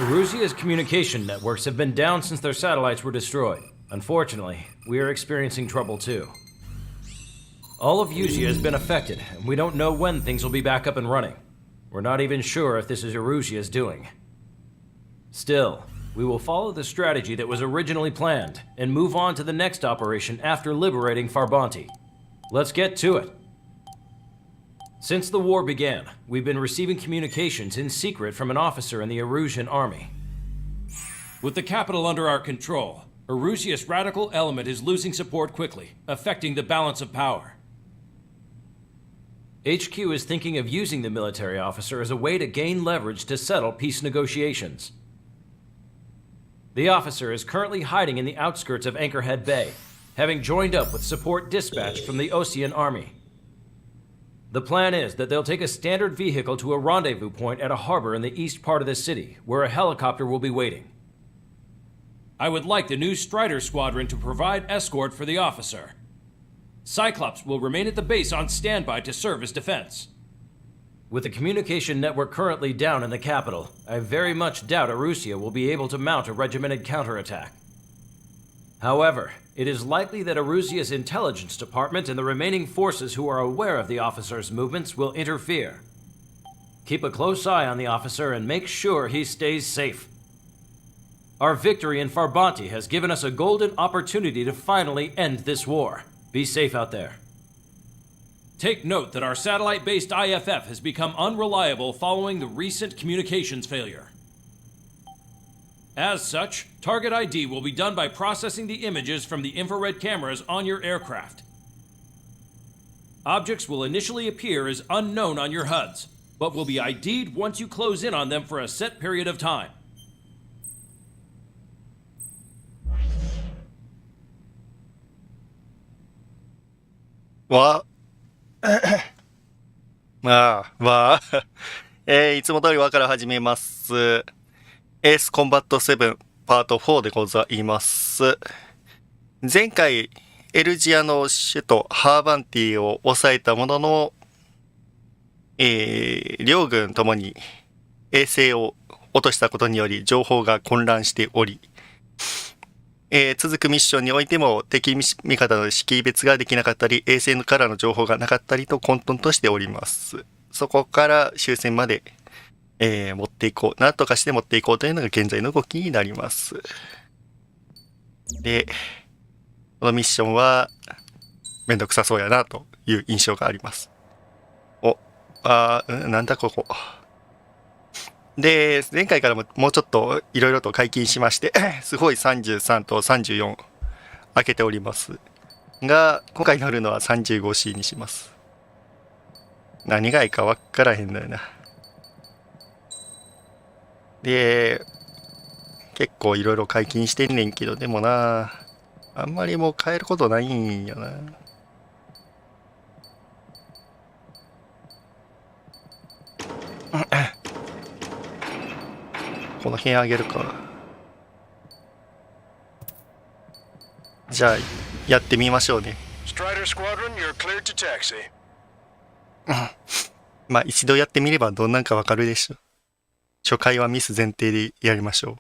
Erusia's communication networks have been down since their satellites were destroyed. Unfortunately, we are experiencing trouble too. All of Erusia has been affected, and we don't know when things will be back up and running. We're not even sure if this is Erusia's doing. Still, we will follow the strategy that was originally planned, and move on to the next operation after liberating Farbanti. Let's get to it. Since the war began, we've been receiving communications in secret from an officer in the Erusian army. With the capital under our control, Erusia's radical element is losing support quickly, affecting the balance of power. HQ is thinking of using the military officer as a way to gain leverage to settle peace negotiations. The officer is currently hiding in the outskirts of Anchorhead Bay, having joined up with support dispatched from the Osean army. The plan is that they'll take a standard vehicle to a rendezvous point at a harbor in the east part of the city, where a helicopter will be waiting. I would like the new Strider Squadron to provide escort for the officer. Cyclops will remain at the base on standby to serve as defense. With the communication network currently down in the capital, I very much doubt Erusia will be able to mount a regimented counterattack. However, it is likely that Erusia's intelligence department and the remaining forces who are aware of the officer's movements will interfere. Keep a close eye on the officer and make sure he stays safe. Our victory in Farbanti has given us a golden opportunity to finally end this war. Be safe out there. Take note that our satellite-based IFF has become unreliable following the recent communications failure. As such, target ID will be done by processing the images from the infrared cameras on your aircraft. Objects will initially appear as unknown on your HUDs, but will be ID'd once you close in on them for a set period of time.わいつも通りわから始めます。エースコンバット7パート4でございます。前回エルジアの首都ハーバンティを抑えたものの、両軍ともに衛星を落としたことにより情報が混乱しており、続くミッションにおいても敵味方の識別ができなかったり、衛星からの情報がなかったりと混沌としております。そこから終戦まで、持っていこう、なんとかして持っていこうというのが現在の動きになります。で、このミッションはめんどくさそうやなという印象があります。なんだここ。で、前回からもうちょっといろいろと解禁しまして、すごい33と34開けておりますが、今回乗るのは 35C にします。何がいいか分からへんのよな。で、結構いろいろ解禁してんねんけど、でもな、あんまりもう変えることないんよな。この辺あげるか。じゃあやってみましょうね。まあ一度やってみればどんなんかわかるでしょ。初回はミス前提でやりましょう。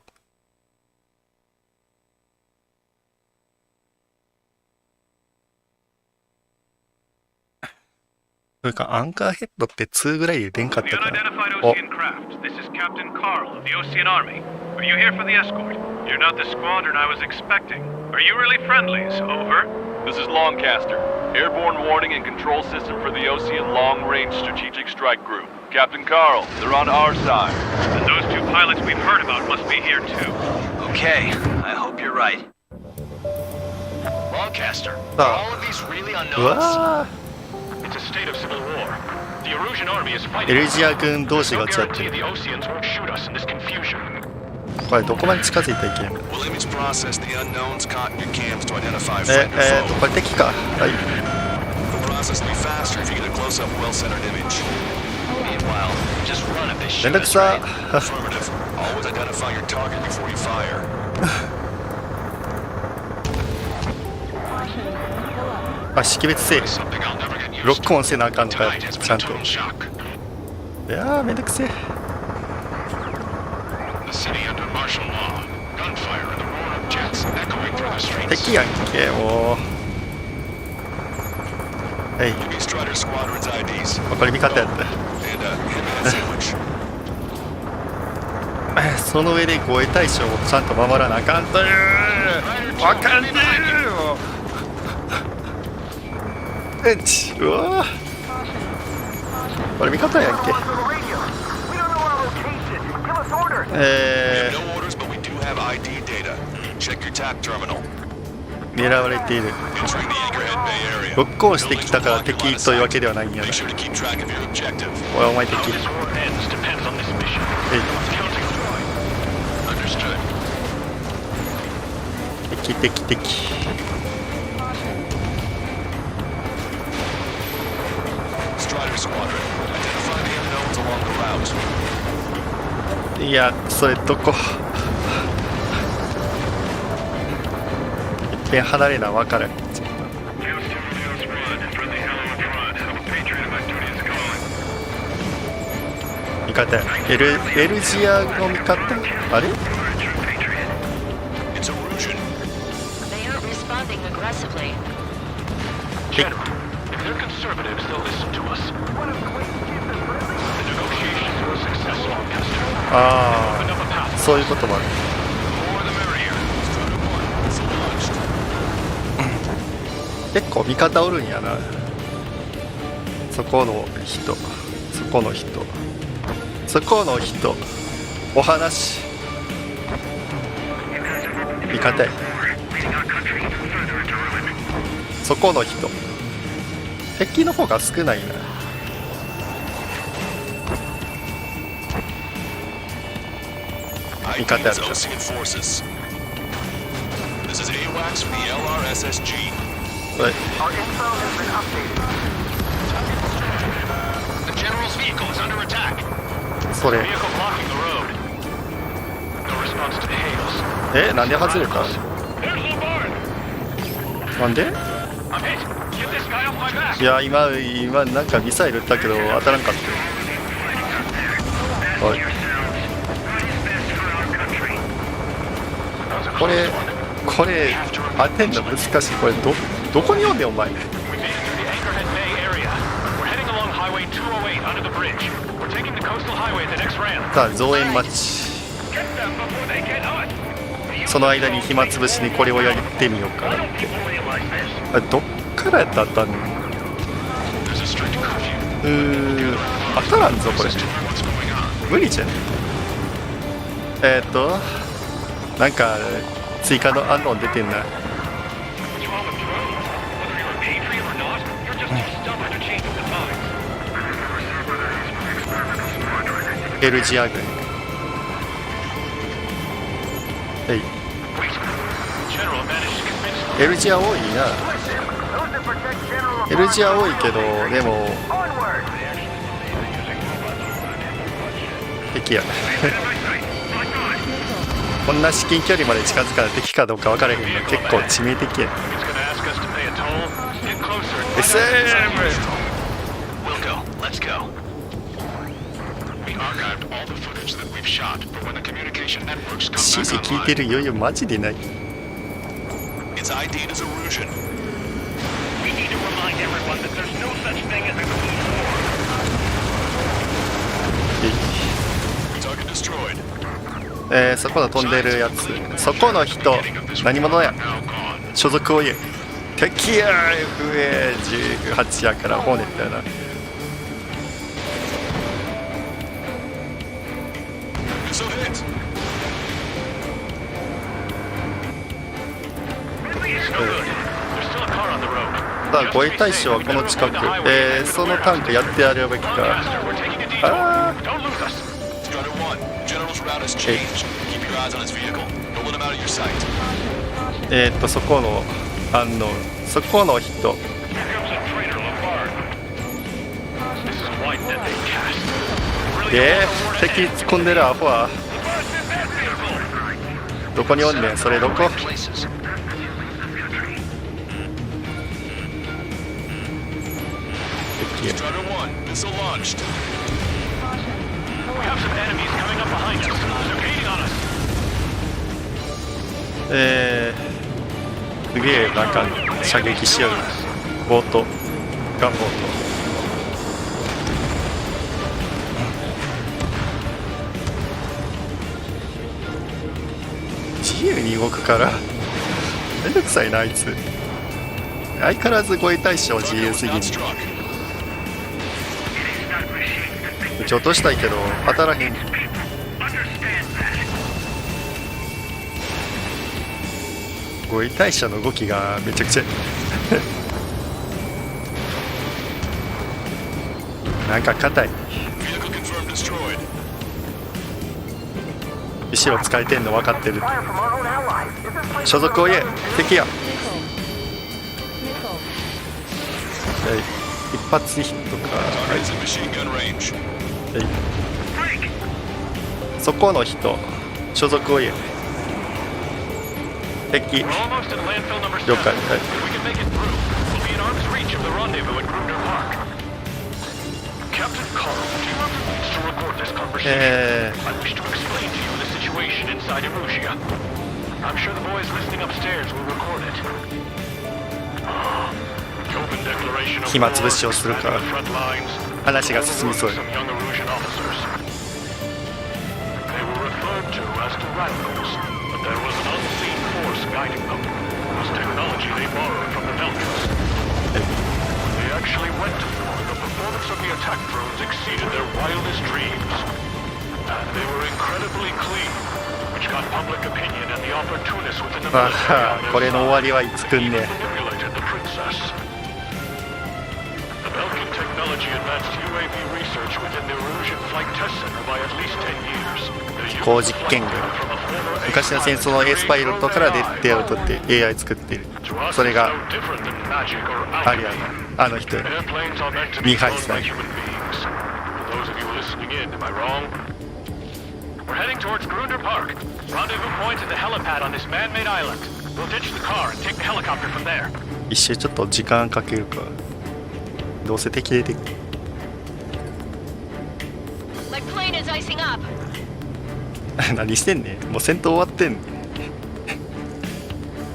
それかアンカーヘッドって2ぐらいで出んかったから。お。Captain Carl of the Osean Army. Are you here for the escort? You're not the squadron I was expecting. Are you really friendlies? Over. This is Longcaster. Airborne warning and control system for the Osean Long-Range Strategic Strike Group. Captain Carl, they're on our side. And those two pilots we've heard about must be here too. Okay, I hope you're right. Longcaster, are all of these really unknowns? It's a state of civil war. The Erusian army is fighting. エルジア軍同士が強ってる。The Oseans won't shoot us in this confusion. これどこまで近づいたらいけんの？これ敵か。はい。めんどくさ。あ、識別せえ。ロックオンせなあかんのかよ、ちゃんと。いやー、めんどくせえ。the city under martial law. Gunfire and the roar of jets echoing through the streets. 敵やんけもう。はい、 Strider Squadron's IDs. これ味方やった。 And Hitman sandwich. その上で護衛対象をちゃんと守らなあかんという。わかんねえよ。うわこれ味方やんけ。No orders, but we do have ID data. Check your TAP terminal. 狙われている。 Entering the Anchorhead Bay area. ロックオンしてきたから敵というわけではないんやな。 Make sure to keep track of your objective. おいお前敵。 How this war ends depends on this mission. えい Counting on you. Understood. 敵。 Strider Squadron. Identify the unknowns along the route. いやそれどこ。いっぺん離れな分からん。味方や。エルジアの味方あれ。 It's Erusian. They aren't responding aggressively. General, if they're conservatives, they'll listen to us. The negotiations were successful, Kester. あ Opened up a path. あそういうこともある。 The more the merrier. Strider 1. It's launched. 結構味方おるんやな。そこの人お話味方や。そこの人敵の方が少ないな。味方や IDs る。 Ocean forces. This is AWACS from the LRSSG. はい The general's vehicle is under attack. それ Vehicle blocking the road. No response to the hails. なんで外れた。 There's Lombard. なんで。 I'm hit. Get this guy off my back. いや今なんかミサイル撃ったけど当たらんかった。はいこれ当てんの難しい。これどこにおんねんお前。 We made it through the Anchorhead Bay area. We're heading along Highway 208 under the bridge. We're taking the coastal highway at the next ramp. さあ増援待ち。 Get them before they get us. その間に暇つぶしにこれをやってみようかなって。あどっからやったら当たんの。 There's a strict curfew. 当たらんぞこれ。 What's going on? 無理じゃん。なんか追加のアンロン出てんな。 What's wrong with Drone? Whether you're a patriot or not, you're just too stubborn to change with the times. エルジア軍。はい。 Wait. General managed to convince エルジア多いな。エルジア多いけどでも敵や。こんな至近距離まで近づかない敵かどうか分からへんの結構致命的や。 It's gonna ask us to pay a toll. Get closer and find SM! We'll go. Let's go. We archived all the footage that we've shot for when the communication networks come 指 back 示聞いて online. る余裕マジでない。 It's ID'd as Erusian. We need to remind everyone that there's no such thing as a clean Target destroyed. そこの飛んでるやつ。そこの人何者や。 war. Now gone. 所属を言え。敵や FA18 やからホーネットやな。 Missile hit. There's still a car on the road. さあ護衛対象はこの近く。そのタンクやってやるべきか。 Master, we're taking a detour. あ Don't lose us. Strider 1. General's route has changed. Keep your eyes on his vehicle. Don't let him out of your sight. そこのそこの人。 Here comes a traitor, Lombard. This is a wide net they cast. Really 敵突っ込んでるアホは。 どこにおんねんそれどこ。 Places. 敵や。 Strider 1. Missile launched. We have some enemies coming up behind us. They're gaining on us. すげえなんか射撃しよるボートガンボート。自由に動くからめんどくさいなあいつ。相変わらず護衛対象自由すぎに撃ち落としたいけど当たらへん。護衛対象の動きがめちゃくちゃなんか硬い。後ろ使えてんの分かってる。所属を言え敵や。一発ヒットか。そこの人所属を言え。敵了解。暇つぶしをするか。話が進みそうや。ああ、これの終わりはいつくんね。飛行実験群。昔の戦争のエースパイロットから出会うとって AI 作ってる。それがありゃあの人ミハイさん。We're heading towards Grunder Park. Rendezvous point at the helipad on this man-made island. We'll ditch the car and take the helicopter from there. 一周ちょっと時間かけるか。どうせ敵出てくる。My plane is icing up. 何してんねん。もう戦闘終わってんねん。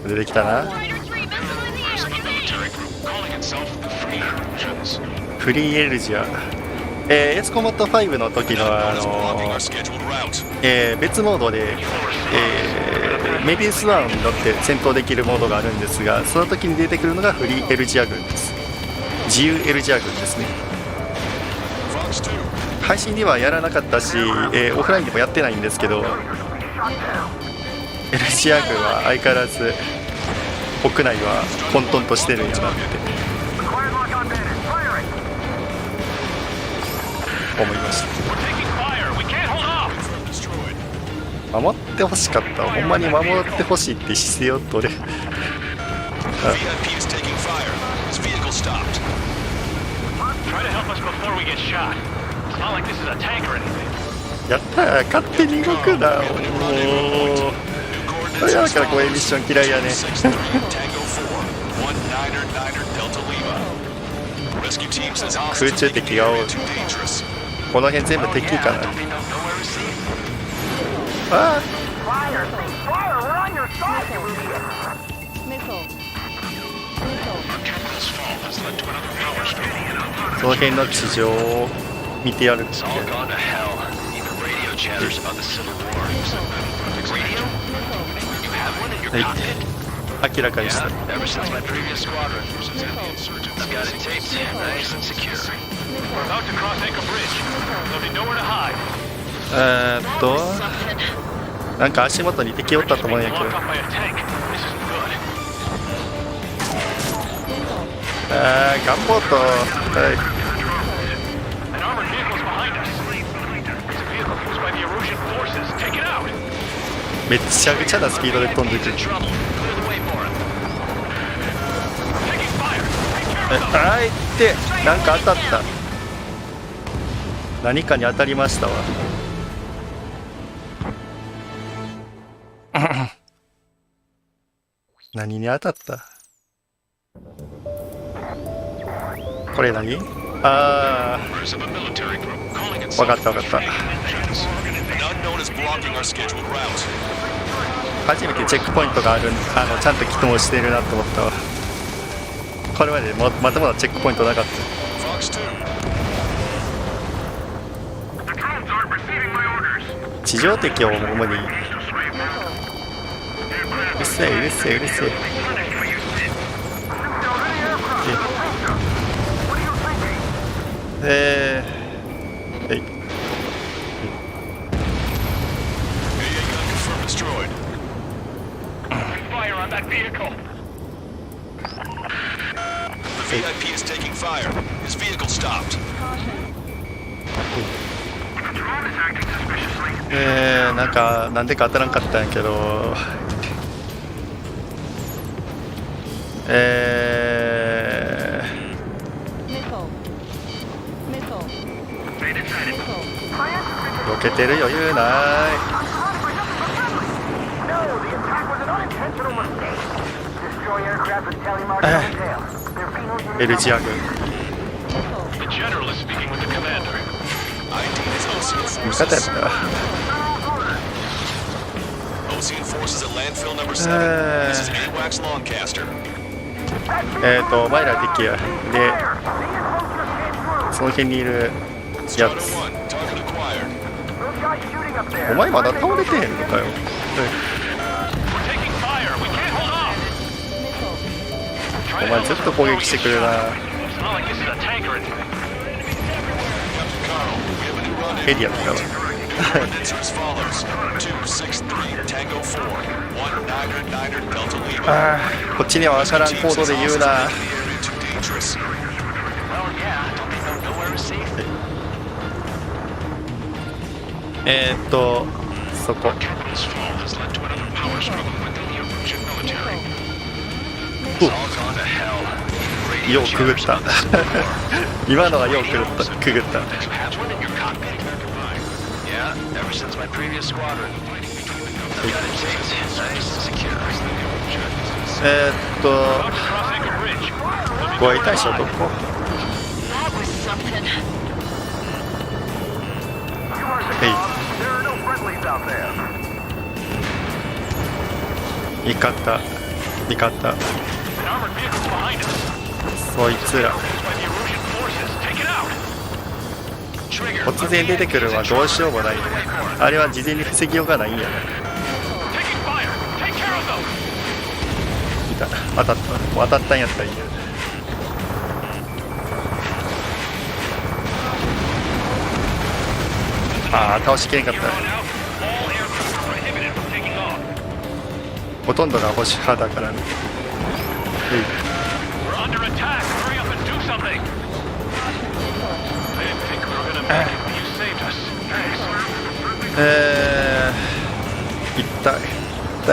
出てきたな。フリーエルジア。エースコマット5の時の別モードで、メビウス1に乗って戦闘できるモードがあるんですが、その時に出てくるのがフリーエルジア軍です。自由エルジア軍ですね。配信ではやらなかったし、オフラインでもやってないんですけど、エルジア軍は相変わらず国内は混沌としてるんやなって思いました。守ってほしかった。ほんまに守ってほしいって姿勢を取れ。やったー、勝手に動くな。もうこれだからこういうミッション嫌いやね。空中敵が多い。この辺全部敵かな。ああ、その辺の地上を見てやる。はい、明らかにした。なんか足元に敵おったと思うんやけど。ガンボート、はい、めっちゃくちゃなスピードで飛んでくる。あいってなんか当たった。何かに当たりましたわ。何に当たった。これ何。ああ、分かった分かった。初めてチェックポイントがある、ちゃんと機能してるなと思ったわ。これまでまだまだチェックポイントなかった。 Fox 2. 地上敵を主にうるせえうるせえうるせえ。はい。 Destroyed. Fire on that vehicle. The VIP is taking fire. His vehicle stopped. なんでか当たらんかったんやけど、避けてる余裕ない。エルジア軍 The general is speaking with the commander. ID is Ocean 味方やっ Forces. た。 Ocean Forces at landfill number 7. This is AWACS Longcaster. お前ら敵やで、その辺にいるや Squadron つ。 1, target acquired. お前まだ倒れてへんのかよ。 We're taking fire. We can't hold off. お前ずっと攻撃してくるな。 It's not like this is a tank or anything. Captain Carl, we have a new rendezvous. エリアだわ。 Coordinates are as follows: 263 Tango 4 1999 Delta Lima. こっちには分からんコードで言うな。 Too dangerous. Well, yeah. Don't they know nowhere is safe? そこ。 Capital's fall has led to another power struggle within the Erusian military. お All gone to hell. ようくぐった。今のはようくぐった。くぐった。 Has one in your cockpit? Yeah, ever since my previous squadron. I've got it safe, nice and secure. About to cross Anchor Bridge. ご愛大将どこ？ That was something. 味方。味方。 An armored vehicle behind us. そいつら。 By the Erusian forces. Take it out. Trigger. 突然出てくるはどうしようもない。あれは事前に防ぎようがないんやな。 Taking fire. Take care of them. いた。当たった。当たったんやったらいいや。倒しきれんかった。 Now, all aircraft are prohibited from taking off. ほとんどが星派だからね。 We're under attack. Hurry up and do something. I didn't think we were gonna make it, but you saved us. Thanks.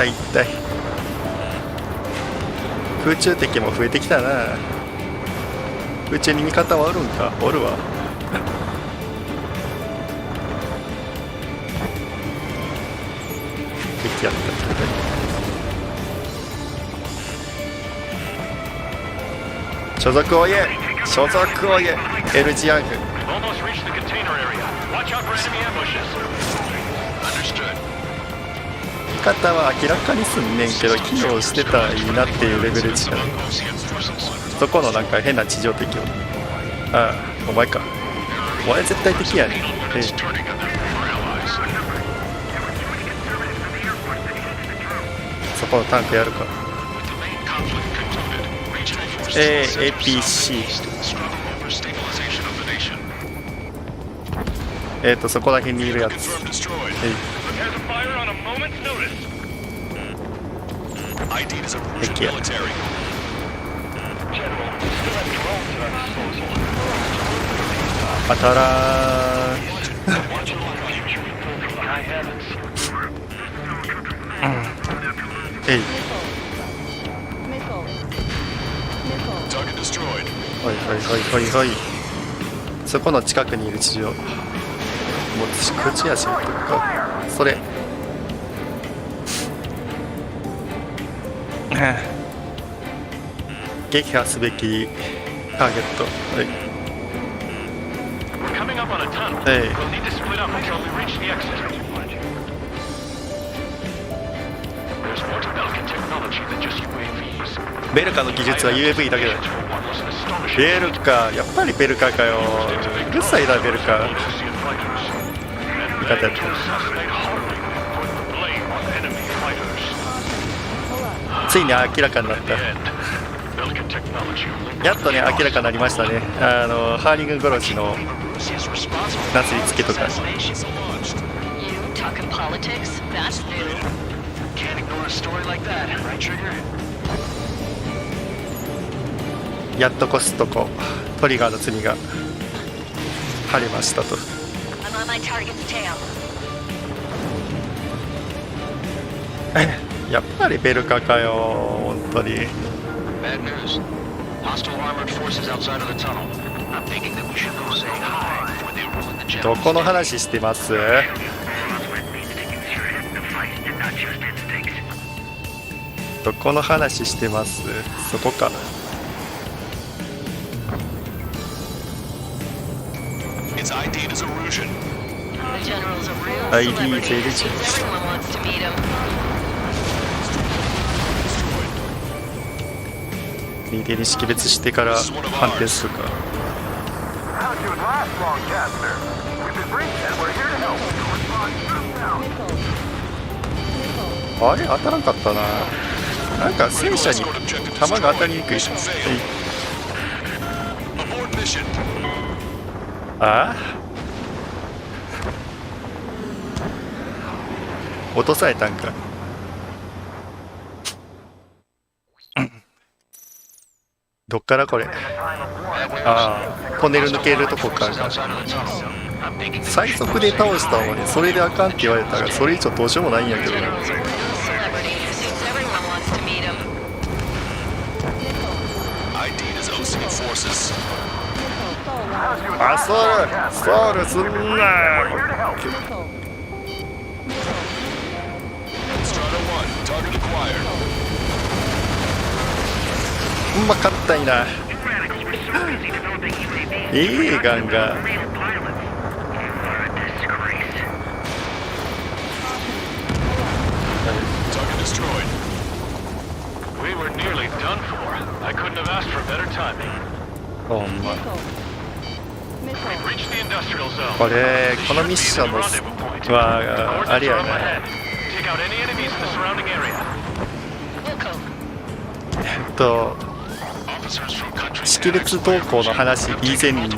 痛い。空中敵も増えてきたな。空中に味方はおるんか。おるわ。敵やった。所属を言え。エルジア軍。 We've almost reached the container area. Watch out for enemy ambushes. Understood. 味方は明らかにすんねんけど機能してたらいいなっていうレベル違う。そこのなんか変な地上敵を。お前か。お前絶対敵やねん。 Turning on them for our allies. そこのタンクやるか。 With the main conflict concluded, regional forces APC。 struggle over stabilization of the nation. そこら辺にいるやつ。 Confirmed destroyed. Prepare to fire on a moment's notice. ID is Erusian Heck yeah. military. General, we still have drones at our disposal. 当たらー。 Watch your future from the high heavens. Target destroyed. はい。そこの近くにいる地上。もう口足か。それ。撃破すべきターゲット。はい。 We're coming up on a tunnel. Hey. We'll need to split up until we reach the exit. ベルカの技術は UAV だけだ。ベルカ、やっぱりベルカかよ。うるさいなベルカ。味方やった。ついに明らかになった。やっとね、明らかになりましたね。ハーリング殺しのなすりつけとか。やっとコストコトリガーの罪が晴れましたと。やっぱりベルカかよ、本当に。どこの話してます？どこの話してます？そこか。ID デリジェンス。リーデに識別してから判定するか。あれ当たらんかったな。なんか戦車に弾が当たりにくい。ああ、落とされたんか。どっからこれ。ああ、トンネル抜けるとこかが。最速で倒したのにそれであかんって言われたらそれ以上どうしようもないんやけどな。あ、ソウルすんな。ほんま勝ったいな。ガンがほんま。これこのミッションのはあれやな。識別投稿の話以前に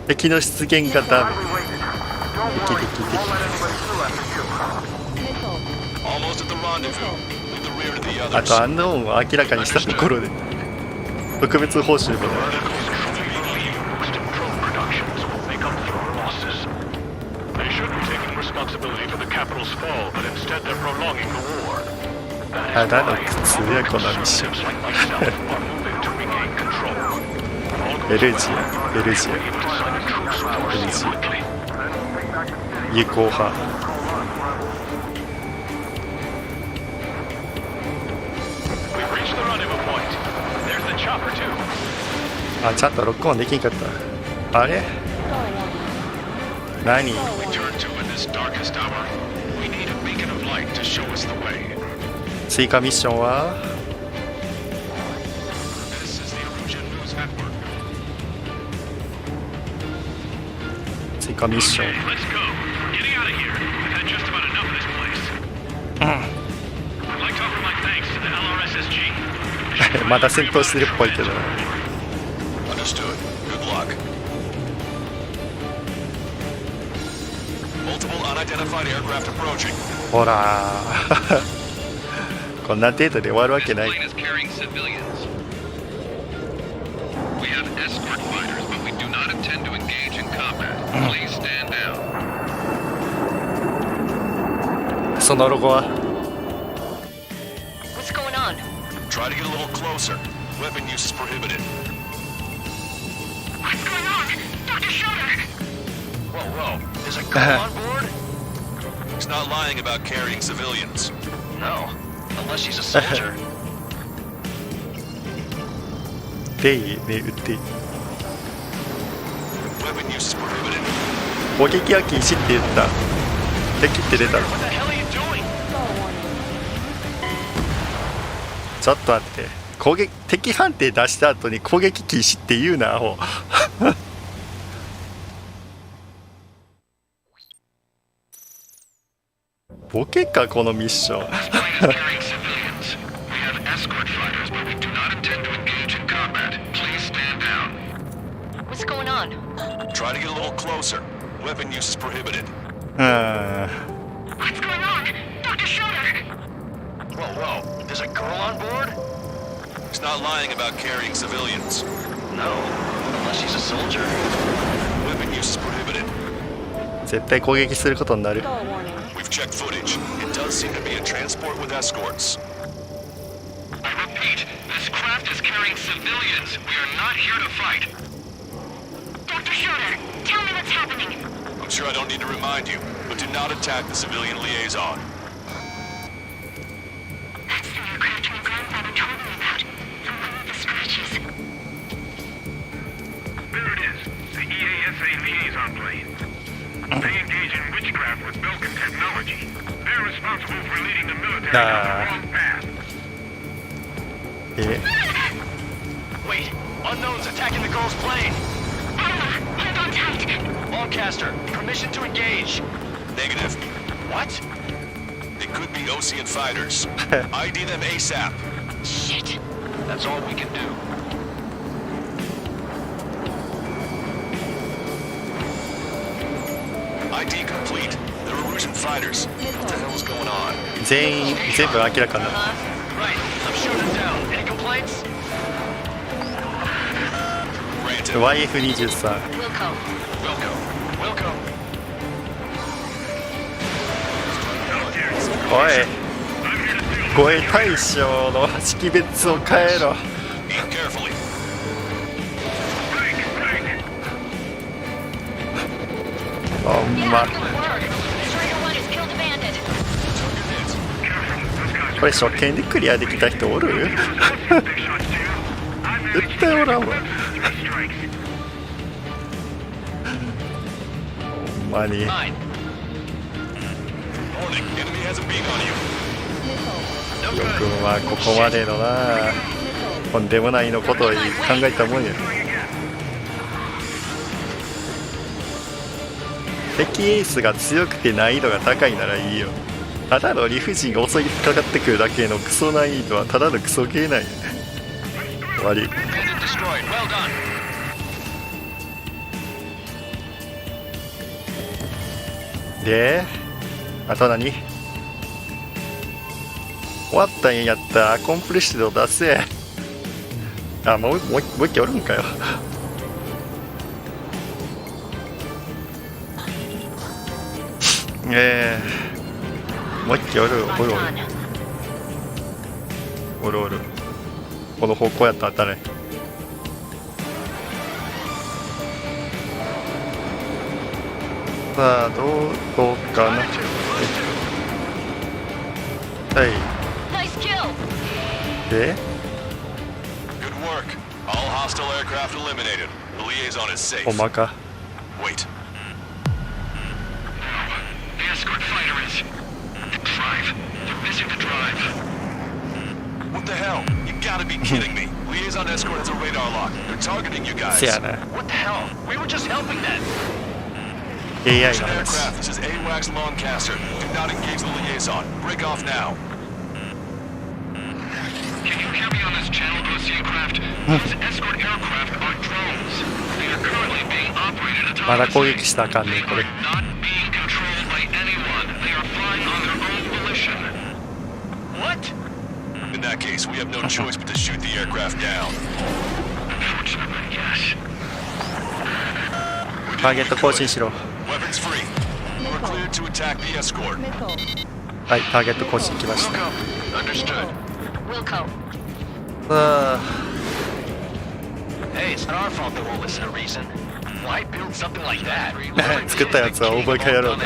敵の出現がダメ。あとアンノーンを明らかにしたところで特別報酬もない。ただの苦痛やこのミッション。ベルジア有効派。あ、ちゃんとロックオンできんかった。あれ何？追加ミッションは追加ミッション、まだ戦闘してるっぽいけど。ほらこんな程度で終わるわけない。そのロゴはHe's not lying about carrying civilians. No, unless she's a soldier. でいいね、撃っていい。攻撃は禁止って言った。敵って出た。ちょっと待って、攻撃敵判定出した後に攻撃禁止って言うなアホ。ボケかこのミッション。 What's going on? Try to get a little closer. Weapon use is prohibited. What's going on? Dr. Schroeder! Whoa, there's a girl on board? He's not lying about carrying civilians. No, unless she's a soldier. Weapon use is prohibited. 絶対攻撃することになる。 We've checked footage. It does seem to be a transport with escorts. I repeat, this craft is carrying civilians. We are not here to fight. Dr. Schroeder, tell me what's happening. I'm sure I don't need to remind you, but do not attack the civilian liaison. That's the aircraft my grandfather told me about. The one with the scratches. There it is, the EASA liaison plane. They engage in witchcraft with Belkin technology. They're responsible for leading the military down the wrong path. Wait, unknown's attacking the girl's plane. Alma, hold on tight. Lancaster, permission to engage. Negative. What? They could be Ocean fighters. ID them ASAP. Shit. That's all we can do. ID complete. They're Erusian fighters. What the hell is going on? 全部明らかな。 Right, I'm shooting them down. Any complaints? Granted. YF23。 Wilco. Wilco. おい、護衛大将の識別を変えろ。 Aim carefully. ほんま。 Good work. Schroeder 1 has killed a bandit. これ初見でクリアできた人おる？絶対おらんわ。ほんまに。 Warning, enemy has a beat on you. よくんはここまでのな、とんでもないのことを考えたもんや。敵エースが強くて難易度が高いならいいよ。ただの理不尽が襲いかかってくるだけのクソ難易度はただのクソゲーなんや。終わり。 Bandit destroyed. Well done. で、あと何？終わったんやったらアコンプリッシュド出せ。あ、もう一機おるんかよ。もう一機おる。おる。この方向やったら当たれ。さあ、どうかな。はい。 Nice kill. で、 Good work. All hostile aircraft eliminated. The liaison is safe. ほんまか。 Wait. The escort fighter is... Drive. They're missing the drive. What the hell? You gotta be kidding me. Liaison escort has a radar lock. They're targeting you guys. せやな。 What the hell? We were just helping them. AI の Russian 話。 aircraft. This is AWACS Lancaster. Do not engage the liaison. Break off now. Can you hear me on this channel, Ocean craft? These escort aircraft are drones. They are currently being operated まだ攻撃 autonomously. したらあかんねん、これ。 Not being controlled by anyone. They are flying on their own volition. What? In that case, we have no choice but to shoot the aircraft down. Unfortunately, yes. ターゲット更新しろ。 Weapons free. We're cleared to attack the escort. はい、ターゲット更新来ました。 Understood. Wilco. さあ、 Hey, it's not our fault they won't listen to reason. Why build something like that? 作ったやつは覚え返ろうと。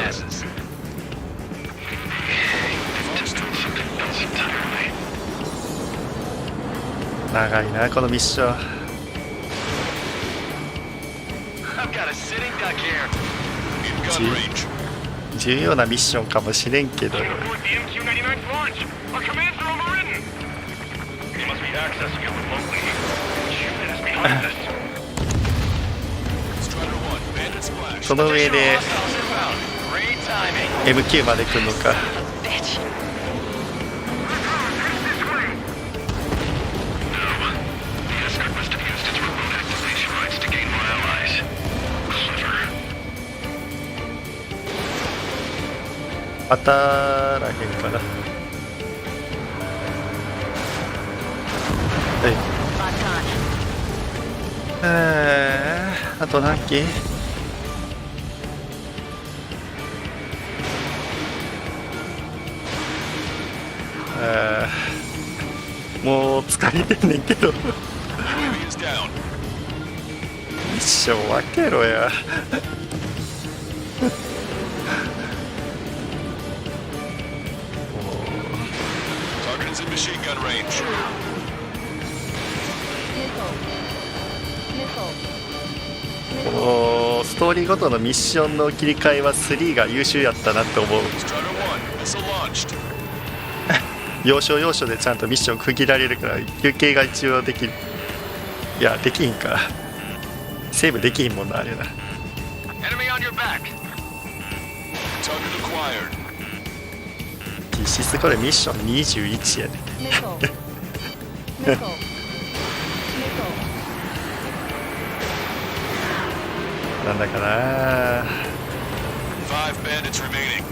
長いなこのミッション。 I've got a sitting duck here. In gun range. 重要なミッションかもしれんけど。 Aboard the MQ-99's launch. Our commands are overridden. accessing it remotely. Unit is behind this. Strider 1, bandit splash. その上で Great timing. MQ まで来るのか。 Bitch. The escort must have used its remote activation rights to gain more allies. Clever. 当たらへんかな。はい。あと何機？もう疲れてんねんけど。 Enemy is down. ミッション分けろや。 Target is in machine gun range. このストーリーごとのミッションの切り替えは3が優秀やったなって思う。 Strider 1, missile launched. 要所要所でちゃんとミッション区切られるから休憩が一応できる。いやできひんか。セーブできひんもんなあれな。 Enemy on your back. Target acquired. 実質これミッション21やね。なんだかな。 5 bandits remaining.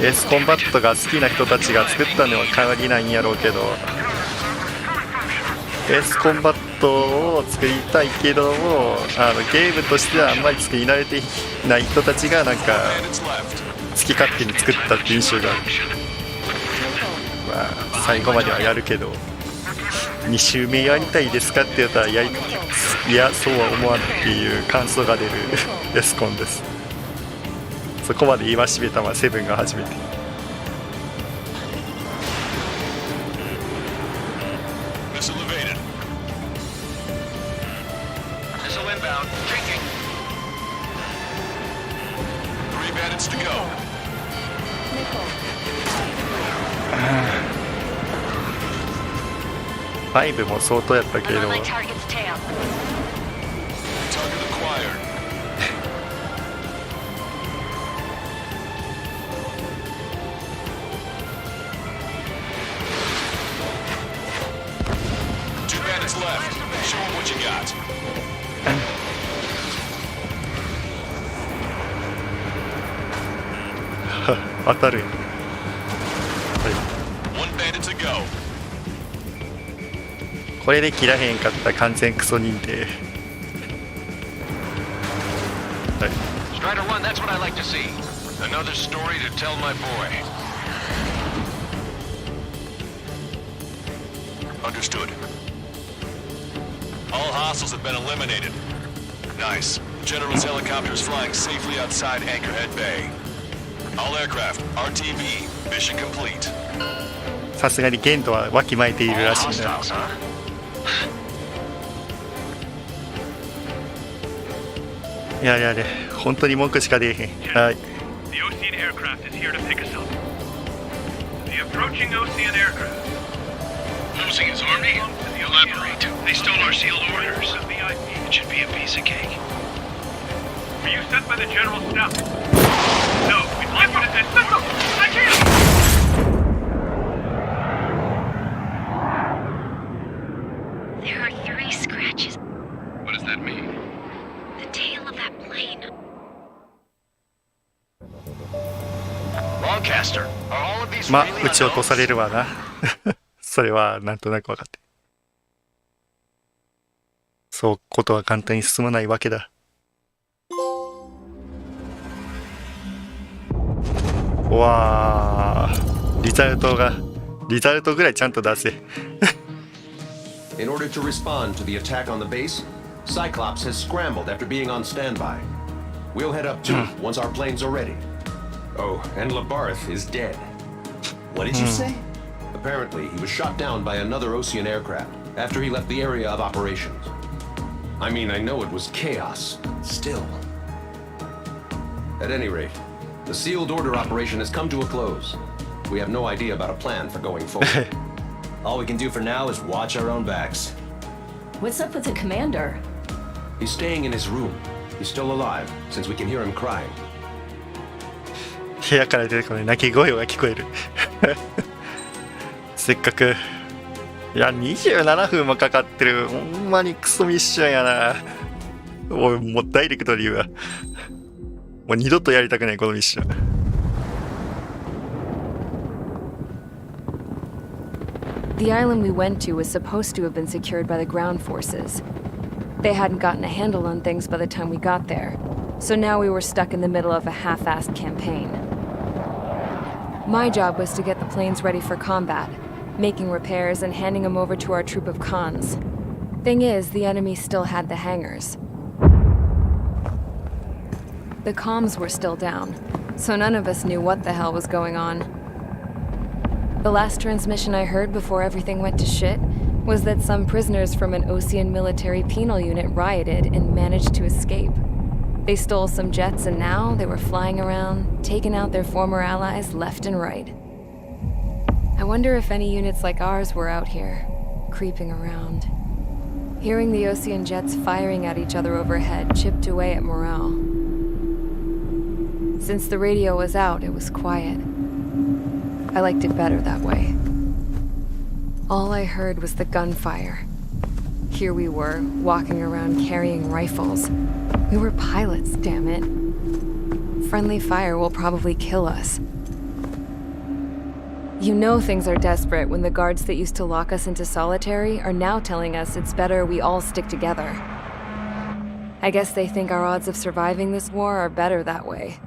エースコンバットが好きな人たちが作ったのは変わりないんやろうけど、エースコンバットを作りたいけどもゲームとしてはあんまり作り慣れていない人たちがなんか Bandits left. 好き勝手に作ったって印象がある。まあ最後まではやるけど2周目やりたいですかって言ったらいやそうは思わんっていう感想が出るエスコンです。そこまで言わしめたのはセブンが初めて。 Missile evaded. Missile inbound. Taking. 3 bandits to go. 5も相当やったけど I'm on my target's tail. Target acquired. Two bandits left. Show them what you got. 当たる。 One bandit to go. これで切らへんかったら完全クソ認定。はい。 Strider 1, that's what I like to see. Another story to tell my boy. Understood. All hostiles have been eliminated. Nice. General's helicopter is flying safely outside Anchorhead Bay. All aircraft, RTB, mission complete. さすがに限度はわきまえている All らしいな。 hostiles, huh? いやいやで本当に文句しか出えへん。はい。 The Ocean aircraft is here to pick us up. The approaching Ocean aircraft. Losing his army? Elaborate. They stole our sealed orders. It should be a piece of cake. Were you sent by the General Staff? No, we'd like you to send... I can't! There are 3 scratches. What does that mean? The tail of that plane. Lancaster, are all of these まあ really 撃ち落とされ unknowns? るわな。それはなんとなく分かって。そうことは簡単に進まないわけだ。うわー、リザルトぐらいちゃんと出せ。 In order to respond to the attack on the base, Cyclops has scrambled after being on standby. We'll head up to it once our planes are ready. Oh, and Labarth is dead. What did you say? Apparently, he was shot down by another Ocean aircraft after he left the area of operations. I mean, I know it was chaos, but still. At any rate, the sealed order operation has come to a close. We have no idea about a plan for going forward. All we can do for now is watch our own backs. What's up with the commander? He's staying in his room. He's still alive, since we can hear him crying. 部屋から出てこない泣き声が聞こえるせっかくいや27分もかかってるほんまにクソミッションやなおいもうダイレクトで言うわもう二度とやりたくないこのミッションThe island we went to was supposed to have been secured by the ground forces. They hadn't gotten a handle on things by the time we got there, so now we were stuck in the middle of a half-assed campaign. My job was to get the planes ready for combat, making repairs and handing them over to our troop of cons. Thing is, the enemy still had the hangars. The comms were still down, so none of us knew what the hell was going on. The last transmission I heard before everything went to shit was that some prisoners from an Osean military penal unit rioted and managed to escape. They stole some jets and now they were flying around, taking out their former allies left and right. I wonder if any units like ours were out here, creeping around. Hearing the Osean jets firing at each other overhead chipped away at morale. Since the radio was out, it was quiet. I liked it better that way. All I heard was the gunfire. Here we were, walking around carrying rifles. We were pilots, damn it. Friendly fire will probably kill us. You know things are desperate when the guards that used to lock us into solitary are now telling us it's better we all stick together. I guess they think our odds of surviving this war are better that way.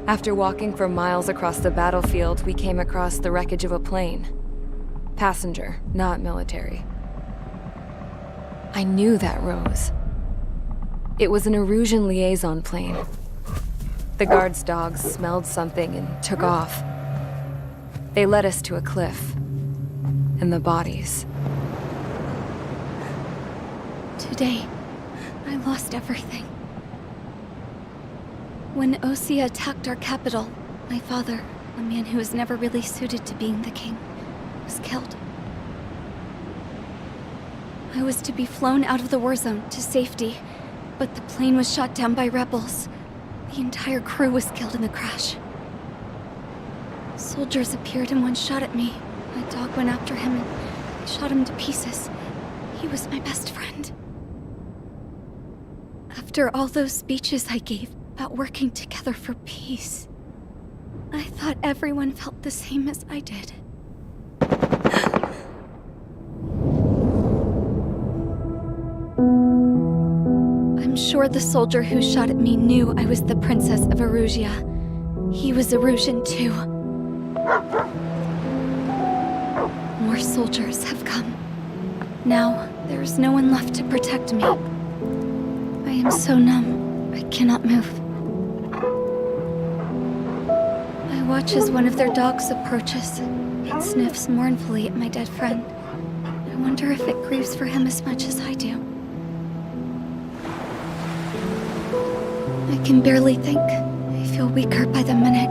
After walking for miles across the battlefield, we came across the wreckage of a plane. Passenger, not military. I knew that rose. It was an Erusian liaison plane. The guard's dogs smelled something and took off. They led us to a cliff. And the bodies. Today, I lost everything. When Osea attacked our capital, my father, a man who was never really suited to being the king, was killed. I was to be flown out of the war zone to safety, but the plane was shot down by rebels. The entire crew was killed in the crash. Soldiers appeared and one shot at me. My dog went after him and shot him to pieces. He was my best friend. After all those speeches I gave about working together for peace, I thought everyone felt the same as I did. I'm sure the soldier who shot at me knew I was the Princess of Erusia. He was Erusian too. More soldiers have come. Now, there is no one left to protect me. I am so numb, I cannot move. I watch as one of their dogs approaches. It sniffs mournfully at my dead friend. I wonder if it grieves for him as much as I do. I can barely think. I feel weaker by the minute.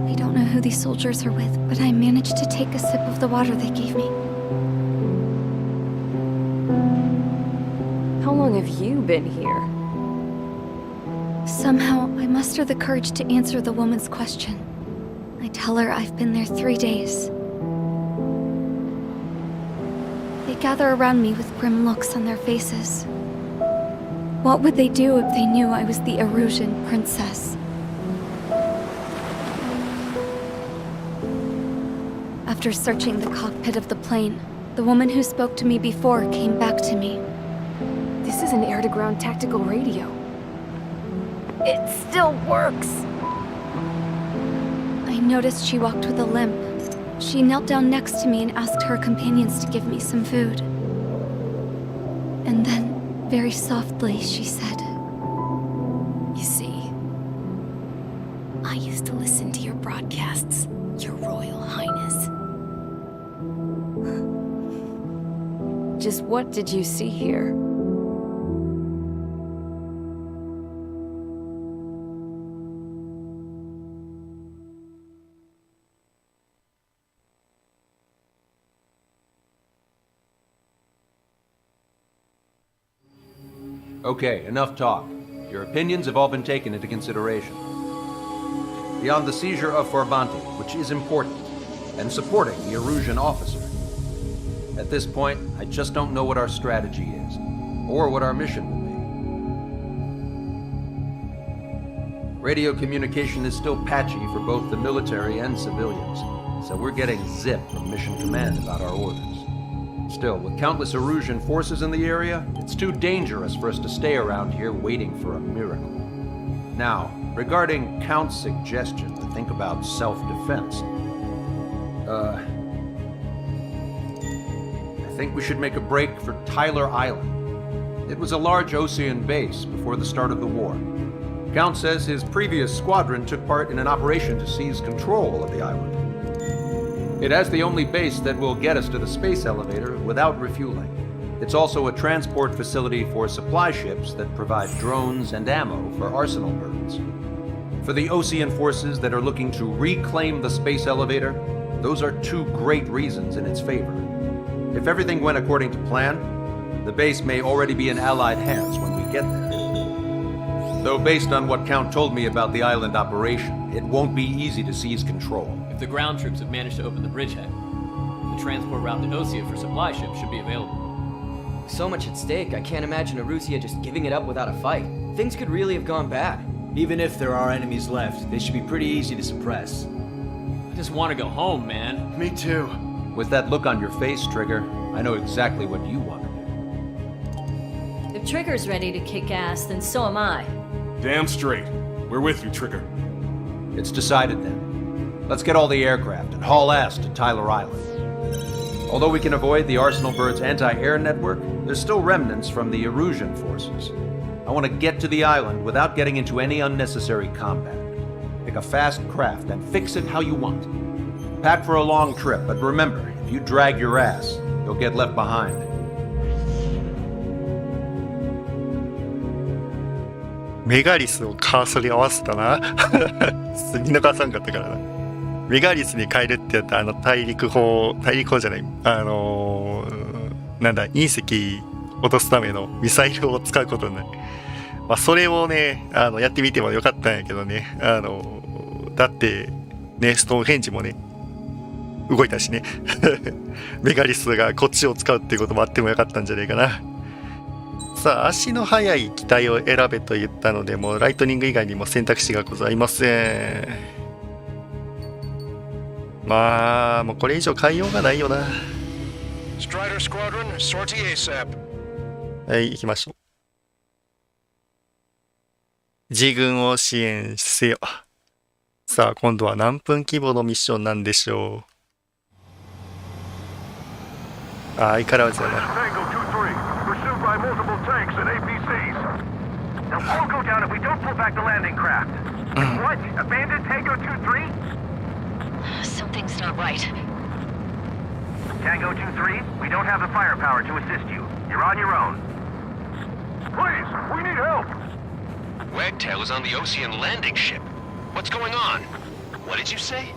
I don't know who these soldiers are with, but I managed to take a sip of the water they gave me. How long have you been here? Somehow, I muster the courage to answer the woman's question. I tell her I've been there 3 days. They gather around me with grim looks on their faces. What would they do if they knew I was the Erusian princess? After searching the cockpit of the plane, the woman who spoke to me before came back to me. This is an air-to-ground tactical radio. It still works! I noticed she walked with a limp. She knelt down next to me and asked her companions to give me some food. And then, very softly, she said, You see, I used to listen to your broadcasts, Your Royal Highness. Just what did you see here? Okay, enough talk. Your opinions have all been taken into consideration. Beyond the seizure of Forbanti, which is important, and supporting the Erusian officer. At this point, I just don't know what our strategy is, or what our mission will be. Radio communication is still patchy for both the military and civilians, so we're getting zip from Mission Command about our orders. Still, with countless Erusian forces in the area, it's too dangerous for us to stay around here waiting for a miracle. Now, regarding Count's suggestion to think about self-defense, I think we should make a break for Tyler Island. It was a large Osean base before the start of the war. Count says his previous squadron took part in an operation to seize control of the island. It has the only base that will get us to the space elevator without refueling. It's also a transport facility for supply ships that provide drones and ammo for arsenal birds. For the Osean forces that are looking to reclaim the space elevator, those are two great reasons in its favor. If everything went according to plan, the base may already be in Allied hands when we get there. Though based on what Count told me about the island operation, it won't be easy to seize control. If the ground troops have managed to open the bridgehead, the transport route to Osea for supply ships should be available. With so much at stake, I can't imagine Erusia just giving it up without a fight. Things could really have gone bad. Even if there are enemies left, they should be pretty easy to suppress. I just want to go home, man. Me too. With that look on your face, Trigger, I know exactly what you want to do. If Trigger's ready to kick ass, then so am I. Damn straight. We're with you, Trigger. It's decided then. Let's get all the aircraft and haul ass to Tyler Island. Although we can avoid the Arsenal Bird's anti-air network, there's still remnants from the Erusian forces. I want to get to the island without getting into any unnecessary combat. Pick a fast craft and fix it how you want. Pack for a long trip, but remember, if you drag your ass, you'll get left behind. メガリスをカーソルに合わせたな。見逃さんかったからな。メガリスに変えるってやったら大陸砲じゃない。なんだ、隕石落とすためのミサイルを使うことになる。まあ、それをね、やってみてもよかったんやけどね。だって、ね、ストーンヘンジもね、動いたしね。メガリスがこっちを使うっていうこともあってもよかったんじゃないかな。さあ、足の速い機体を選べと言ったので、もうライトニング以外にも選択肢がございません。まあ、もうこれ以上変えようがないよな。はい、行きましょう。自軍を支援せよ。さあ、今度は何分規模のミッションなんでしょう。相変わらずだな。by multiple tanks and APCs. They'll all go down if we don't pull back the landing craft. What? Abandoned Tango 2-3? Something's not right. Tango 2-3, we don't have the firepower to assist you. You're on your own. Please, we need help. Wagtail is on the Osean landing ship. What's going on? What did you say?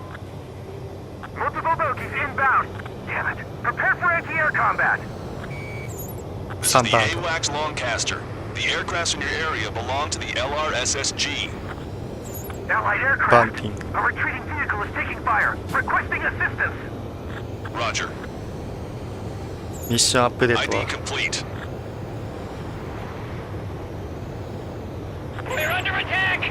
Multiple bogies inbound. Damn it. Prepare for anti-air combat. This is the AWACS Longcaster. The aircrafts in your area belong to the LRSSG. Allied aircraft. A retreating vehicle is taking fire. Requesting assistance. Roger. ミッションアップデートは ID complete. We're under attack.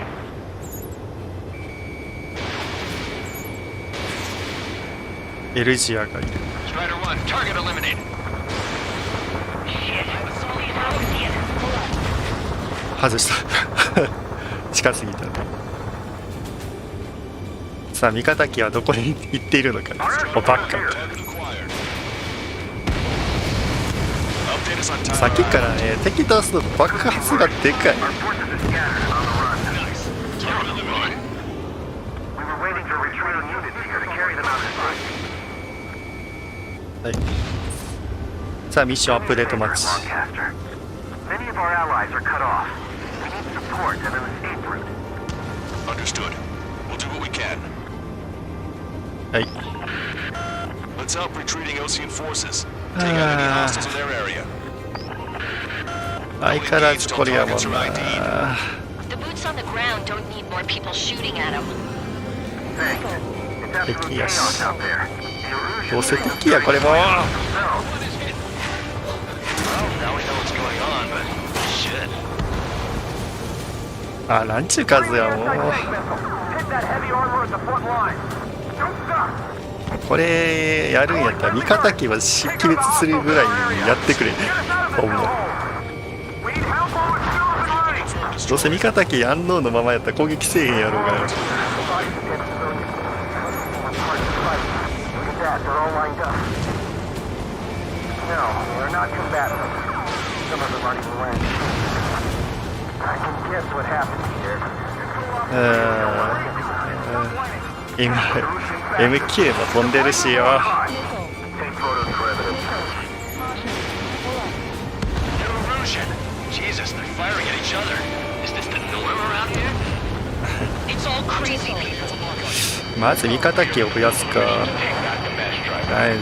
エルジアがいる。Strider 1, target eliminated. Shit. 外した近すぎた。さあ味方機はどこに行っているのか。おバッカ。さっきからね、敵倒すと爆発がでかい。はい。さあミッションアップデートマッチ。Many of our allies are cut off. We need support and an escape route. Understood. We'll do what we can. はい。 Let's help retreating Osean forces. Take out any hostiles in their area. 相変わらずこれやもんな。 The boots on the ground don't need more people shooting at them. 敵やし、どうせ敵やこれも。あ、なんちゅう数やもう。これやるんやったら味方機は識別するぐらいにやってくれ。ほんまどうせ味方機安納のままやったら攻撃せえへんやろうが。今 MQ も飛んでるしよ。まず味方機を増やすか。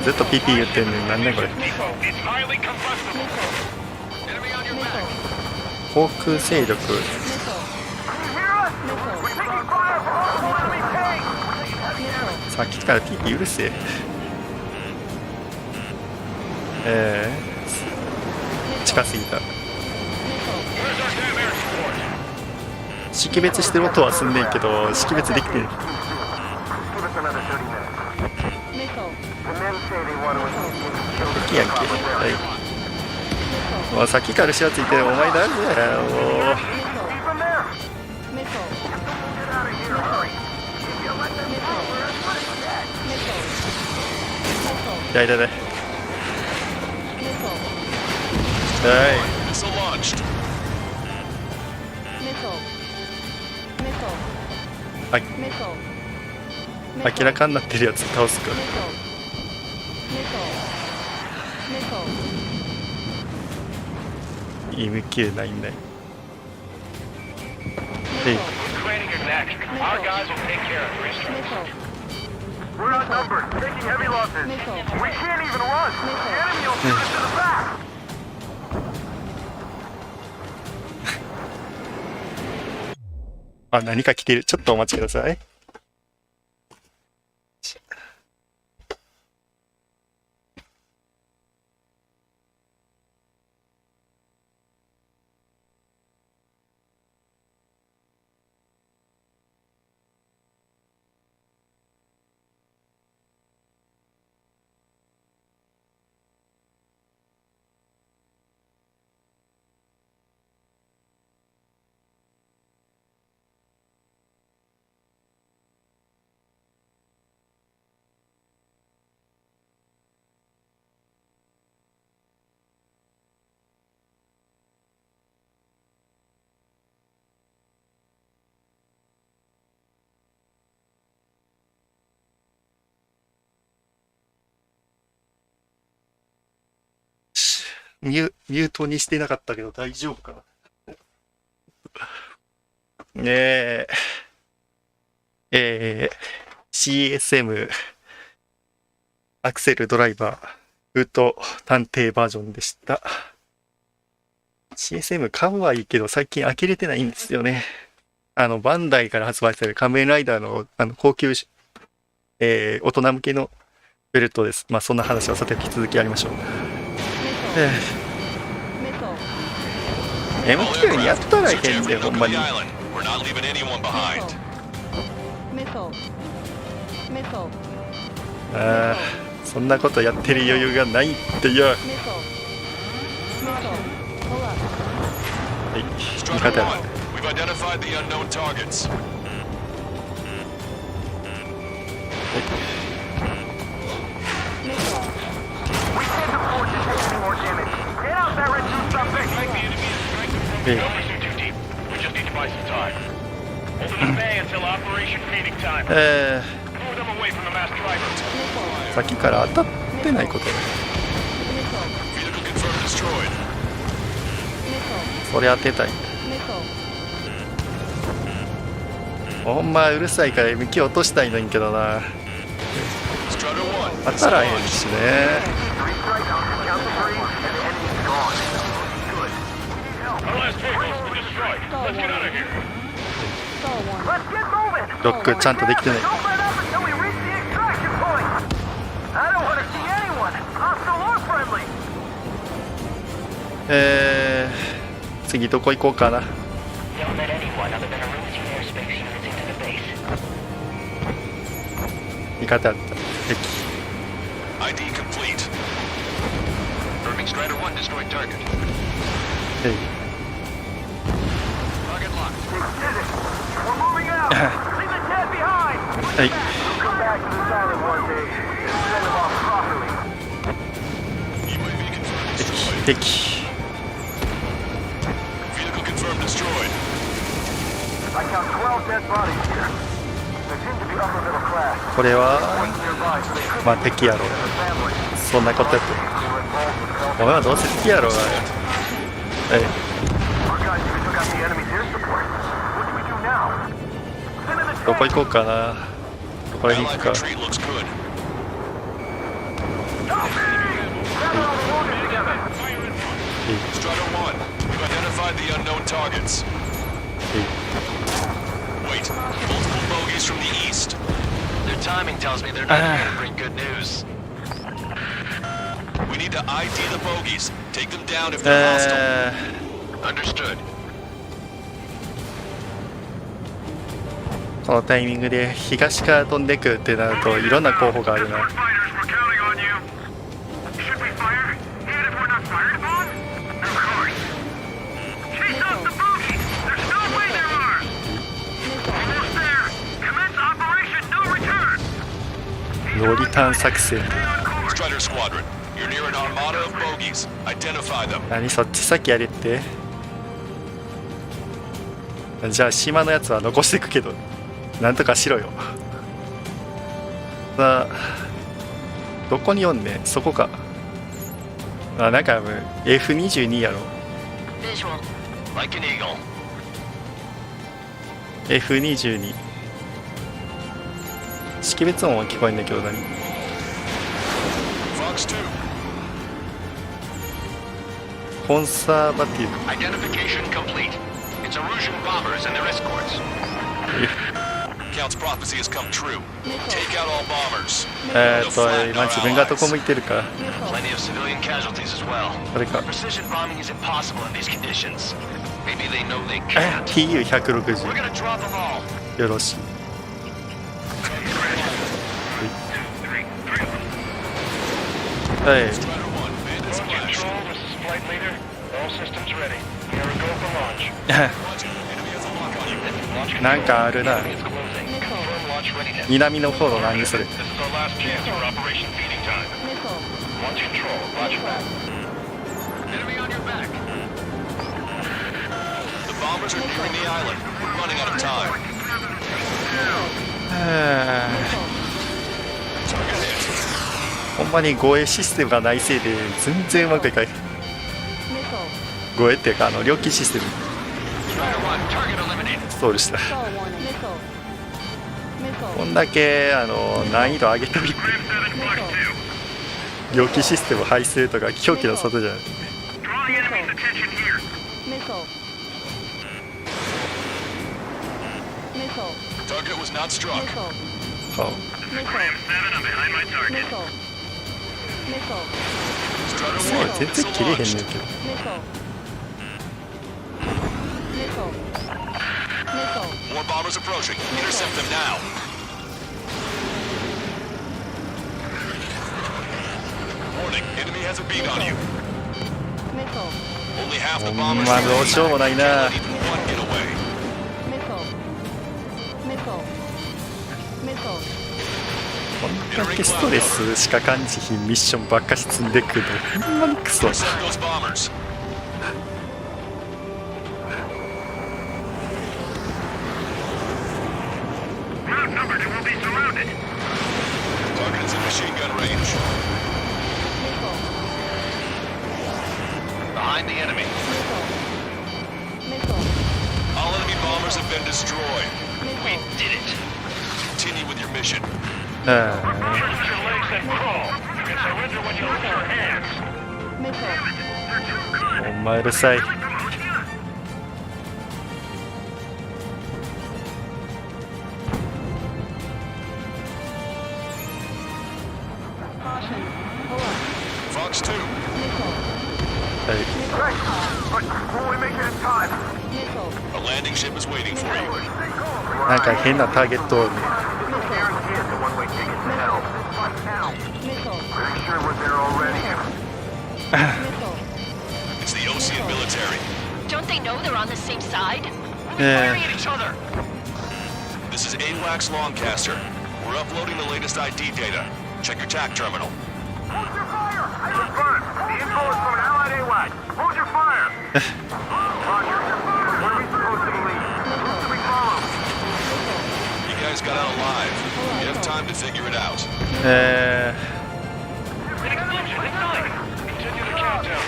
ずっとピピ言ってんのになんねこれ。航空勢力。さっきからピピうるせえ。近すぎた。識別してる音はすんねんけど識別できてる。敵やんけ。はい、さっきからシワついてる。お前誰だよ。痛い痛い痛い。はい、明らかになってるやつ倒すか。MQ ないんだよ。We're outnumbered, taking heavy losses. We can't even run. The enemy will shoot us to the back. あ、何か来てる。ちょっとお待ちください。ミュートにしてなかったけど大丈夫かな。CSM アクセルドライバーフート探偵バージョンでした。 CSM 買うはいいけど最近開けれてないんですよね。バンダイから発売される仮面ライダーの高級大人向けのベルトです。まあそんな話はさて引き続きやりましょう。MQ にやったらいけんで、ほんまに。ああ、そんなことやってる余裕がないってよ。はい、味方や。さっきから当たってないことね。それ当てたい。ほんまうるさいから MQ 落としたいのにけどな。当たらへんしね。ロックちゃんとできてない。次どこ行こうかな。味方だった。敵。ID complete. Confirming Strider 1 destroyed target. Hey. Target locked. We're moving out. Leave the dead behind. Hey. We'll come back to the silent one day and send them off properly. UAV confirmed destroyed. 敵。 Vehicle confirmed destroyed. I count 12 dead bodies here. They seem to be upper middle class. これはまあ敵やろ。そんなことやって。お前はどうせ敵やろうが。はい。どこ行こうかな。どこに行くか。Strider 1, we've identified the unknown targets. Wait, multiple bogeys from the east. Their timing tells me they're not here to bring good news. We need to ID the bogeys. Take them down if they're hostile. Understood. このタイミングで東から飛んでくるってなるといろんな候補があるな。ノリターン作戦。何そっち先やれって。じゃあ島のやつは残していくけどなんとかしろよ。さあどこにおんねん。そこか。あ、なんか F22 やろ。F22 識別音は聞こえんねんけど何。コンサーバティブ。今自分がどこ向いてるか。これか。TU160 よろしい。はい。なんかあるな。南の方の何それ。ほんまに護衛システムがないせいで全然うまくいかない。護衛っていうか料金システムストールした。こんだけ難易度上げてみて料金システム排水とか狂気の外じゃない。全然切れへんねんけど。More bombers approaching. Intercept them now. Warning, enemy has a beat on you. Only half the bombers. まあどうしようもないな。こんだけストレスしか感じひんミッションばっかし積んでくるのほんまにクソ。Behind the enemy. All enemy bombers have been destroyed. We did it. Continue with your mission. お前うるさい。trucks too. はい Great, but will we make it in time? A landing ship is waiting for you. なんか変なターゲットをね Guarantee it's a one-way ticket to hell. Pretty sure we're there already. It's the Ocean military. Don't they know they're on the same side? Firing at each other. This is AWACS Longcaster. We're uploading the latest ID data. Check your TAC terminal. Hold your fire! Confirmed. The info is from an allied AWAC. Hold your fire! Roger. Where are we supposed to lead? Who should we follow? You guys got out alive. You have time to figure it out. Continue the countdown. Do the countdown.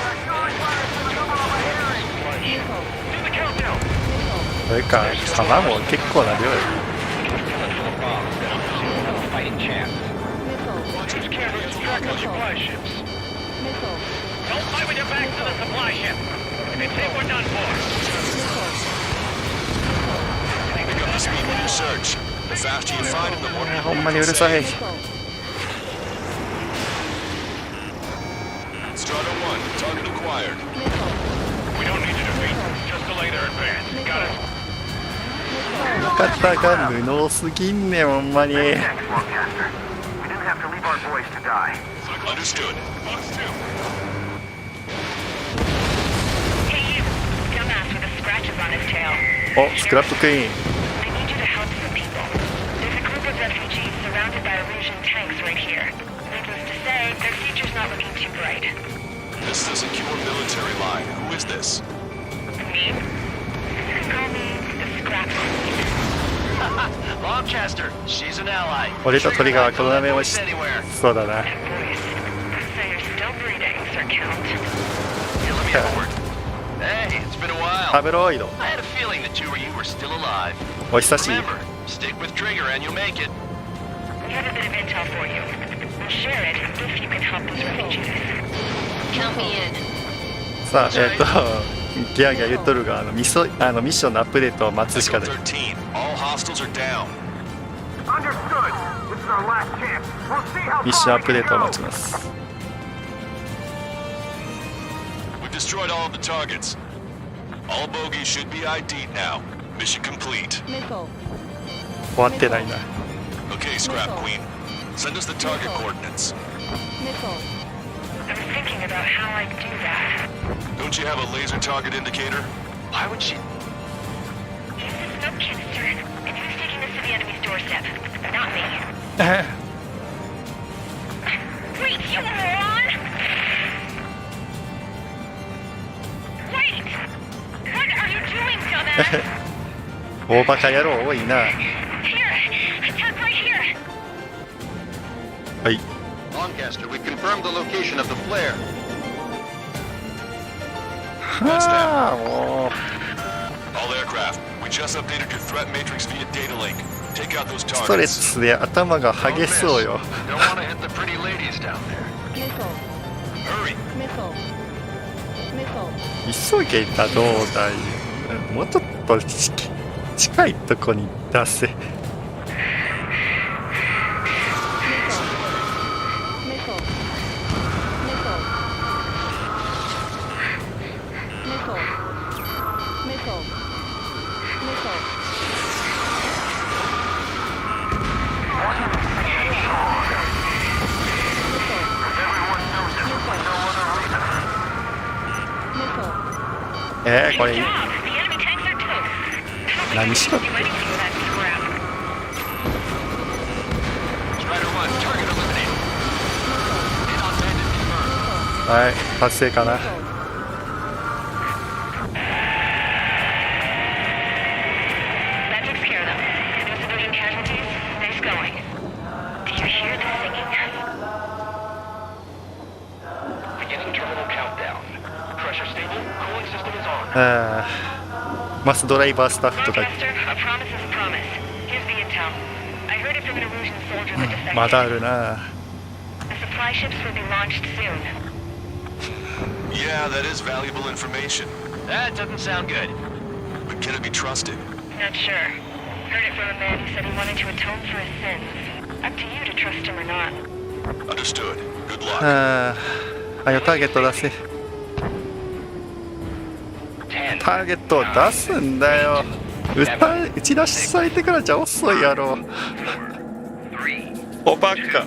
それか弾も結構な量や Fighting chance. Use cameras to track the supply ships. Don't fight with your backs to the supply ship. If you think we're done for. Pick up the speed when you search. The faster you find them, the more ほんまにうるさい Strata 1, target acquired. We don't need to defeat them. Just delay their advance. Got it. 方が無能すぎんねんほんまに Thanks, Longcaster. We didn't have to leave our boys to die. Understood. Hey, you. Dumbass with the scratches on his tail. おスクラップクイーン I need you to help some people. There's a group of refugees surrounded by Erusian tanks right here. Needless to say, their future's not looking too bright. This is a secure military line. Who is this? Me? Call me the Scrap Queen. Longcaster, she's an ally. 俺とトリガーはこの名前を知そうだな So you're still breeding, Sir Count. Here, let me forward. Hey, it's been a while. タブロイド I had a feeling the two of you were still alive. お久しぶり Remember, stick with Trigger and you'll make it. We have a bit of intel for you. We'll share it if you can help those refugees. Count me in. さあギャーギャー言っとるがミッションのアップデートを待つしかない 13. All hostiles are down. Understood. This is our last chance. We'll see how ミッション far ア we ップデ can ートを go. 待ちます We've destroyed all of the targets. All bogies should be ID'd now. Mission complete. 終わってないな Okay, Scrap Queen. Send us the target coordinates. I was thinking about how I'd do that. Don't you have a laser target indicator? Why would she? He's a smoke canister, and who's taking this to the enemy's doorstep? Not me. Wait, you moron! Wait! What are you doing, dumbass? 大バカ野郎多いな Here! Attack right here! はい Longcaster, we confirmed the location of the flare. That's はあ them. もう All aircraft. We just updated your threat matrix via data link. Take out those ストレ targets. スで頭が激しそうよ Don't want to hit the pretty ladies down there. Hurry. 急げたどうだいもうちょっと近いとこに出せ これ Good job! The enemy tanks are toast. 何しろ Do anything with that scrap. Strider 1, target eliminated. Hit on bandit confirmed. はい達成かな That takes care of them. No civilian casualties. Nice going. Did you hear the singing? Beginning terminal countdown. Pressure stable. Cooling system is on. あマスドライバースタッフとか Longcaster, a promise is a promise. Here's the intel. I heard it from an Erusian soldier that defected. まだあるな The supply ships will be launched soon. Yeah, that is valuable information. That doesn't sound good. But can it be trusted? Not sure. Heard it from a man who said he wanted to atone for his sins. Up to you to trust him or not. Understood. Good luck. あはよターゲット出せ。ターゲットを出すんだよ。打ち出しされてからじゃ遅いやろ。おバカ。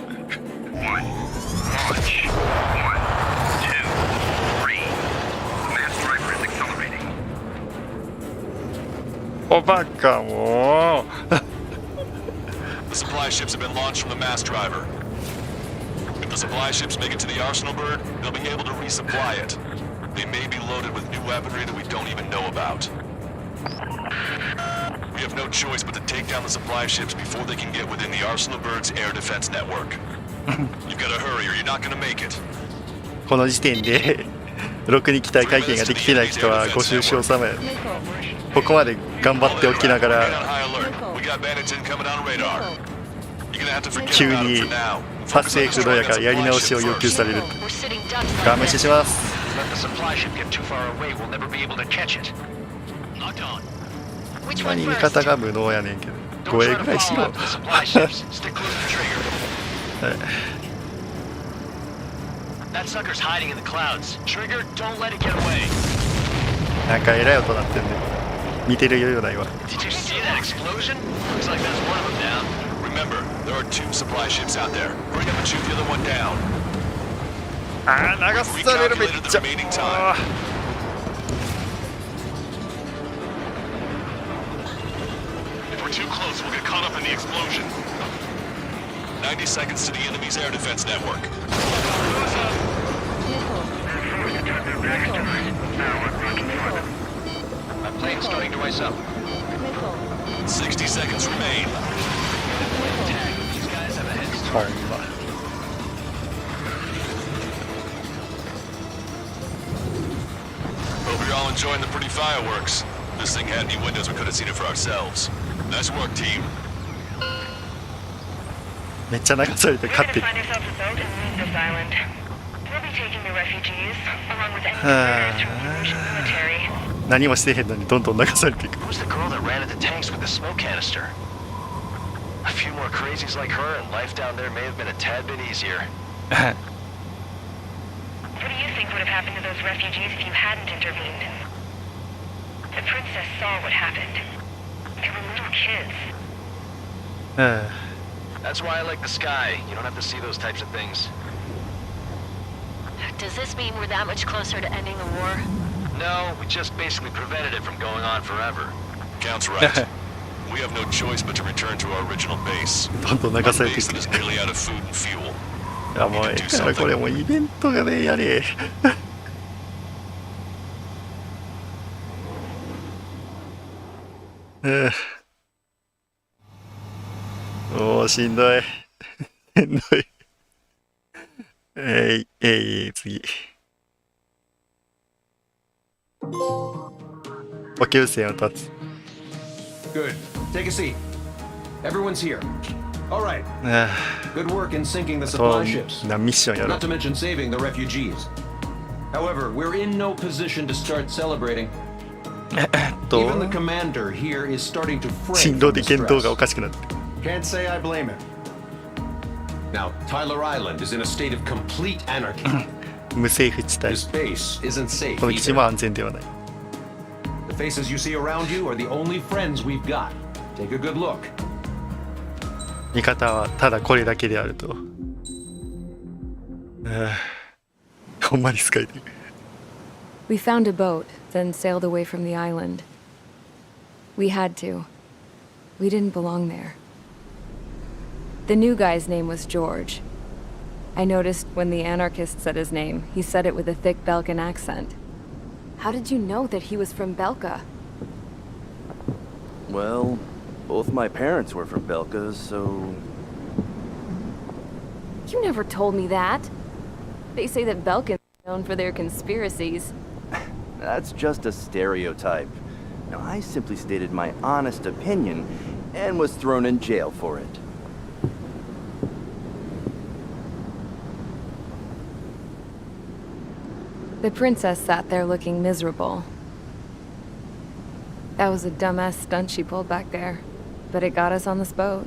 おバカもう。The supply ships have been launched from the mass driver. If the supply ships make it to the arsenal bird, they'll be able to resupply it. They may be loaded with new weaponry that we don't even know about. We have no choice but to take down the supply ships before they can get within the arsenal bird's air defense network. You've got to hurry or you're not going to make it. この時点でろくに機体会見ができてない人はご愁傷様や。ここまで頑張っておきながら急に発生不動やからやり直しを要求される。ガン無視します。何味方が無能やねんけど護衛ぐらいしろ。なんか偉い音鳴ってんね。見てる余裕ないわ。あー流されるめっちゃ。Too close, we'll get caught up in the explosion. 90 seconds to the enemy's air defense network. My plane's starting to ice up. 60 seconds remain. These guys have a head start. Hope you're all enjoying the pretty fireworks. This thing had any windows, we could have seen it for ourselves. Nice work, team. めっちゃ流されて勝ってる。何もしてへんのにどんどん流されていく。Who's the girl that ran at the tanks with the smoke canister? A few more crazies like her, and life down there may have been a tad bit easier. What do you think would have happened to those refugees if you hadn't intervened? The princess saw what happened. They were little kids. That's why I like the sky. You don't have to see those types of things. Does this mean we're that much closer to ending the war? No, we just basically prevented it from going on forever. Count's right. We have no choice but to return to our original base. どんどん流されていく。Base that is nearly out of food and fuel. いやもうええからこれもうイベントがねやれ。もうしんどい。しんどい。次。補給線を立つ。Good. Take a seat. Everyone's here. All right. Good work in sinking the supply ships. なミッションやろ。Not to mention saving the refugees. However, we're in no position to start celebrating. Even the commander here is starting to fret. 振動で言動がおかしくなってる。Can't say I blame him. Now, Tyler Island is in a state of complete anarchy. 無政府地帯。 This base isn't safe この基地 either. も安全ではない。The faces you see around you are the only friends we've got. Take a good look. 味方はただこれだけであると。ほんまに使えてる。We found a boat, then sailed away from the island. We had to. We didn't belong there. The new guy's name was George. I noticed when the anarchist said his name, he said it with a thick Belkan accent. How did you know that he was from Belka? Well, both my parents were from Belka, so... You never told me that. They say that Belkans are known for their conspiracies. That's just a stereotype. Now, I simply stated my honest opinion and was thrown in jail for it. The princess sat there looking miserable. That was a dumbass stunt she pulled back there, but it got us on this boat.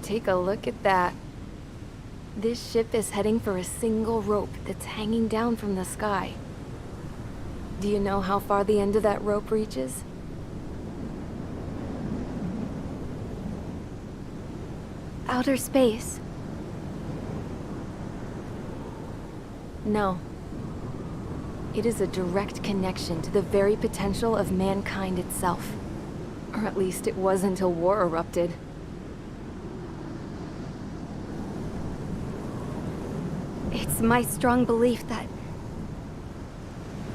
Take a look at that. This ship is heading for a single rope that's hanging down from the sky. Do you know how far the end of that rope reaches? Outer space. No. It is a direct connection to the very potential of mankind itself. Or at least it was until war erupted. It's my strong belief that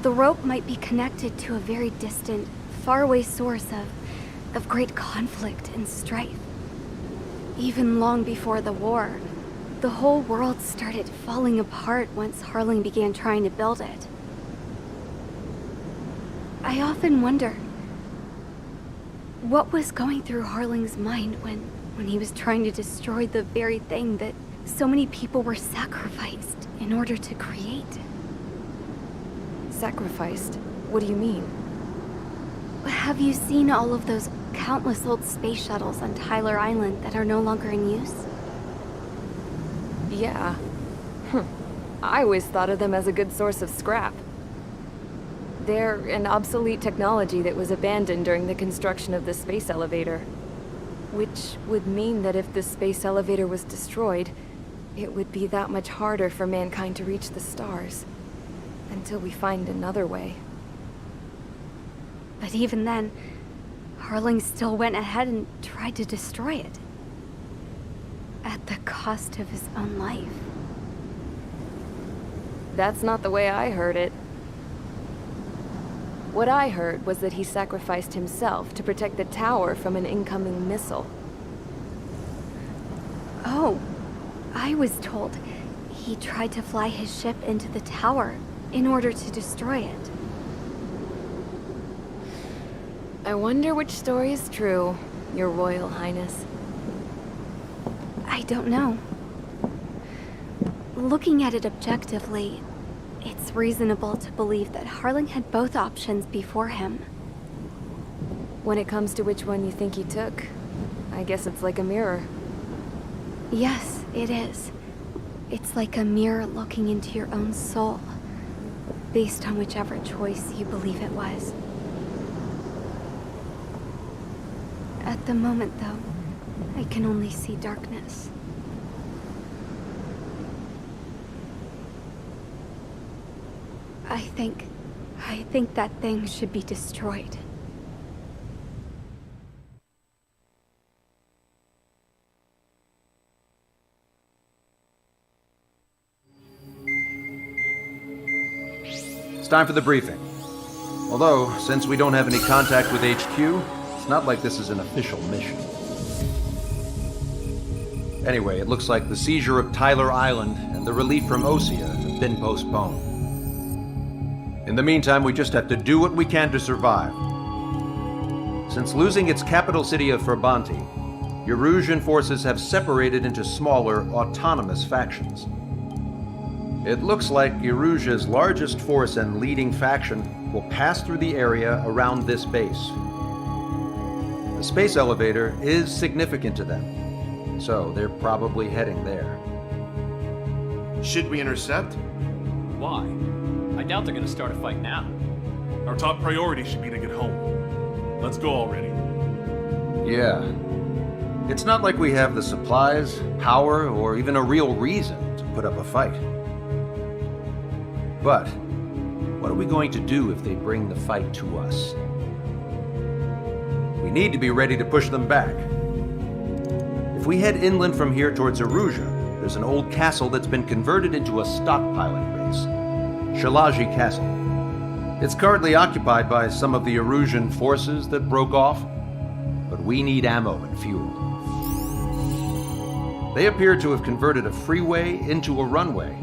the rope might be connected to a very distant, faraway source of great conflict and strife. Even long before the war, the whole world started falling apart once Harling began trying to build it. I often wonder what was going through Harling's mind when he was trying to destroy the very thing that so many people were sacrificed in order to create. Sacrificed? What do you mean? Have you seen all of those countless old space shuttles on Tyler Island that are no longer in use? Yeah. I always thought of them as a good source of scrap. They're an obsolete technology that was abandoned during the construction of the space elevator. Which would mean that if the space elevator was destroyed, it would be that much harder for mankind to reach the stars. Until we find another way. But even then, Harling still went ahead and tried to destroy it. At the cost of his own life. That's not the way I heard it. What I heard was that he sacrificed himself to protect the tower from an incoming missile. Oh, I was told he tried to fly his ship into the tower in order to destroy it. I wonder which story is true, Your Royal Highness. I don't know. Looking at it objectively, it's reasonable to believe that Harling had both options before him. When it comes to which one you think he took, I guess it's like a mirror. Yes, it is. It's like a mirror looking into your own soul, based on whichever choice you believe it was. At the moment, though, I can only see darkness. I think that thing should be destroyed. It's time for the briefing. Although, since we don't have any contact with HQ, it's not like this is an official mission. Anyway, it looks like the seizure of Tyler Island and the relief from Osea have been postponed. In the meantime, we just have to do what we can to survive. Since losing its capital city of Ferbanti, Erusian forces have separated into smaller, autonomous factions. It looks like Erusia's largest force and leading faction will pass through the area around this base. The space elevator is significant to them, so they're probably heading there. Should we intercept? Why? I doubt they're gonna start a fight now. Our top priority should be to get home. Let's go already. Yeah. It's not like we have the supplies, power, or even a real reason to put up a fight. But what are we going to do if they bring the fight to us? We need to be ready to push them back. If we head inland from here towards Erusia, there's an old castle that's been converted into a stockpiling base. Shalaji Castle. It's currently occupied by some of the Erusian forces that broke off, but we need ammo and fuel. They appear to have converted a freeway into a runway,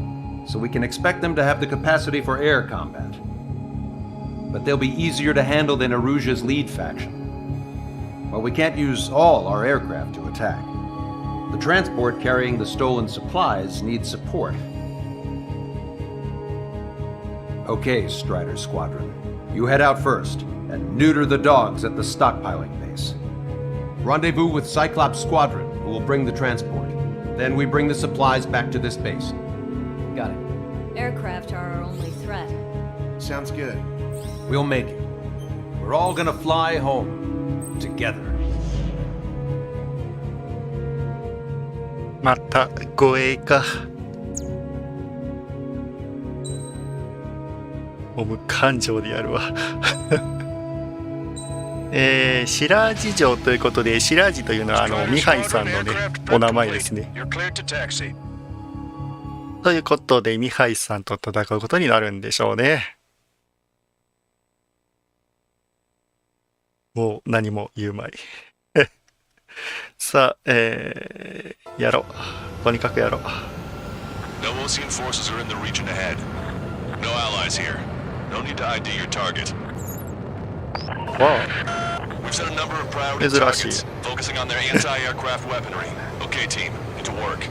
so we can expect them to have the capacity for air combat. But they'll be easier to handle than Erusia's lead faction. While we can't use all our aircraft to attack, the transport carrying the stolen supplies needs support. Okay, Strider Squadron. You head out first and neuter the dogs at the stockpiling base. Rendezvous with Cyclops Squadron, who will bring the transport. Then we bring the supplies back to this base. Got it. Aircraft are our only threat. Sounds good. We'll make it. We're all gonna fly home. Together. また護衛か。もう無感情でやるわ。シラージ城ということで、シラージというのはミハイさんのねお名前ですね。ということでミハイさんと戦うことになるんでしょうね。もう何も言うまい。さあ、やろう。とにかくやろう。No Ocean forces are in the region ahead. No allies here. No need to ID your target. Wow. We've set a number of priority targets, focusing on their anti-aircraft weaponry. Okay, team, into work.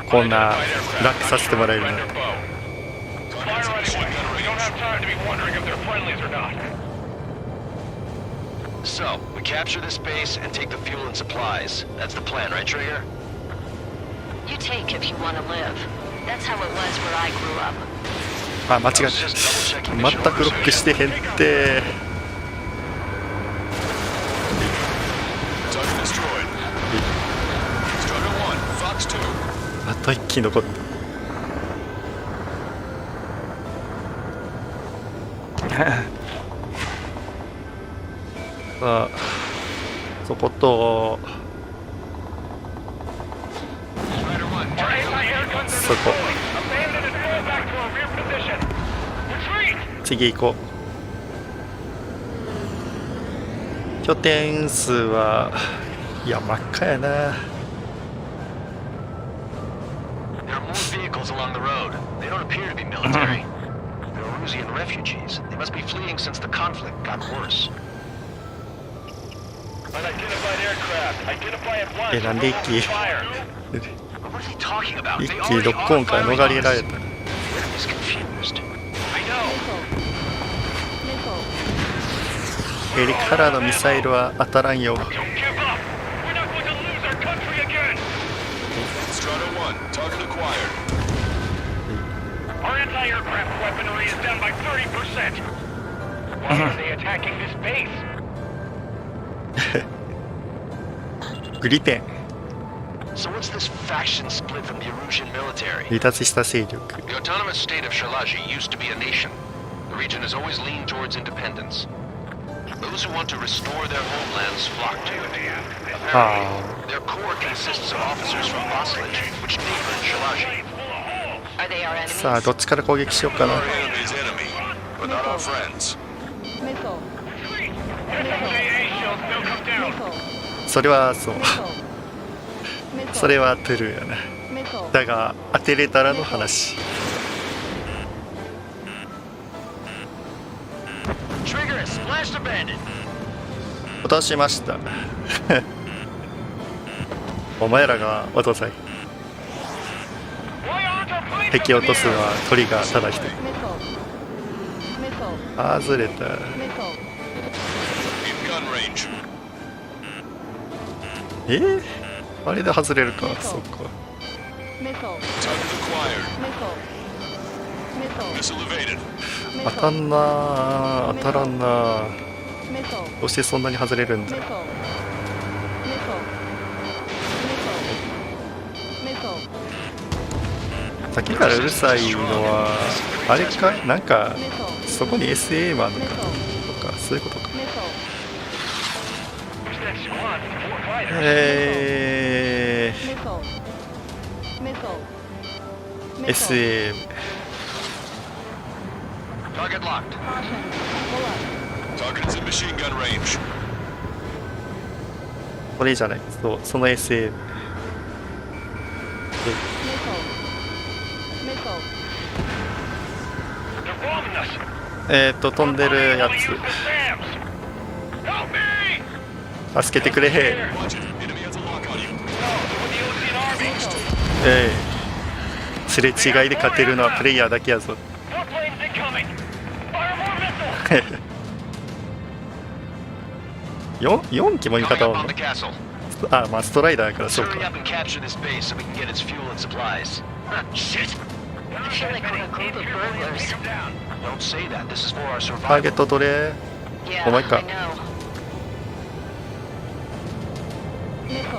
こんな楽させてもらえるの。So, we capture this base and take the fuel and supplies. That's the plan, right, Trigger? You take if you want to live. That's how it was where I grew up. あ、間違えた。全くロックしてへんって。あと1機残った。さあ、そこと。そこ。次行こう。拠点数はいや真っ赤やな。There are more vehicles along the road. They don't appear to be military. They're Erusian refugees. They must be fleeing since the conflict got worse. Unidentified aircraft. Identify at once. なんで一機What are they talking about? 一機ロックオンから逃れられた。He's confused. I know. ヘリからのミサイルは当たらんよ。Don't give up. We're not going to lose our country again. Strata 1, target acquired. Our anti-aircraft weaponry is down by 30%. Why are they attacking this base? グリペン。 So what's this faction split from the Erusian military? 離脱した勢力。 The autonomous state of Shalaji used to be a nation. The region has always leaned towards independence. Those who want to restore their homelands flock to it. Their core consists of officers from Vassalage, which neighbored Shalaji. Are they our enemies? さあどっちから攻撃しようかな。 Our enemy's enemy, but not our friends. それはそう。それはトゥルーやな。だが当てれたらの話。落としました。お前らが落とせ。敵を落とすのは鳥がただ一人。外れた。あれで外れるか。そっか。当たんな、当たらんな。どうしてそんなに外れるんだ。さっきからうるさいのはあれか、なんかそこに SA もあるのかとか、そういうことか。SM Target locked. Target is in machine gun range. これじゃない、そう、その SM。飛んでるやつ。助けてくれへん。すれ違いで勝てるのはプレイヤーだけやぞ。4機も味方おんの。あ、まあストライダーやからそう Hurry か。 up and capture this base so we can get its fuel and supplies. Shit! I feel like we're a group of burglars. Don't say that. This is for our ターゲッ survival. トどれ？ Yeah, お前か I。know.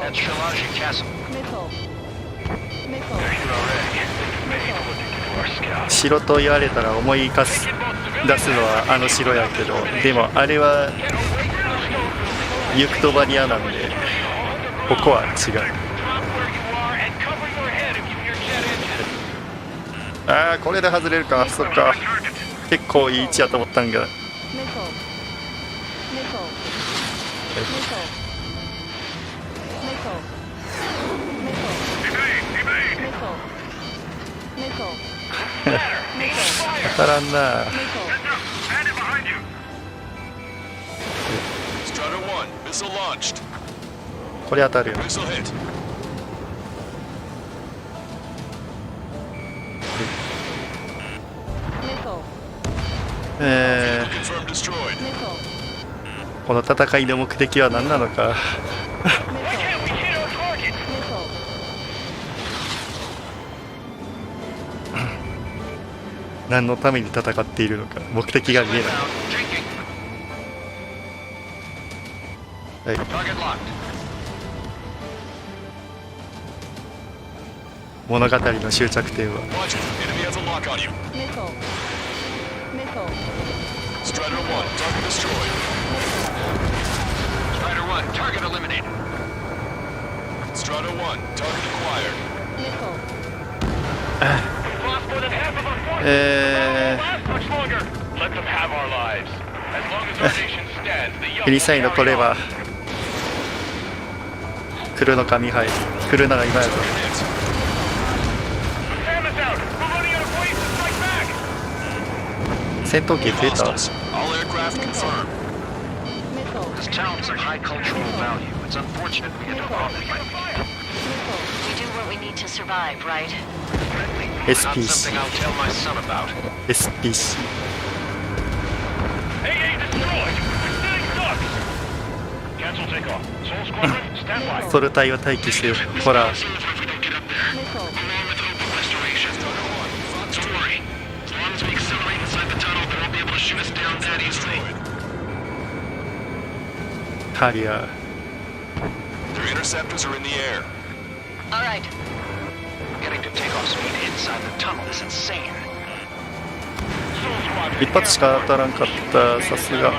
At Shalaji Castle. Our scout. 城と言われたら思い出すのはあの城やけど、でもあれはユクトバニアなんで、ここは違う。ああ、これで外れるか。そっか、結構いい位置やと思ったんが。当たらんな。 Strider 1, missile launched. これ当たるよ。 Missile hit. え Confirmed destroyed. この戦いの目的は何なのか。何のために戦っているのか、目的が見えない。はい、 Target locked. 物語の終着点は Watch it. Enemy has a lock on you. Strider 1, target destroyed. Strider 1, target eliminated. Strider 1, target acquired. Lost more than half of our forces. え Last much longer. Let them have our lives. As long as our nation stands, the young ー、エリサイの will 取れ carry ば on. 来るのかミハイ、来るなら今やぞ。 Sam is out. We're running out of ways to strike back. 戦闘機増えた。 Hostiles. All aircraft confirmed. This town's of high cultural value. It's unfortunate we had to rob it. We do what we need to survive, right? Not SPC something I'll tell my son about. SPC AA destroyed. We're sitting ducks. Cancel takeoff. Soul Squadron, stand by. ソル隊を待機してる。ほら、 Along with open restoration. Don't worry. As long as we accelerate inside the tunnel, they won't be able to shoot us down that easily. ハリアー。 Their interceptors are in the air. All right. Getting to takeoff speed inside the tunnel is insane. 一発しか当たらんかった。さすが。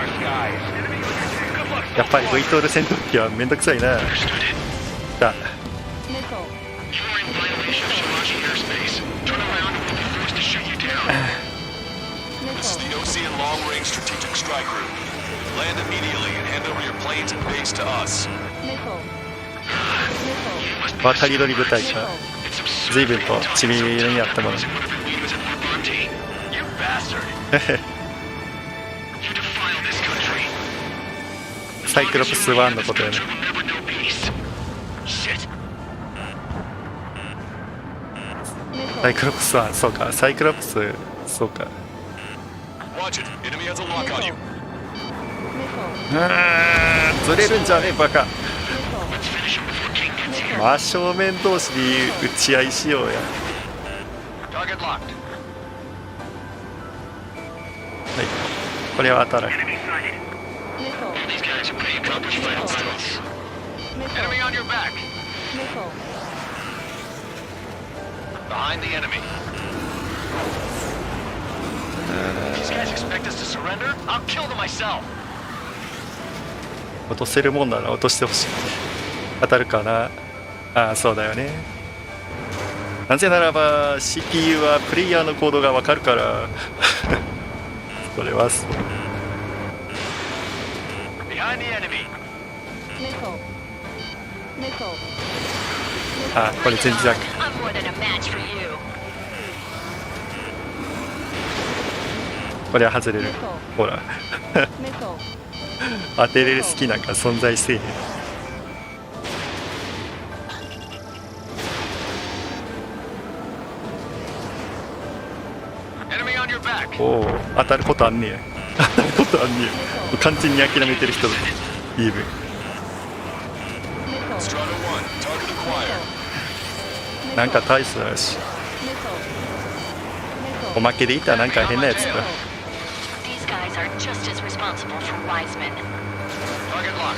やっぱり V トール戦闘機はめんどくさいな。だ。 Ignoring violation of Shalaji airspace. Turn around and we'll be forced to shoot you down. This is the Ocean Long-Range Strategic Strike Group. Land immediately and hand over your planes and base to us. 渡り鳥部隊か。随分と地味にあったもの。 You bastard. You defile this country. サイクロプス1のことやね。 We'll never know peace. Shit. サイクロプス1、そうか。サイクロプス、そうか。 Watch it. Enemy has a lock on you. ずれるんじゃねえバカ。 Let's finish him before King gets here. 真正面同士に打ち合いしようや。 Target locked. はい、これは当たらん。 These guys are pretty accomplished fighter pilots. Enemy on your back. Behind the enemy. These guys expect us to surrender? I'll kill them myself. 落とせるもんなら落としてほしい。当たるかな。ああ、そうだよね。なぜならば CPU はプレイヤーの行動がわかるから。それはそう。 Behind the enemy. あ、これ全然 I'm more than a match for you. これは外れる。ほら。当てれる好きなんか存在せえへん。 Enemy on your back. おお、当たることあんねや。当たることあんねや。完全に諦めてる人だ。イーブン。 Strider なんか大差だし、おまけでいたらなんか変なやつか。 These guys are just as responsible for Wiseman. Target locked.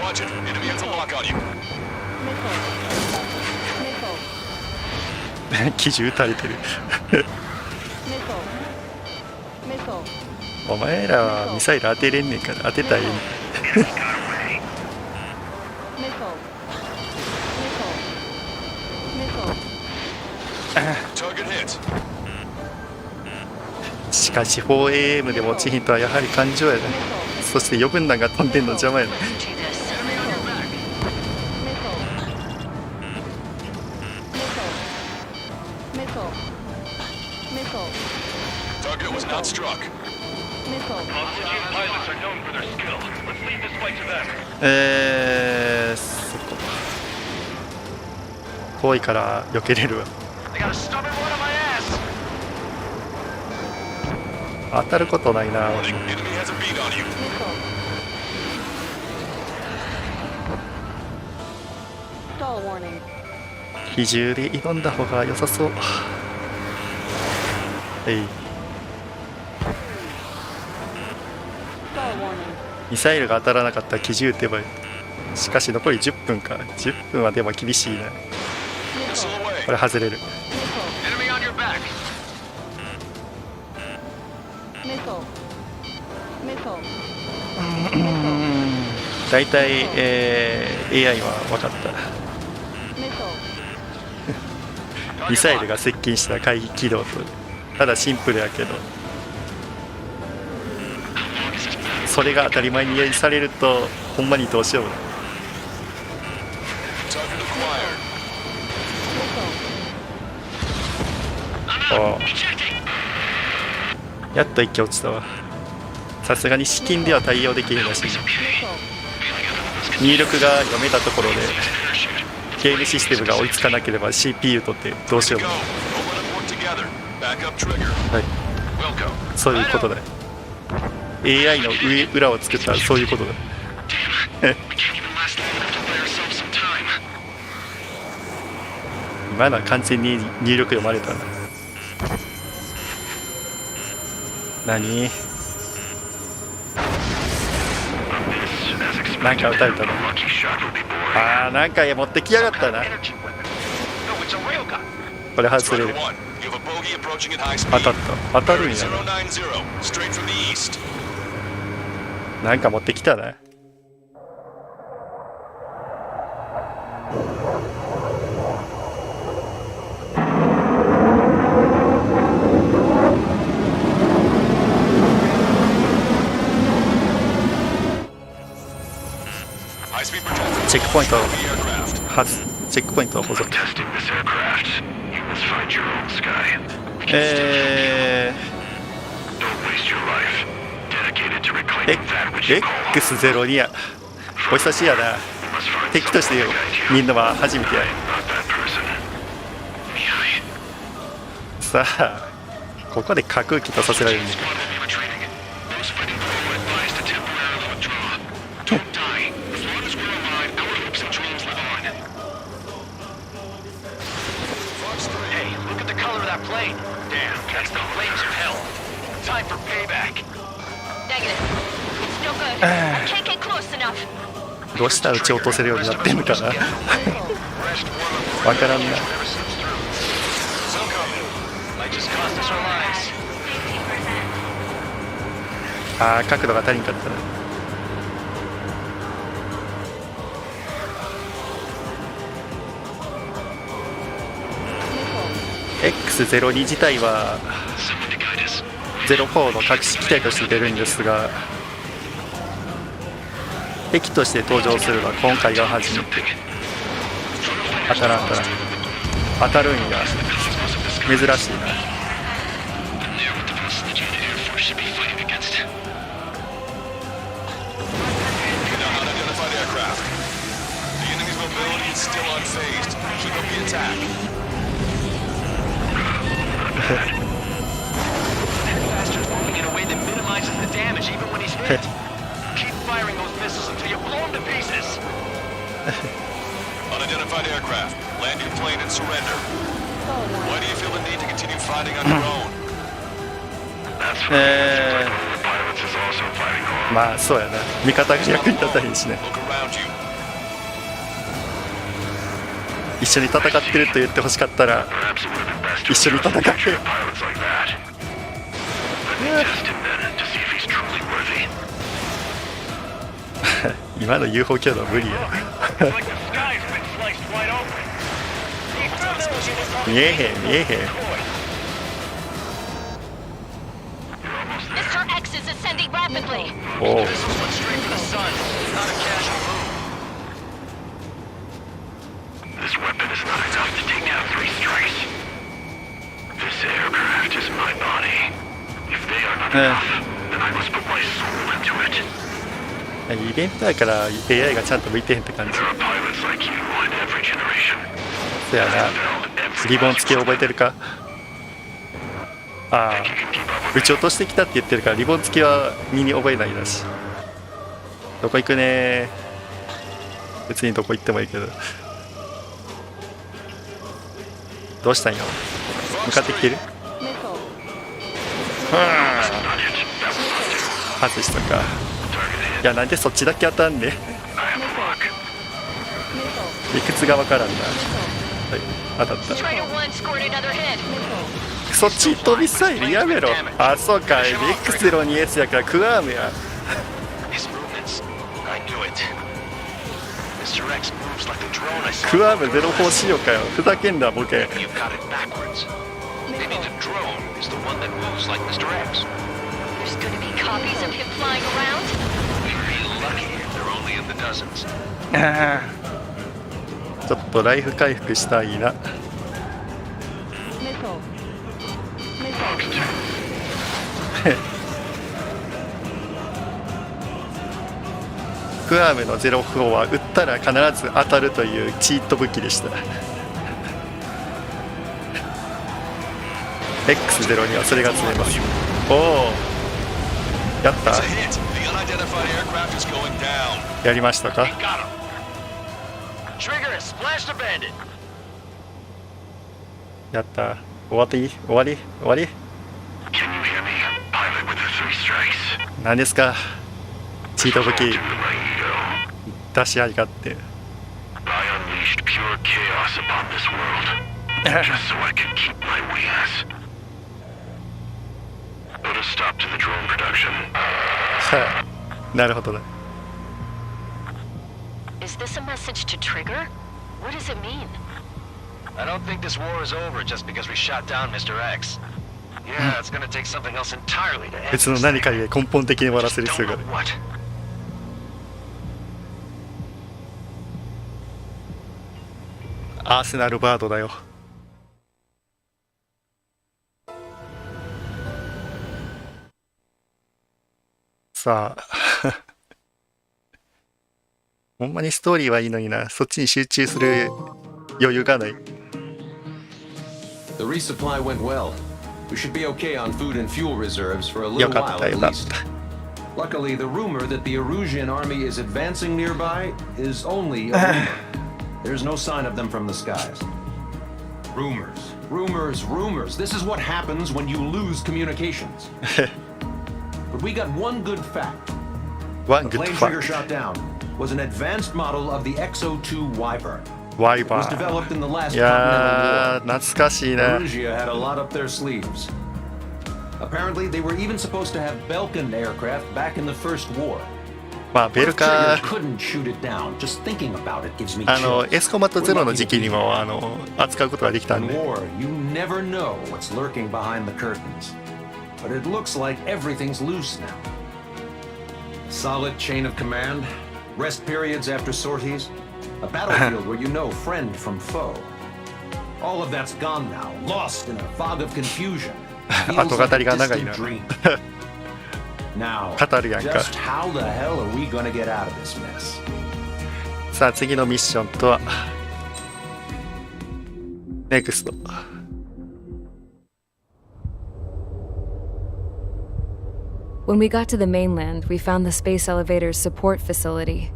Watch it. Enemy has a lock on you. 機銃撃たれてる。お前らはミサイル当てれんねんから当てたらいい。しかし 4AM でも落ちひんとはやはり感情やね。そして余分弾が飛んでんの邪魔やね。Target was not struck. Constitute pilots are known for their skill. Let's leave this fight to them. そこ遠いから避けれるわ。 They got a stubborn one on my ass. 当たることないな。 Enemy has a bead on you. 比重で挑んだ方が良さそう。ミサイルが当たらなかったら機銃撃てばいい。しかし残り10分か。10分はでも厳しいな。これ外れる。だいたい AI は分かった。ミサイルが接近した回避軌道と、ただシンプルやけど、それが当たり前にされるとほんまにどうしようもない。やっと1機落ちたわ。さすがに資金では対応できるらしい。入力が読めたところでゲームシステムが追いつかなければ CPU とってどうしようもない。はい、そういうことだ。 AI の裏を作ったらそういうことだ。今のは完全に入力読まれたな。何？なんか撃たれたの？ああ、なんか持ってきやがったな。これ外れる。当たった。当たるんやな。なんか持ってきたな。チェックポイントチェックポイントを保存。X02 や。お久しぶりやな。敵として見るのは初めてや。さあ、ここで架空機とさせられるんだ。どうしたら撃ち落とせるようになってんのかな。わからんな。あー、角度が足りんかったな。X02 自体は04の隠し機体として出るんですが、敵として登場するのは今回が初めて。当たらんから当たるんや。珍しいな。Unidentified aircraft. Land your plane and surrender. Why do you feel the need to continue fighting on your own? That's fine. The pilots is also fighting hard. まあそうやな、味方が役に立たへんしね。 Look around you. 一緒に戦ってると言ってほしかったら Perhaps it would have been best to 一緒に戦って pilots like that. Let me test him then to see if he's truly worthy. 今の UFO 挙動無理や Like the sky's been sliced wide open. 見えへん見えへん Mr. X is ascending rapidly. おう This was went straight for the sun. Not a casual move. This weapon is not enough to take down 3 strikes. This aircraft is my body. If they are not enough, then I must put my soul into it. イベントやから AI がちゃんと向いてへんって感じ There are pilots like you in every generation. そうやなリボン付け覚えてるかああ撃ち落としてきたって言ってるからリボン付けは身に覚えないだしどこ行くね別にどこ行ってもいいけどどうしたんよ向かってきてる外したかいやなんでそっちだけ当たんね理屈がわからんなはい当たった Trader 1 scored another hit. そっち飛びサイルやめろあそうか X02S やからクアームや His movements. I knew it. Mr. X moves like the drone I saw. クアーム04しようかよふざけんなボケ You've got it backwards. Maybe the drone is the one that moves like Mr. X. There's gonna be copies of him flying around. We'd be lucky if they're only in the dozens. ちょっとライフ回復したいなクアームの04は撃ったら必ず当たるというチート武器でした X02 はそれが積めますおおやった It's a hit. The unidentified aircraft is going down. やりましたか Got him. Trigger has splashed a bandit. やった終わっていい終わり終わり Can you hear me? Pilot with the 3 strikes. 何ですかチート武器 Into my ego. 出し合いがあって I unleashed pure chaos upon this world. Just so I can keep my wings. Put a stop to the drone production. はあなるほどね Is this a message to Trigger? What does it mean? I don't think this war is over just because we shot down Mr. X. Yeah, it's gonna take something else entirely to end 別の this 何 thing. かで根本的に終わらせる Just 必要 don't がある know what. アーセナルバードだよさあほんまにストーリーはいいのになそっちに集中する余裕がない The resupply went well. We should be okay on food and fuel reserves for a よ little かっ while た at よかっ least. た Luckily, the rumor that the Erusian army is advancing nearby is only a rumor. There's no sign of them from the skies. Rumors, rumors, rumors. This is what happens when you lose communications. But we got one good fact. One The good plane Trigger fact. shot down was an advanced model of the XO2 Wyvern. ワイ It バ was ー developed in the last いや Continental ー懐かしい War. ね Erusia had a lot up their sleeves. Apparently, they were even supposed to have Belkin aircraft back in the First War. まあベル Trigger カ couldn't shoot it down. Just thinking about it gives me あの chills. エスコマットゼロの時期にも扱うことができたん In で war, you never know what's lurking behind the curtains. But it looks like everything's loose now. Solid chain of command, rest periods after sorties, a battlefield where you know friend from foe. All of that's gone now, lost in a fog of confusion. Feels 後語 like り a が長いな distant dream. Now, 語るやんか just how the hell are we gonna get out of this mess? さあ次のミッションとは NEXT When we got to the mainland, we found the space elevator's support facility.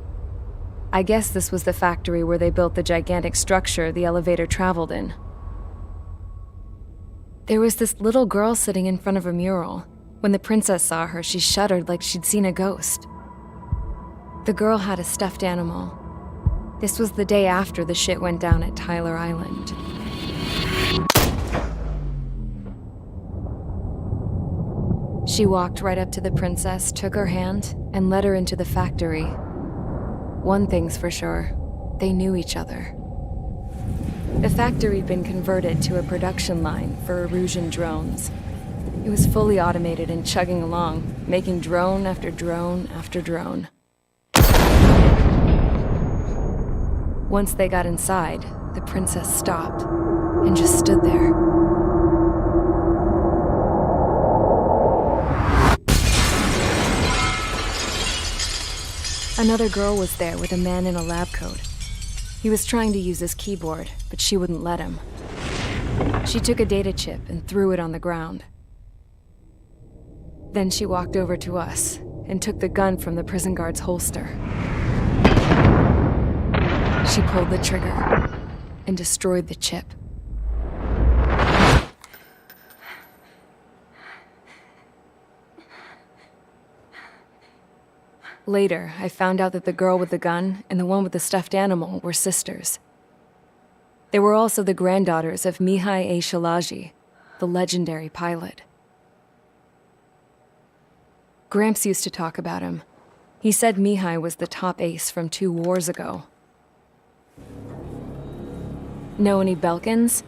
I guess this was the factory where they built the gigantic structure the elevator traveled in. There was this little girl sitting in front of a mural. When the princess saw her, she shuddered like she'd seen a ghost. The girl had a stuffed animal. This was the day after the shit went down at Tyler Island. She walked right up to the princess, took her hand, and led her into the factory. One thing's for sure, they knew each other. The factory'd been converted to a production line for Erusian drones. It was fully automated and chugging along, making drone after drone after drone. Once they got inside, the princess stopped and just stood there. Another girl was there with a man in a lab coat. He was trying to use his keyboard, but she wouldn't let him. She took a data chip and threw it on the ground. Then she walked over to us and took the gun from the prison guard's holster. She pulled the trigger and destroyed the chip. Later, I found out that the girl with the gun and the one with the stuffed animal were sisters. They were also the granddaughters of Mihai Hiiragi, the legendary pilot. Gramps used to talk about him. He said Mihai was the top ace from 2 wars ago. Know any Belkans?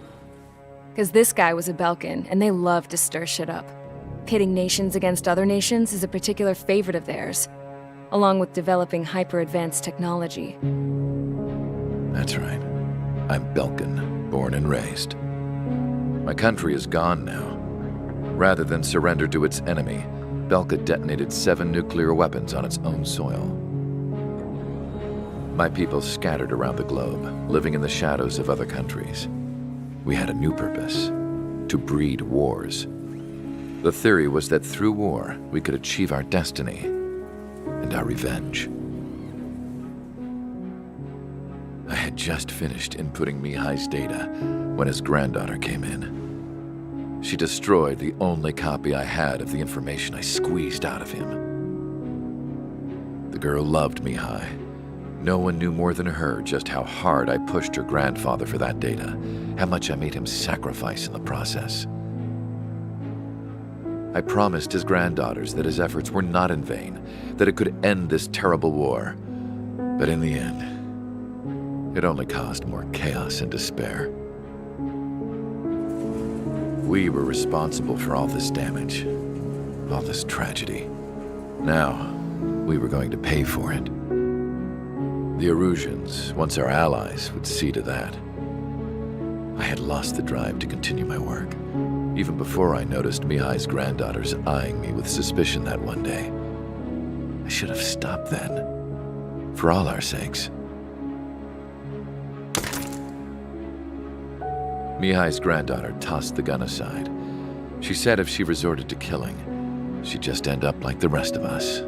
Because this guy was a Belkan, and they love to stir shit up. Pitting nations against other nations is a particular favorite of theirs, along with developing hyper-advanced technology. That's right. I'm Belkan, born and raised. My country is gone now. Rather than surrender to its enemy, Belka detonated 7 nuclear weapons on its own soil. My people scattered around the globe, living in the shadows of other countries. We had a new purpose: to breed wars. The theory was that through war, we could achieve our destiny and our revenge. I had just finished inputting Mihai's data when his granddaughter came in. She destroyed the only copy I had of the information I squeezed out of him. The girl loved Mihai. No one knew more than her just how hard I pushed her grandfather for that data, how much I made him sacrifice in the process. I promised his granddaughters that his efforts were not in vain, that it could end this terrible war. But in the end, it only caused more chaos and despair. We were responsible for all this damage, all this tragedy. Now, we were going to pay for it. The Erusians, once our allies, would see to that. I had lost the drive to continue my work, even before I noticed Mihai's granddaughters eyeing me with suspicion that one day. I should have stopped then, for all our sakes. Mihai's granddaughter tossed the gun aside. She said if she resorted to killing, she'd just end up like the rest of us.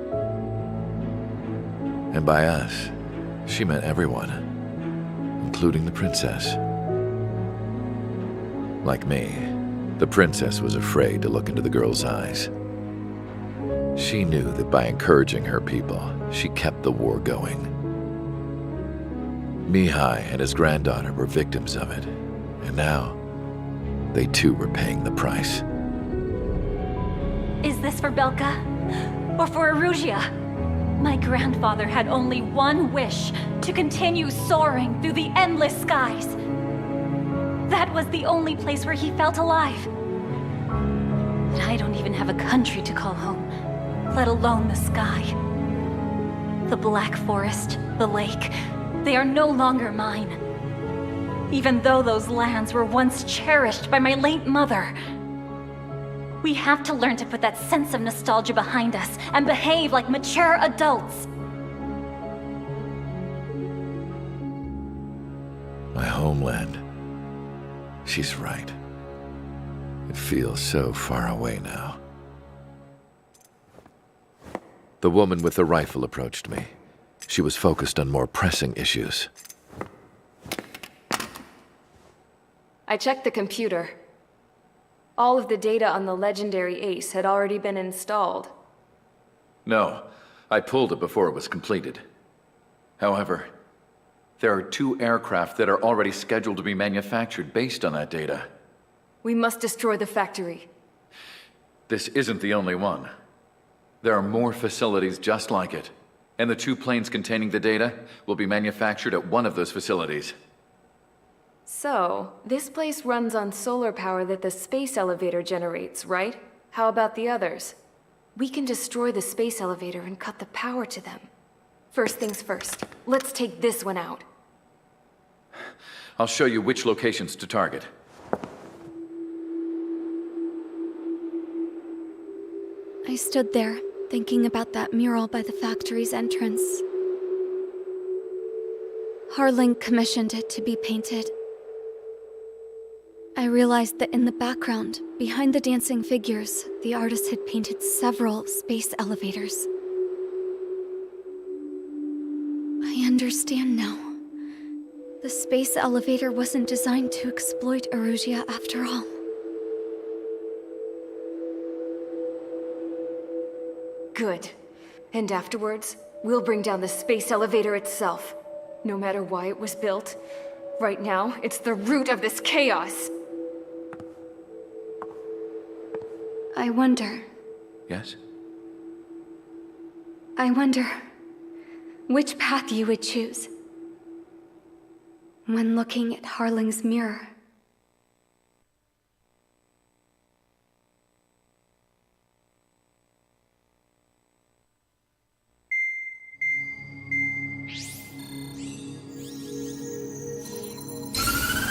And by us, she meant everyone, including the princess. Like me, the princess was afraid to look into the girl's eyes. She knew that by encouraging her people, she kept the war going. Mihai and his granddaughter were victims of it, and now they too were paying the price. Is this for Belka? Or for Erusia? My grandfather had only one wish: to continue soaring through the endless skies. That was the only place where he felt alive. But I don't even have a country to call home, let alone the sky. The Black Forest, the lake, they are no longer mine. Even though those lands were once cherished by my late mother. We have to learn to put that sense of nostalgia behind us and behave like mature adults. My homeland. She's right. It feels so far away now. The woman with the rifle approached me. She was focused on more pressing issues. I checked the computer. All of the data on the legendary Ace had already been installed. No, I pulled it before it was completed. However, there are 2 aircraft that are already scheduled to be manufactured based on that data. We must destroy the factory. This isn't the only one. There are more facilities just like it, and the 2 planes containing the data will be manufactured at one of those facilities. So, this place runs on solar power that the space elevator generates, right? How about the others? We can destroy the space elevator and cut the power to them. First things first, let's take this one out. I'll show you which locations to target. I stood there, thinking about that mural by the factory's entrance. Harling commissioned it to be painted. I realized that in the background, behind the dancing figures, the artist had painted several space elevators. I understand now. The space elevator wasn't designed to exploit Erusia after all. Good. And afterwards, we'll bring down the space elevator itself. No matter why it was built, right now, it's the root of this chaos. I wonder Yes? which path you would choose when looking at Harling's mirror.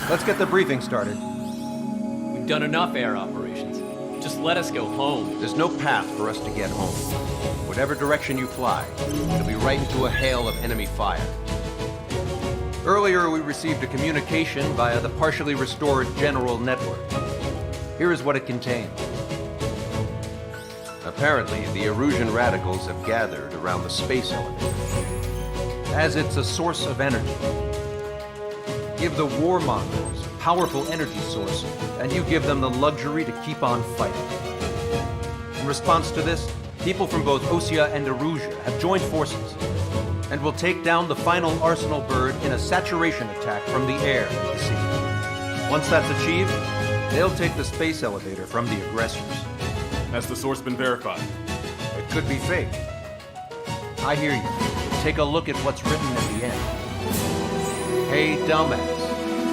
Let's get the briefing started. We've done enough air operations. Just let us go home. There's no path for us to get home. Whatever direction you fly, it'll be right into a hail of enemy fire. Earlier, we received a communication via the partially restored general network. Here is what it contained. Apparently, the Erusian radicals have gathered around the space elevator, as it's a source of energy. Give the warmongers a powerful energy source, and you give them the luxury to keep on fighting. In response to this, people from both Osea and Erusia have joined forces, and will take down the final Arsenal bird in a saturation attack from the air to the sea. Once that's achieved, they'll take the space elevator from the aggressors. Has the source been verified? It could be fake. I hear you. Take a look at what's written at the end. Hey, dumbass.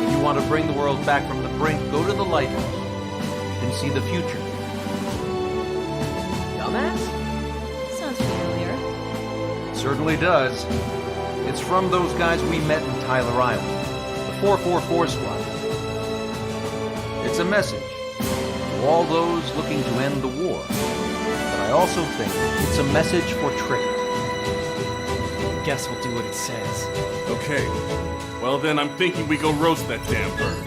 If you want to bring the world back from the brink, go to the lighthouse. You can see the future. Dumbass? Sounds familiar. It certainly does. It's from those guys we met in Tyler Island, the 444 squad. It's a message to all those looking to end the war. But I also think it's a message for Trigger. Guess we'll do what it says. Okay. Well then, I'm thinking we go roast that damn bird.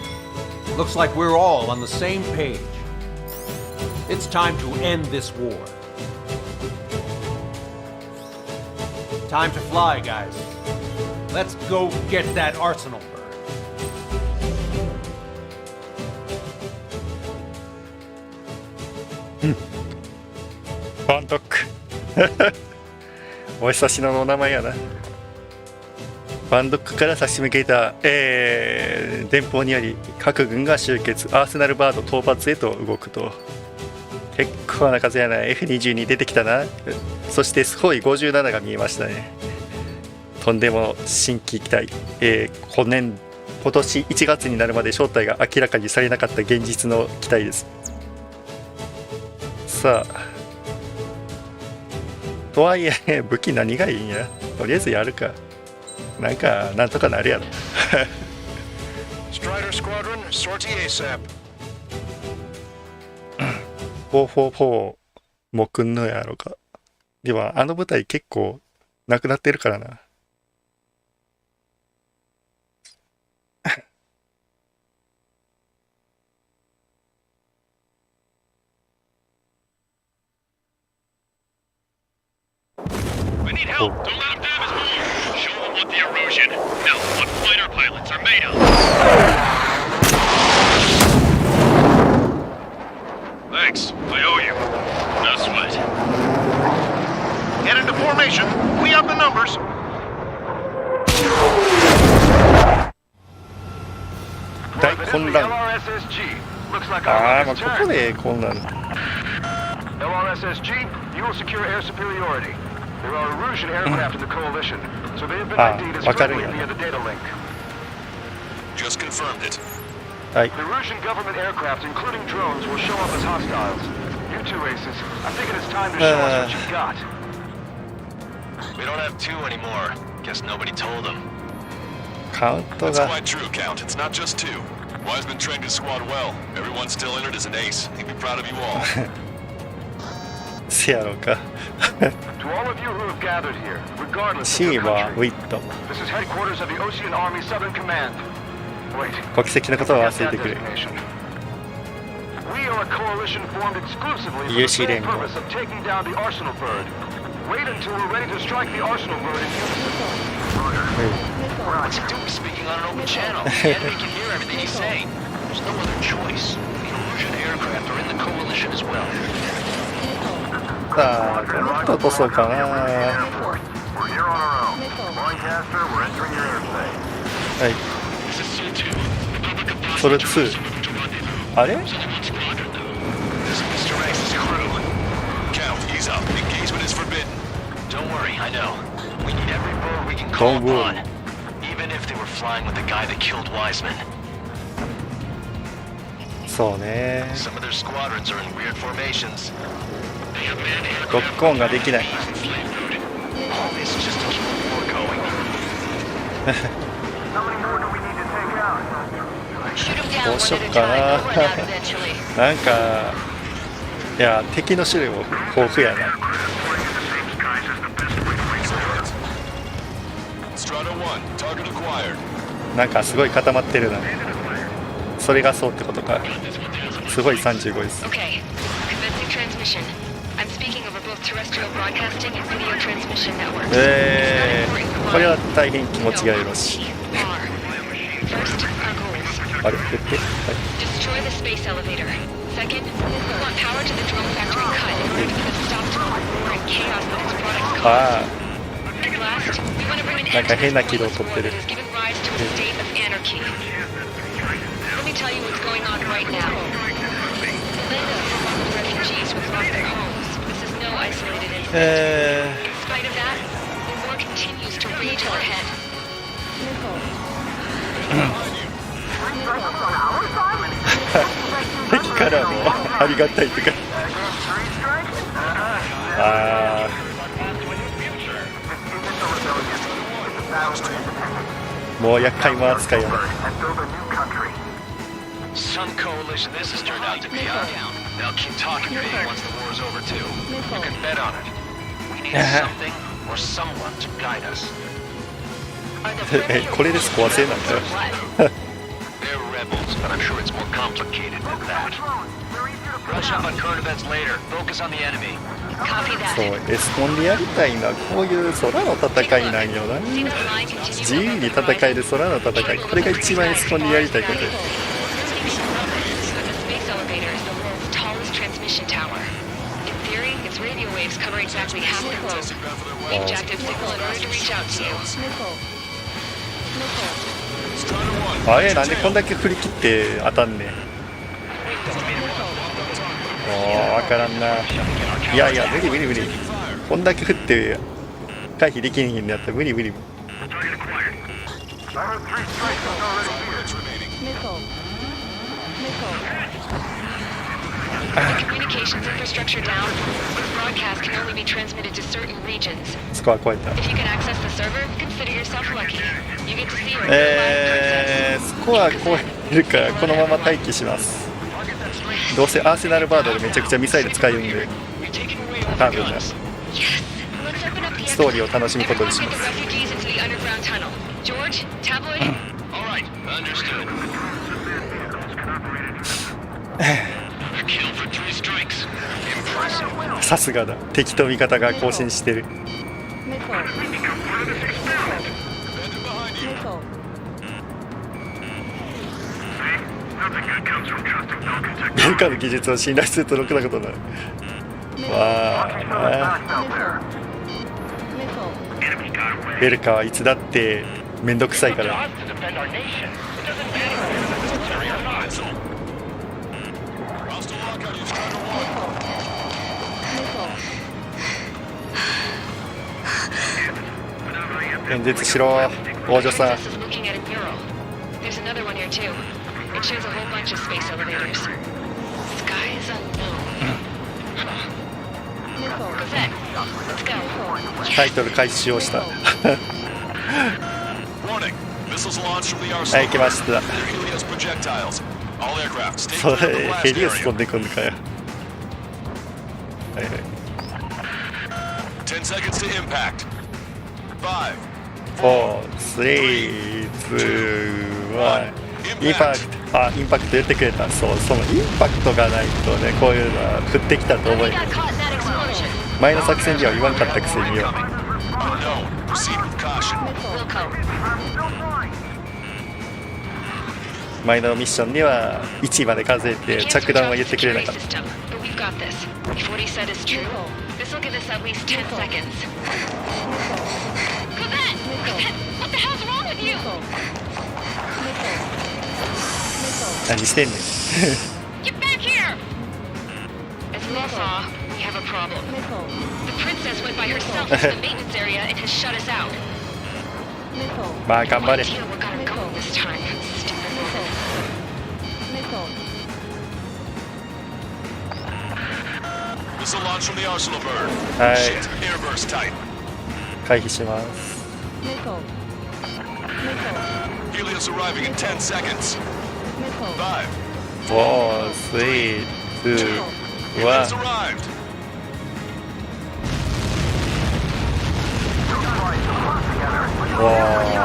Looks like we're all on the same page. It's time to end this war. Time to fly, guys. Let's go get that Arsenal bird. バンドックお久しのお名前やな。バンドックから差し向けた、電報により各軍が集結、アーセナルバード討伐へと動くと。結構な数やな。 F22 出てきたな。そしてスホイ57が見えましたね。とんでも新規機体、今年1月になるまで正体が明らかにされなかった現実の機体です。さあとはいえ武器何がいいんや。とりあえずやるか。なんとかなるやろ。Strider Squadron, sortie ASAP. 444もくんのやろか。ではあの部隊結構なくなってるからな。I need help. Don't let him damage more. want the erosion. No, what fighter pilots are made of. Thanks, I owe you. No sweat. Get into formation. We up the numbers. 大混乱。ああ、まあここでこうなる。LRSSG, you will secure air superiority. There are Erusian aircraft in the coalition, so they have been ID'd as friendly via the data link. Just confirmed it. Right. The Erusian government aircraft, including drones, will show up as hostiles. You two aces, I think it is time to show us what you've got. We don't have two anymore. Guess nobody told them. カウント That's が quite true, Count. It's not just two. Wiseman trained his squad well. Everyone still entered as an ace. He'd be proud of you all. せやろうか。 To all of you who have gathered here, regardless of シ your ーは country, ウィット。 this is headquarters of the Ocean Army Southern Command. Wait. 国籍のことは忘れてくれ。 We are a coalition formed exclusively for the 有志 sole 連合。 purpose of taking down the Arsenal bird. Wait until we're ready to strike the Arsenal bird in unison. What's he doing speaking on an open channel? The enemy can hear everything he's saying. There's no other choice. The Erusian aircraft are in the coalition as well. さあ、どっと落とそうかな。We're here on our own. Lancaster, we're entering your airspace. はい。それ2。あれ This is Mr. X's crew. Count, ease up. Engagement is forbidden. Don't worry, I know. We need every bird we can call Don't worry. upon. Even if they were flying with the guy that killed Wiseman. そうね。 Some of their squadrons are in weird formations. ロックオンができない。 All this just to keep the war going. How many more do we need to take out? どうしよっかな。なんか、いや、敵の種類も豊富やな。 Strata 1, target acquired. なんかすごい固まってるな。それがそうってことか。すごい35です。 Okay, commencing transmission. I'm speaking over both terrestrial broadcasting and video transmission networks. これは大変気持ちがよろしい。 First, our goals. あれ振って、はい、 Destroy the space elevator. Second, we want power to the drone factory cut in order to put a stop to all the war and chaos that its products cause. あ And last, we want to bring an あ、なん end か to 変 this な軌道取って war る。 that has given rise to a state of anarchy. Let me tell you what's going on right now. Linda is along with refugees who have lost their homes. This is no isolated incident. In spite of that, the war continues to rage overhead. 敵からのありがたいとか。ああ。 もう厄介も扱いやな。 Some coalition this has turned out to be, huh? They'll keep talking big once the war's over, too. You can bet on it. We need something or someone to guide us. これでスコア制なんだよ。 They're rebels, but I'm sure it's more complicated than that. Brush up on current events later. Focus on the enemy. Copy that. そう、エスコンでやりたいのはこういう空の戦いなんよな。 See that line continue 自由に戦える空の戦い。これが一番エスコンでやりたいことです。 The space elevator is the world's tallest transmission tower. In theory, its radio waves cover exactly half the globe. We've jacked its signal in order to reach out to you. あれなんでこんだけ振り切って当たんねん。もう分からんな。いやいや無理無理無理。こんだけ振って回避できへんのやったら無理無理。 The communications infrastructure down. This broadcast can only be transmitted to certain regions. スコア超えた。 If you can access the server, consider yourself lucky. You get to see your live princess. スコア超えるからこのまま待機します。どうせアーセナルバードでめちゃくちゃミサイル使うんで、多分なストーリーを楽しむことにします。 Refugees into the underground tunnel. George, tabloid. All right, understood. Kill for 3 strikes. Impressive. さすがだ。敵と味方が交信してる。かの技術を信頼するとろくなことない。わあ、ベルカはいつだってめんどくさいから。演説しろ、王女さん。タイトル開始をした。はい、来ました。それヘリウス飛んでくんのかよ。はいはい。10 seconds to impact. 5 4 3 2 1 インパクト。あ、インパクト言ってくれた。そう、そのインパクトがないとね、こういうのは降ってきたと思える。前の作戦では言わんかったくせによ。前のミッションでは1まで数えて着弾は言ってくれなかった。何してんねん。まあ頑張れ。はい。回避します。4 3 2 1。わ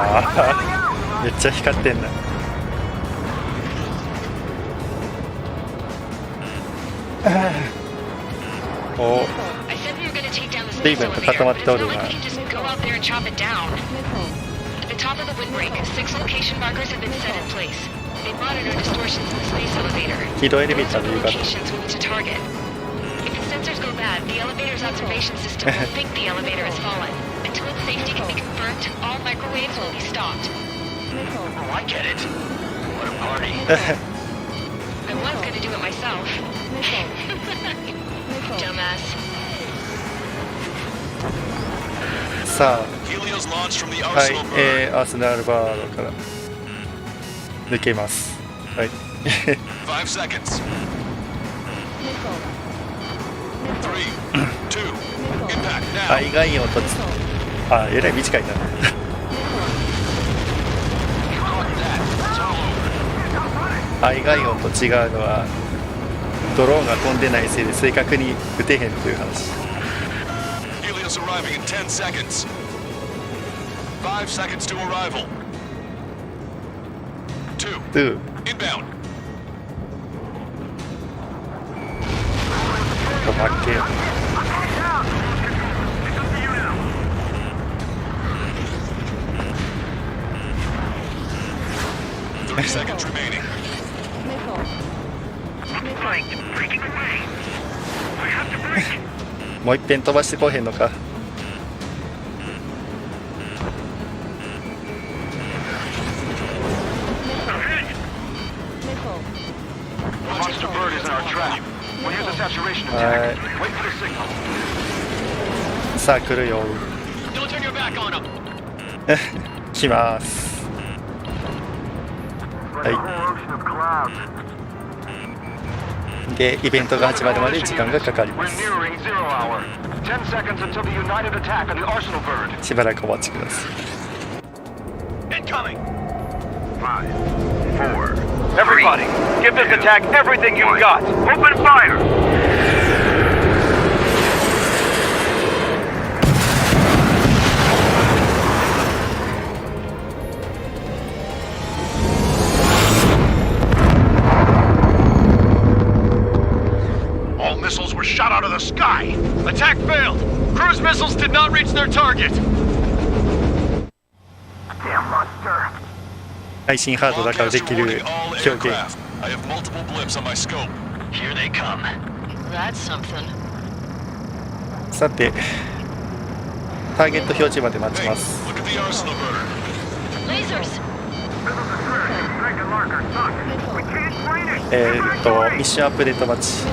あ、めっちゃ光ってんな。お、スティーブンと固まっておるな。軌道エレベーターの夕方。さあ、はい、アーセナルバードから抜けます。はい。愛外音とあ、えらい短いな。愛外音と違うのはドローンが飛んでないせいで正確に撃てへんという話。Arriving in 10 seconds. 5 seconds to arrival. 2 inbound. 30 seconds remaining. もう一遍飛ばしてこへんのか。はい。さあ来るよ。来ます。はい。で、イベントが始まるまで時間がかかります。しばらくお待ちください。Everybody, give this attack everything you've got. Open fire! All missiles were shot out of the sky. Attack failed. Cruise missiles did not reach their target. Damn monster. 配信ハードだからできる表現。Here they come. That's something. さてターゲット表示まで待ちます。 Look at the arsenal bird. Lasers. ミッションアップデート待ち。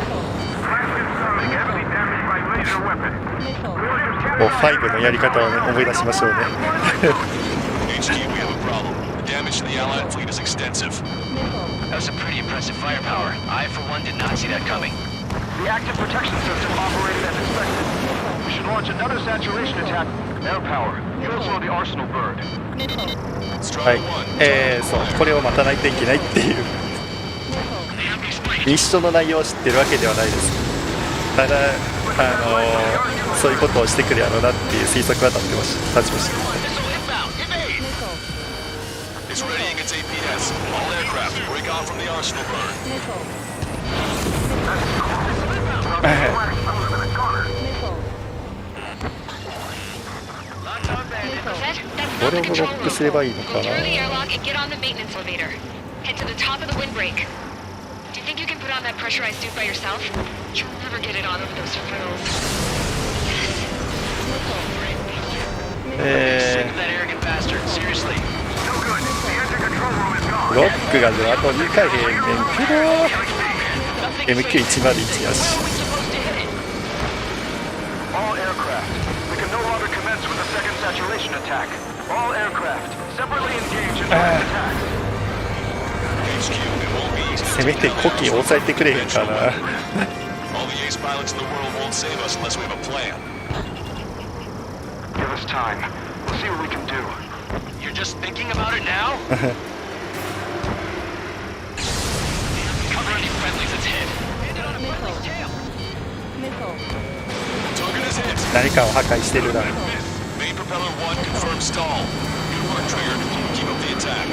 もう5のやり方をね思い出しましょうね。HQ, we have a problem. The damage to the Allied fleet is extensive. That was some pretty impressive firepower. I, for one, did not see that coming. The active protection system operated as expected. We should launch another saturation attack. Air power. You'll slow the arsenal bird. はい、そうこれを待たないといけないっていうミッションの内容を知ってるわけではないです。ただそういうことをしてくるやろうなっていう推測は立ちました。It's readying its APS. All aircraft break off from the arsenal bird. これをブロックすればいいのかな。 Through the airlock and get on the maintenance elevator. Head to the top of the windbreak. Do you think you can put on that pressurized suit by yourself? You'll never get it on over those frills. Sick of that arrogant bastard. Seriously. ロックがあと2回へんねんけど MQ101 やし。 All aircraft. We can no longer commence with a second saturation attack. All aircraft separately engage in attack. せめて呼吸を抑えてくれへんかな。 All the ace pilots in the world won't save us unless we have a plan. Give us time. We'll see what we can do. You're just thinking about it now? Cover any friendlies that's hit. Hit it on a friendly's tail. 何かを破壊してるな。 Main propeller 1 confirmed stall. Good work, Trigger. Keep up the attack.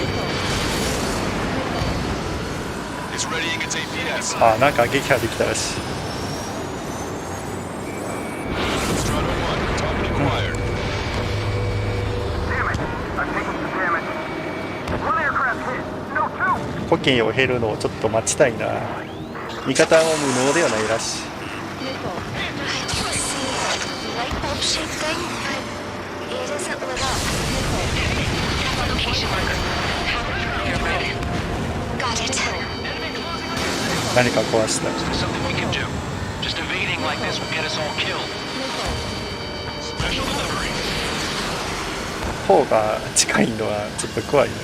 It's readying its APS. あ、なんか撃破できたらしい。 Strata 1, target acquired. Damn it! I've taken some damage. One aircraft hit. No, two. 呼吸を減るのをちょっと待ちたいな。味方も無能ではないらしい。 Light-bulb-shaped thing, but it isn't lit up. Location marker. You're right. Got it. 何か壊した。 Something we can do. Just evading like this will get us all killed. Special delivery. 方が近いのはちょっと怖いね。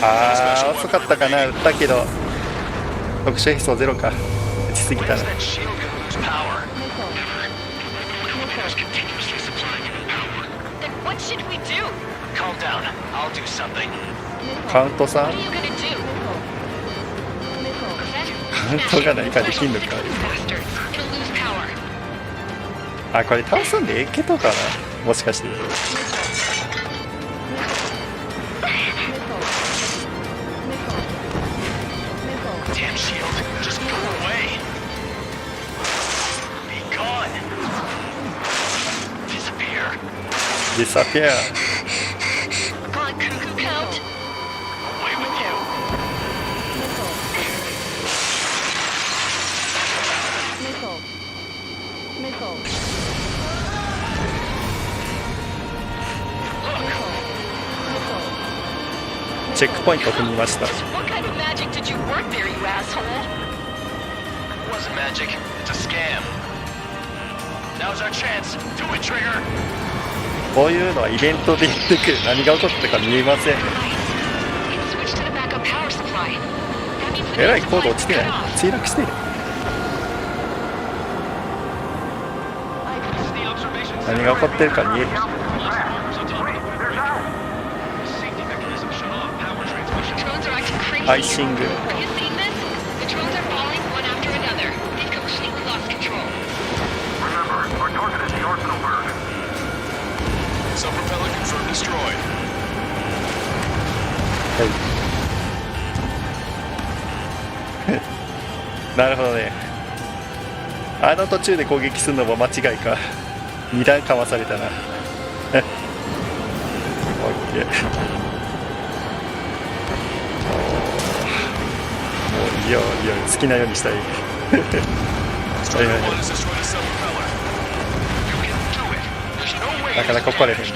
あー、遅かったかな。だけど特殊兵装ゼロか。打ちすぎたな。 What should we do? Calm down. I'll do something. カウントさん What are you gonna do? カウントが何かできんのか。 Bastards. It'll lose power. あ、これ倒すんでけとかな。もしかして。 Damn shield. Just go away. Be gone. Disappear. Disappear. Come on, cuckoo count. Away with you. Look. チェックポイント踏みました。 What kind of magic did you work there, you asshole? It wasn't magic. It's a scam. Now's our chance. Do it, Trigger. こういうのはイベントで言ってくる。何が起こったか見えません。 It switched to the backup power supply. That means the えら main い高度 supply 落ちてない。 is cut off. 墜落してる。何が起こってるか見える。 Drones are acting crazy. アイシング。 Have you seen this? The drones are falling one after another. They've completely lost control. Remember, our target is the arsenal bird. Sub-propeller confirmed destroyed. なるほどね。あの途中で攻撃するのも間違いか。2段かまされたな。オッケー。もういや好きなようにしたい。はいはいはい。なかなか来れへんな。こ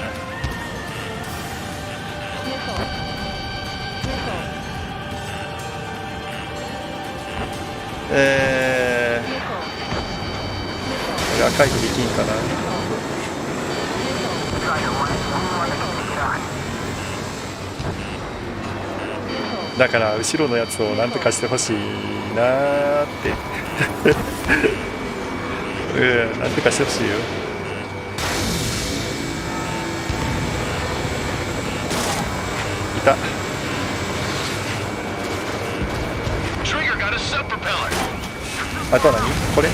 れは回避できんかな。だから後ろのやつをなんとかしてほしいなーってなんとかしてほしいよ。いた。あとは何これ。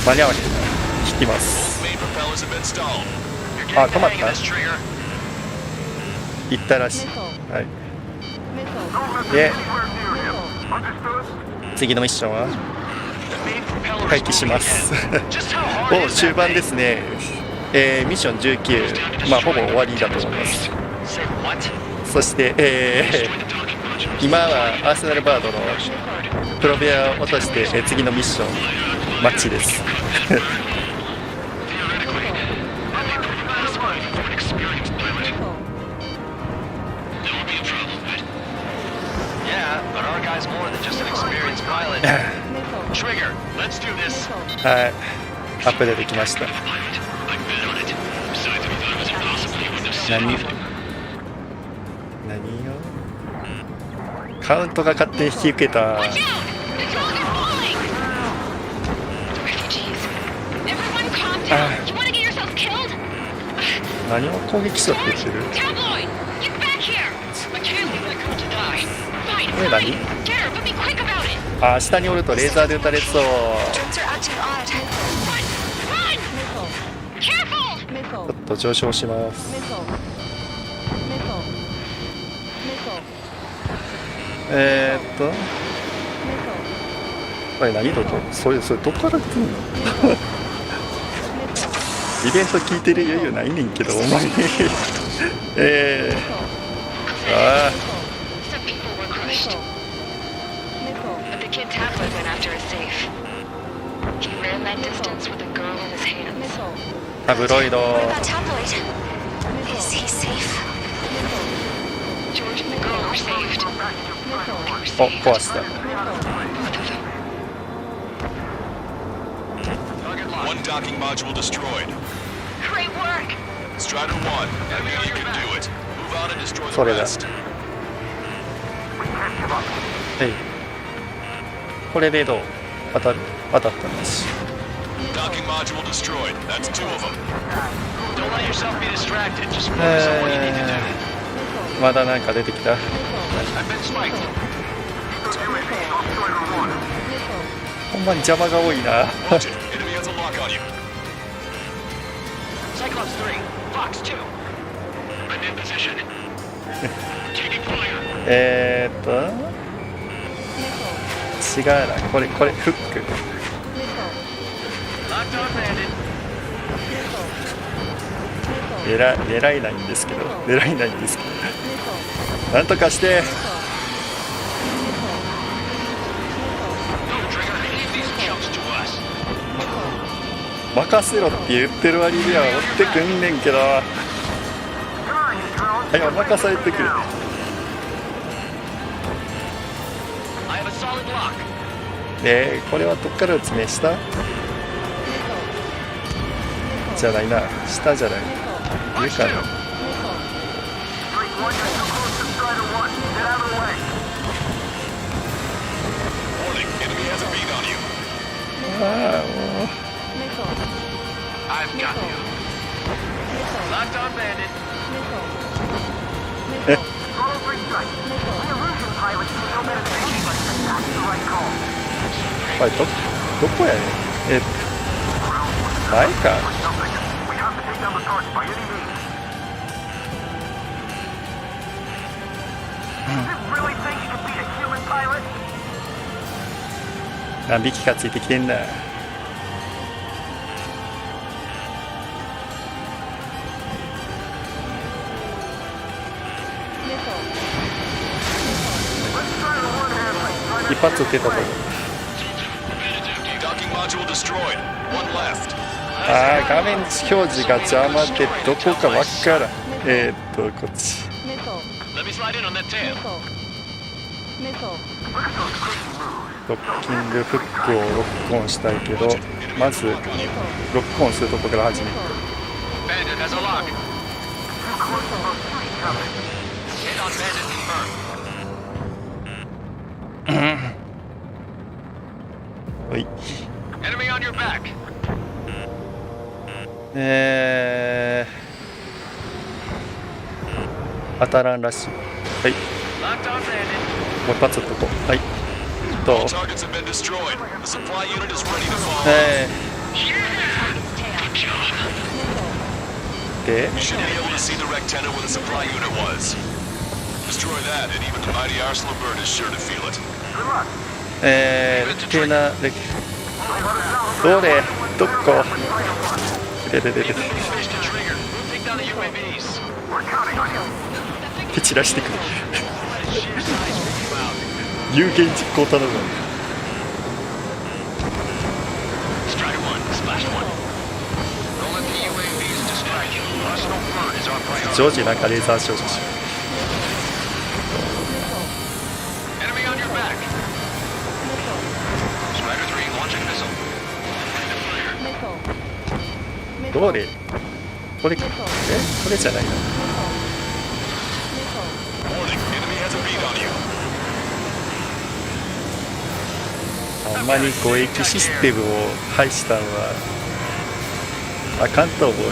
間に合わへんな。引きます。あ、止まった。行ったらしい。はい。で次のミッションは回帰しますお、終盤ですね。ミッション19、まあほぼ終わりだと思います。そして、今はアーセナルバードのプロベアを落として、次のミッションマッチですはい、アップデートきました。何よ、カウントが勝手に引き受けた。何を攻撃しろって言ってる。これ何。あ、下におるとレーザーで撃たれそう。ちょっと上昇します。これ何どこ。それどこから来るのイベント聞いてる余裕ないねんけど、お前ああ。タブロイド。お、壊した。One docking module destroyed. Great work. Strider 1, you can do it. Move on and destroy the rest. はい。これでどう？当たったんです。Docking module destroyed. That's 2 of them. Don't let yourself be distracted. Just focus on what you need to do. まだなんか出てきた。I've been spiked. ほんまに邪魔が多いな。Enemy has a lock on you. Cyclops 3, Fox 2. I'm in position. Taking fire. 違うな。これフック。狙えないんですけど、なんとかして。任せろって言ってる割には追ってくんねんけど、はい、任されてくれ。これはどっから撃つね。下じゃないな、下じゃない、上かな。ああ、もうI've got you. Locked on bandit. これどこやねん。前か。何匹かついてきてんな。一発撃てたと思う。あー、画面表示が邪魔でどこかわからん。こっち。ドッキングフックをロックオンしたいけど、まずロックオンするとこから始める。はい。当たらんらしい。はい。もう一発撃っとこう。はい。で、テナレどれどこで蹴散らしてくる有言実行頼む。常時なんかレーザー照射しどれこれじゃないの。ほんまに攻撃システムを廃したのはあかんと思うよ。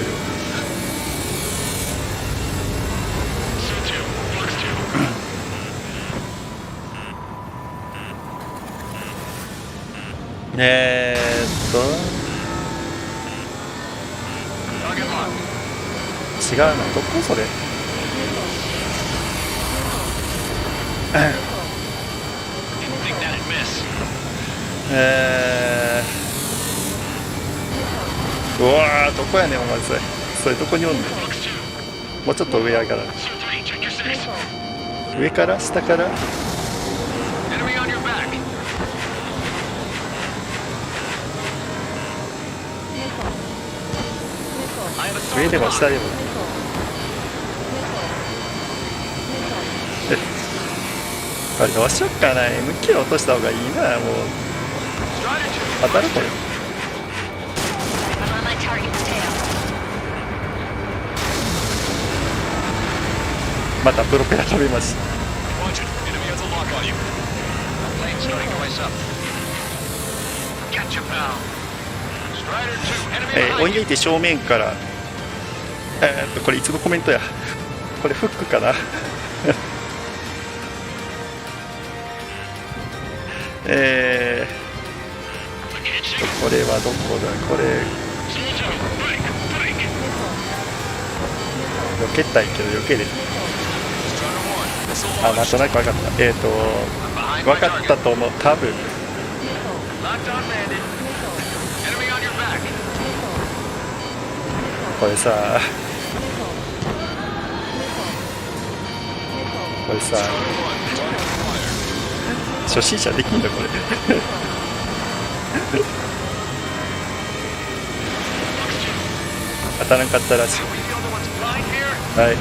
違うな、どこそれうわー、どこやねんお前それどこにおんねん。もうちょっと上やから上から下から上でも下でもあれどうしよっかな。 MK 落とした方がいいな。もう当たるこれ。またプロペラ飛びました。追い抜いて正面からこれいつのコメントや。これフックかなこれはどこだ。これ避けたいけど避けれる。あ、なんとなく分かった。分かったと思う。多分これさ初心者できんだこれ当たらんかったらしい。はい。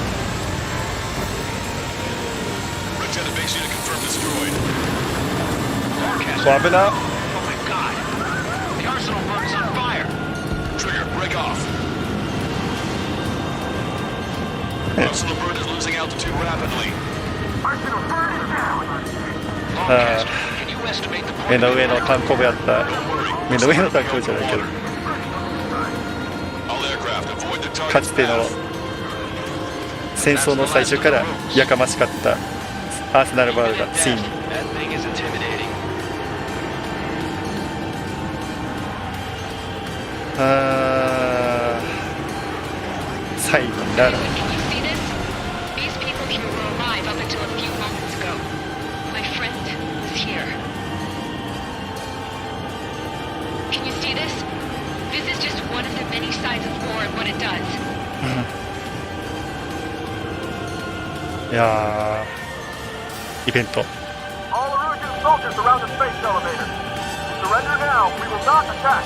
危な。目の上のタンコブやった。目の上のタンコブじゃないけど、かつての戦争の最初からやかましかったアーセナルバールがついに最後になる。いやー、イベント soldiers around the space elevator. Surrender now. We will not attack.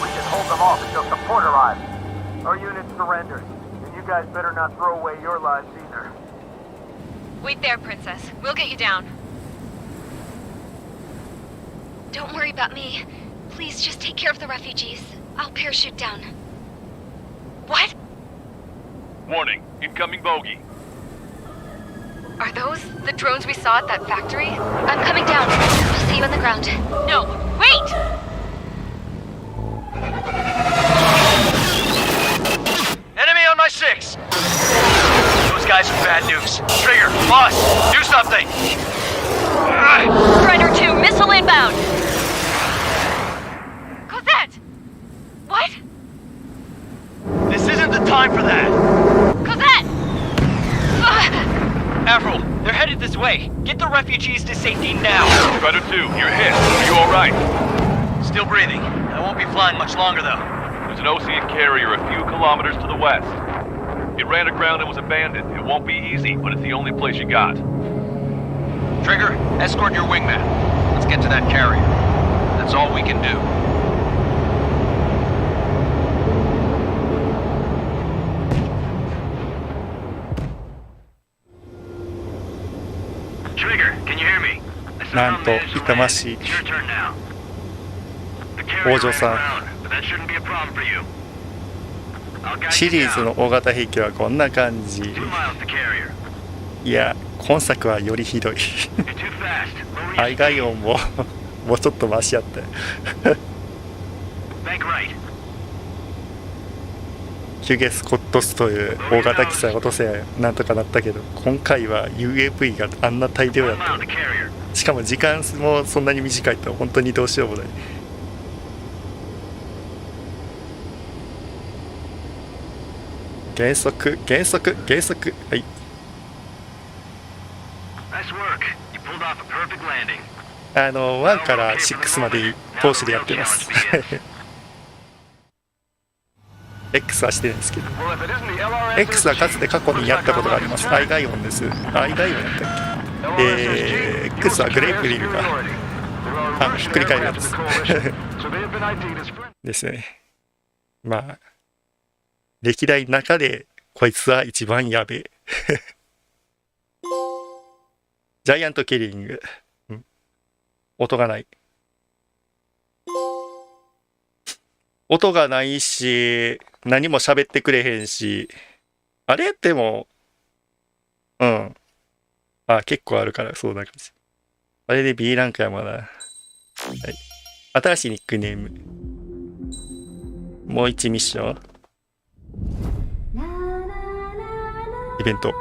We can hold them off until support arrives. Our unit surrendered, and you guys better not throw away your lives either. Wait there, Princess. We'll get you down. Don't worry about me. Please just take care of the refugees. I'll parachute down. What? Warning, incoming bogey. Are those the drones we saw at that factory? I'm coming down. I'll see you on the ground. No, wait! Enemy on my 6! Those guys are bad news. Trigger, boss, do something! Strider 2, missile inbound! Cosette! What? This isn't the time for that! Cosette! Avril, they're headed this way. Get the refugees to safety now. Strider 2, you're hit. Are you alright? Still breathing. I won't be flying much longer, though. There's an Ocean carrier a few kilometers to the west. It ran aground and was abandoned. It won't be easy, but it's the only place you got. Trigger, escort your wingman. Let's get to that carrier. That's all we can do. Trigger, can you hear me? なんと痛ましい王女さん。シリーズの大型兵器はこんな感じ。いや、今作はよりひどい。アイガイオンももうちょっとマシやった。ヒュゲスコットスという大型機さえ落とせなんとかなったけど、今回は UAV があんな大量やった。しかも時間もそんなに短いと本当にどうしようもない。減速減速減速。はい。1から6まで投資でやってます。X はしてるんですけど、X はかつて過去にやったことがあります。アイガイオンです。アイガイオンやったっけ？X はグレープリルがひっくり返るやつですね。まあ歴代の中でこいつは一番やべえ。ジャイアントキリング、音がない。音がないし、何も喋ってくれへんし、あれでも、結構あるから、そうな感じ。あれで B ランクやもんな。はい。新しいニックネーム。もう1ミッション。イベント。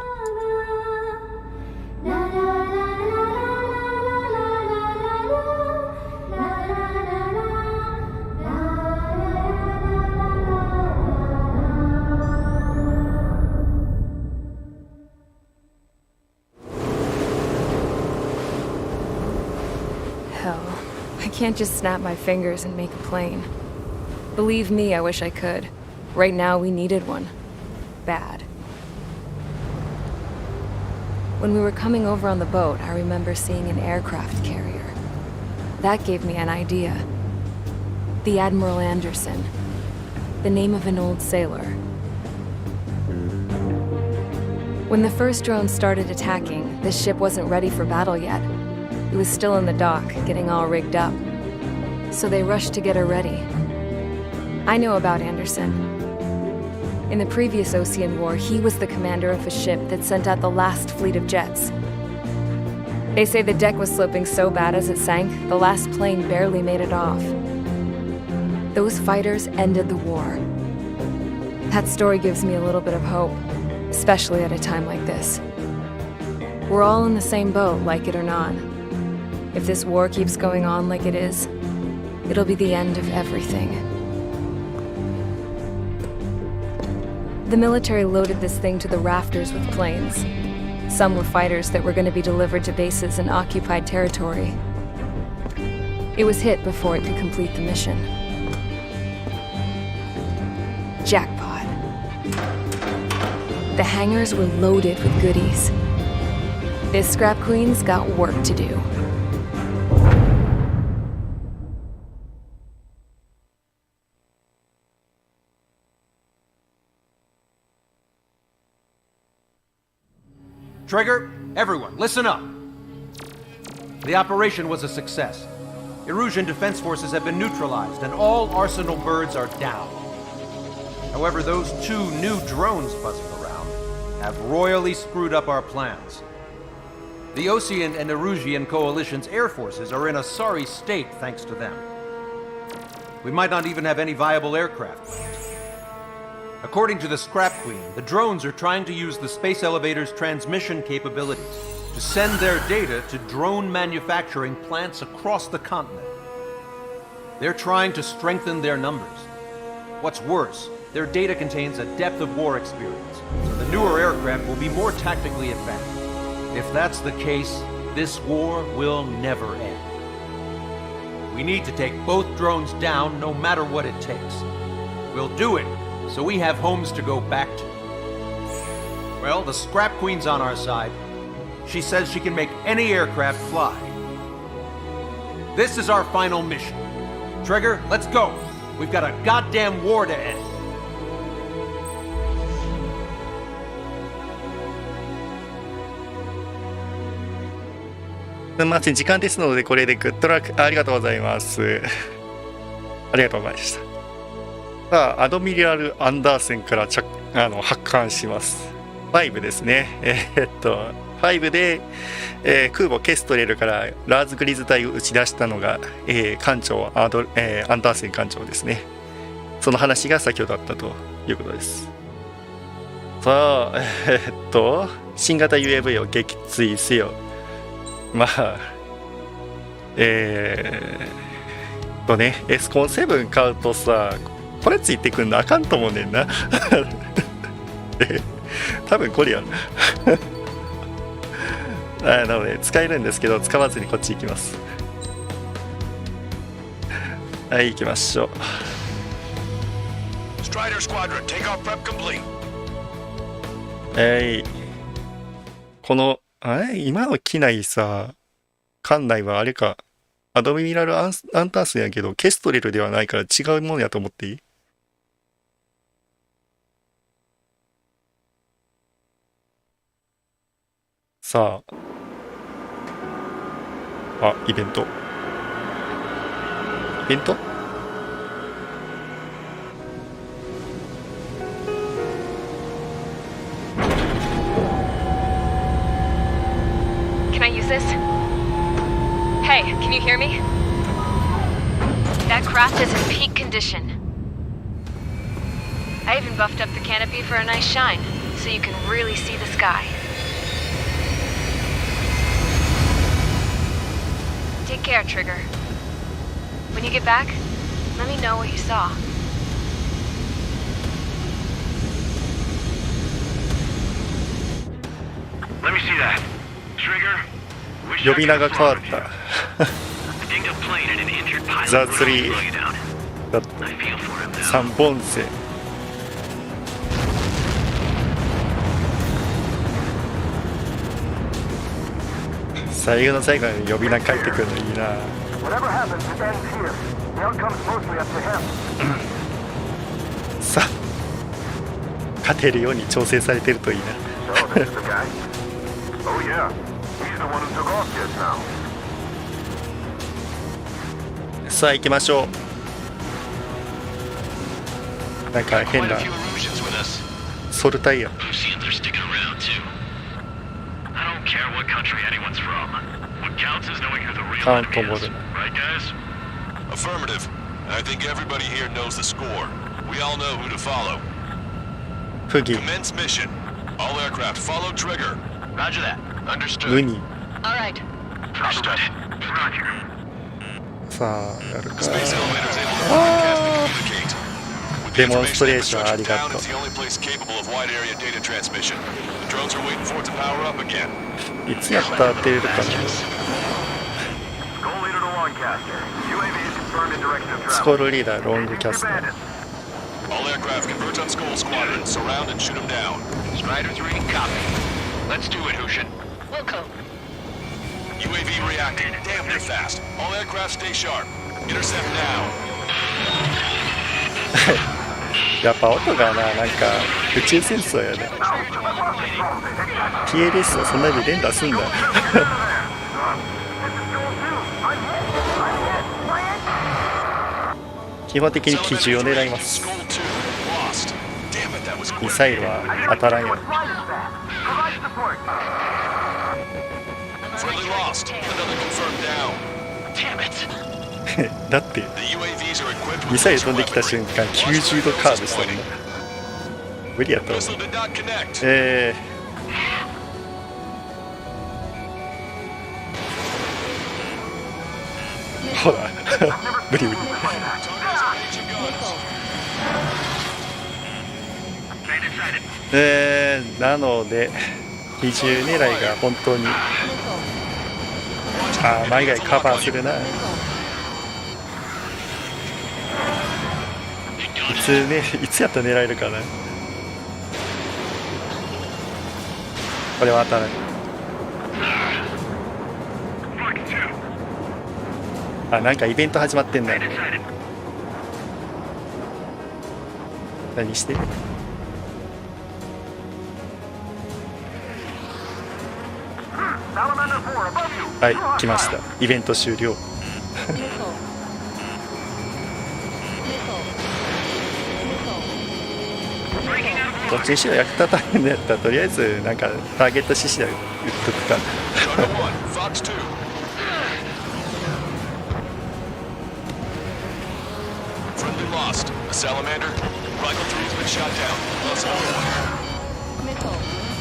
I can't just snap my fingers and make a plane. Believe me, I wish I could. Right now, we needed one. Bad. When we were coming over on the boat, I remember seeing an aircraft carrier. That gave me an idea. The Admiral Anderson. The name of an old sailor. When the first drone started attacking, the ship wasn't ready for battle yet. It was still in the dock, getting all rigged up. So they rushed to get her ready. I know about Anderson. In the previous Ocean War, he was the commander of a ship that sent out the last fleet of jets. They say the deck was sloping so bad as it sank, the last plane barely made it off. Those fighters ended the war. That story gives me a little bit of hope, especially at a time like this. We're all in the same boat, like it or not. If this war keeps going on like it is, it'll be the end of everything. The military loaded this thing to the rafters with planes. Some were fighters that were going to be delivered to bases in occupied territory. It was hit before it could complete the mission. Jackpot. The hangars were loaded with goodies. This scrap queen's got work to do. Trigger, everyone, listen up. The operation was a success. Erusian defense forces have been neutralized, and all Arsenal birds are down. However, those 2 new drones buzzing around have royally screwed up our plans. The Osean and Erusian coalition's air forces are in a sorry state thanks to them. We might not even have any viable aircraft left. According to the Scrap Queen, the drones are trying to use the space elevator's transmission capabilities to send their data to drone manufacturing plants across the continent. They're trying to strengthen their numbers. What's worse, their data contains a depth of war experience, so the newer aircraft will be more tactically advanced. If that's the case, this war will never end. We need to take both drones down no matter what it takes. We'll do it so we have homes to go back to. Well, the Scrap Queen's on our side. She says she can make any aircraft fly. This is our final mission. Trigger, let's go. We've got a goddamn war to end. すみません、時間ですのでこれでグッドラックありがとうございます。ありがとうございました。さあ、アドミラル・アンダーセンから発艦します。5ですね。5で、空母ケストレルからラーズ・グリズ隊を打ち出したのが、艦長アンダーセン艦長ですね。その話が先ほどあったということです。さあ、新型 UAV を撃墜せよ。まあ、エスコン7買うとさ、これついてくんのあかんと思うねんな。多分これやなので使えるんですけど、使わずにこっち行きます。はい、行きましょう。はい、この今の機内さ、艦内はあれか、アドミラル・アンタースやけど、ケストレルではないから違うものやと思っていい？さあ、イベント。イベント？ Can I use this? Hey, can you hear me? That craft is in peak condition. I even buffed up the canopy for a nice shine, so you can really see the sky. Take care, Trigger. When you get back, let me know what you saw. Let me see that. Trigger, 呼び名が変わった。ザ・ツリー3本線。最後の最後に呼び名書いてくるのいいな。さあ、勝てるように調整されてるといいな。さあ行きましょう。なんか変なソルタイヤ。カウントモデル。Affirmative. I think everybody here knows the score. We all know who to follow. Commence mission. All aircraft follow trigger. Roger that. Understood. ウニ。All right. Understood. Roger. さあやるか。デモンストレーションありがとう。いつやったら当てれるかな。スコールリーダーロングキャスター。All aircraft converge on Skull Squadron. Surround and shoot them down. Strider 3, copy. Let's do it, Hushin. Wilco. UAV reacting. Damn, they're fast. All aircraft stay sharp. Intercept now. やっぱ音がな、なんか宇宙戦争やね。PLS はそんなに連打すんだ。基本的に機銃を狙います。ミサイルは当たらんよ。だってミサイル飛んできた瞬間90度カーブしたもんな。無理やと思う。ほら無理無理。なので比重狙いが本当に前外カバーするな。いつやったら狙えるかな。これは当たらない。なんかイベント始まってんだ。何してる？はい、来ました。イベント終了。どっちにしろ役立たへんのやったらとりあえずなんかターゲット指示で打っとくか。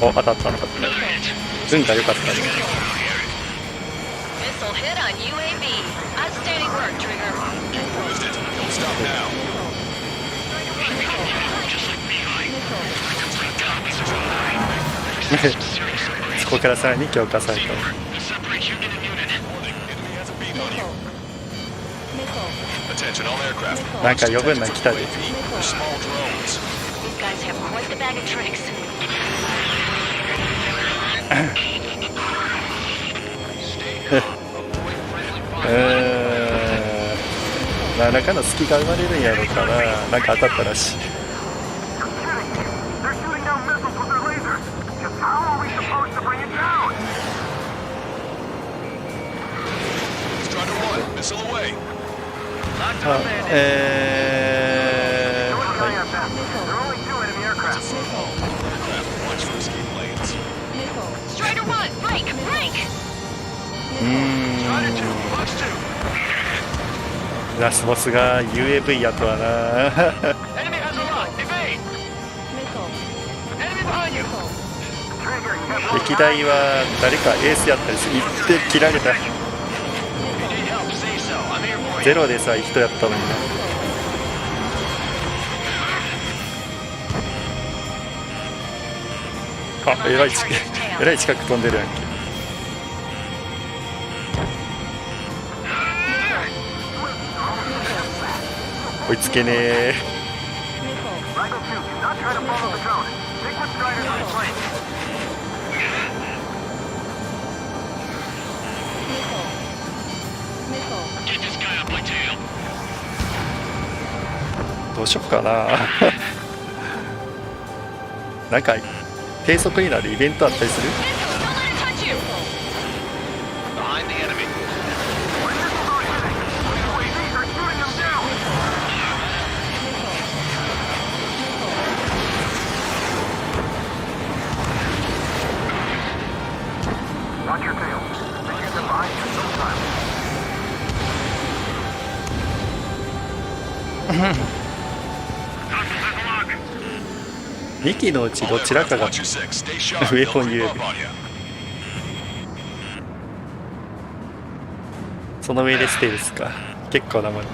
お、当たったのか。運が良かったね。そこからさらに強化された。なんか余分な来たで。何らかの隙が生まれるんやろうかな。なんか当たったらしい。ラスボスが UAV やとはな。歴代は誰かエースやったりする。行って切られた。ゼロでさえ人やったのにな。えらい近く飛んでるやんけ。追いつけねえ。どうしよっかな。なんか低速になるイベントあったりする？2機のうちどちらかがウェポン UAV。その上でステルスか。結構なもん。逃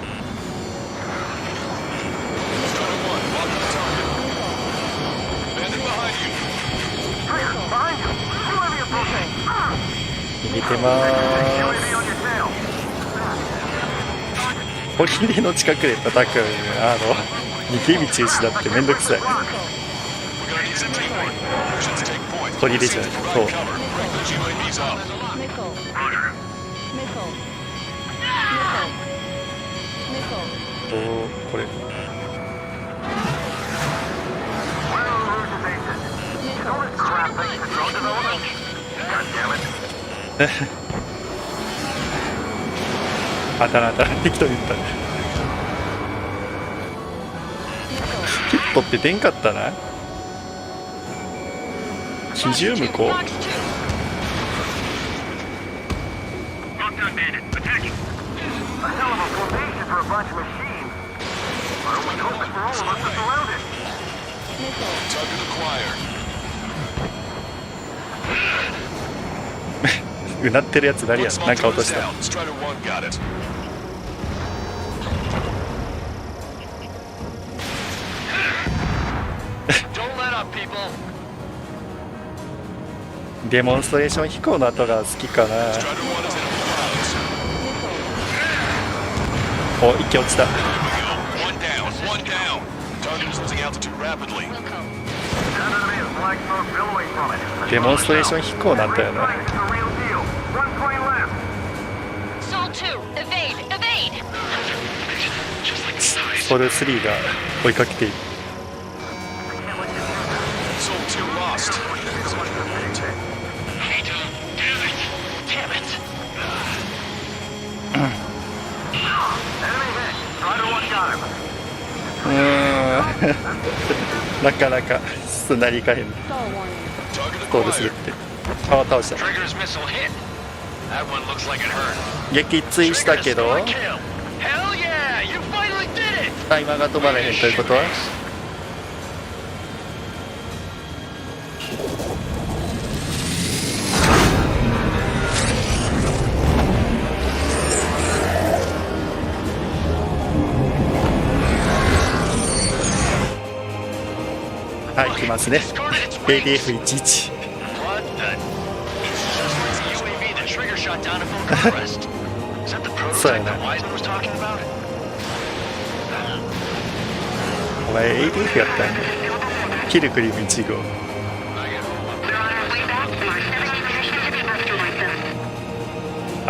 げてまーす。砦の近くで叩く逃げ道失ってめんどくさい。砦じゃない。そう。これ当たら適当に言った。ヒットって出んかったな。基準向こう。うなってるやつ誰や。なんか落とした。デモンストレーション飛行の後が好きかな。お、一気落ちた。デモンストレーション飛行なんだよな。ソル3が追いかけている。なかなかすんなりいかへん。ストールするって。あ、倒した。撃墜したけどタイマーが飛ばれへんということは、はい、来ますね。ADF11 そうやな。お前 ADF やったんや。キルクリム1号。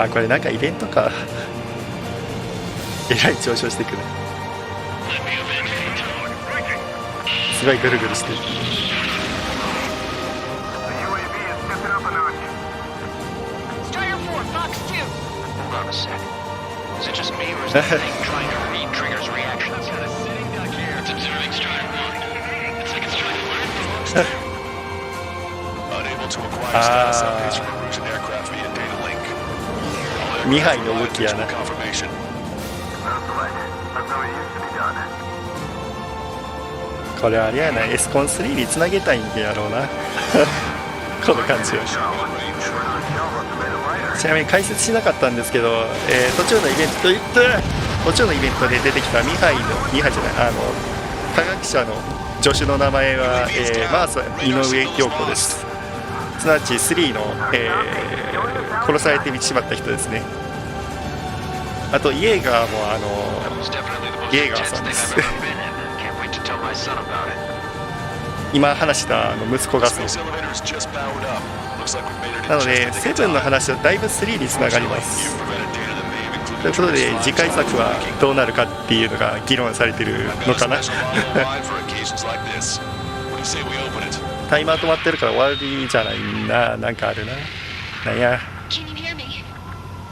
あ、これなんかイベントか。えらい上昇してくる。すごいぐるぐるしてる。ミハイの動きやな。これあれやな、エスコン3につなげたいんやろうなこの感じは。ちなみに解説しなかったんですけど、途中のイベントといって途中のイベントで出てきたミハイじゃない、科学者の助手の名前は、マーサ井上陽子です。すなわち3の、殺されてしまった人ですね。あとイエーガーもイエーガーさんです今話した息子がそうなので、セブンの話はだいぶ3につながります。ということで、次回作はどうなるかっていうのが議論されてるのかなタイマー止まってるから終わりじゃないな。なんかあるな。なんや。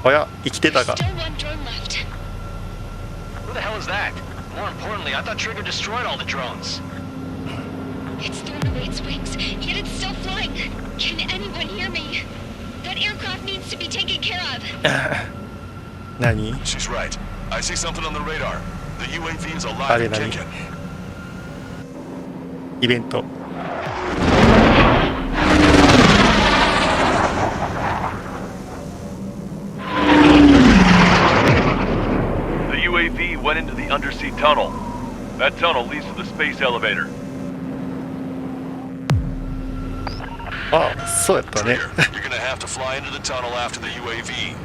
おや、生きてたか。More importantly, I thought Trigger destroyed all the drones. It's thrown away its wings, yet it's still flying. Can anyone hear me? That aircraft needs to be taken care of. 何? She's right. I see something on the radar. The UAV is あ alive れ and 何? kicking. イベント。UAV went into the undersea tunnel. That tunnel leads to the space elevator. ああ、そうやったね。You're gonna have to fly into the tunnel after the UAV.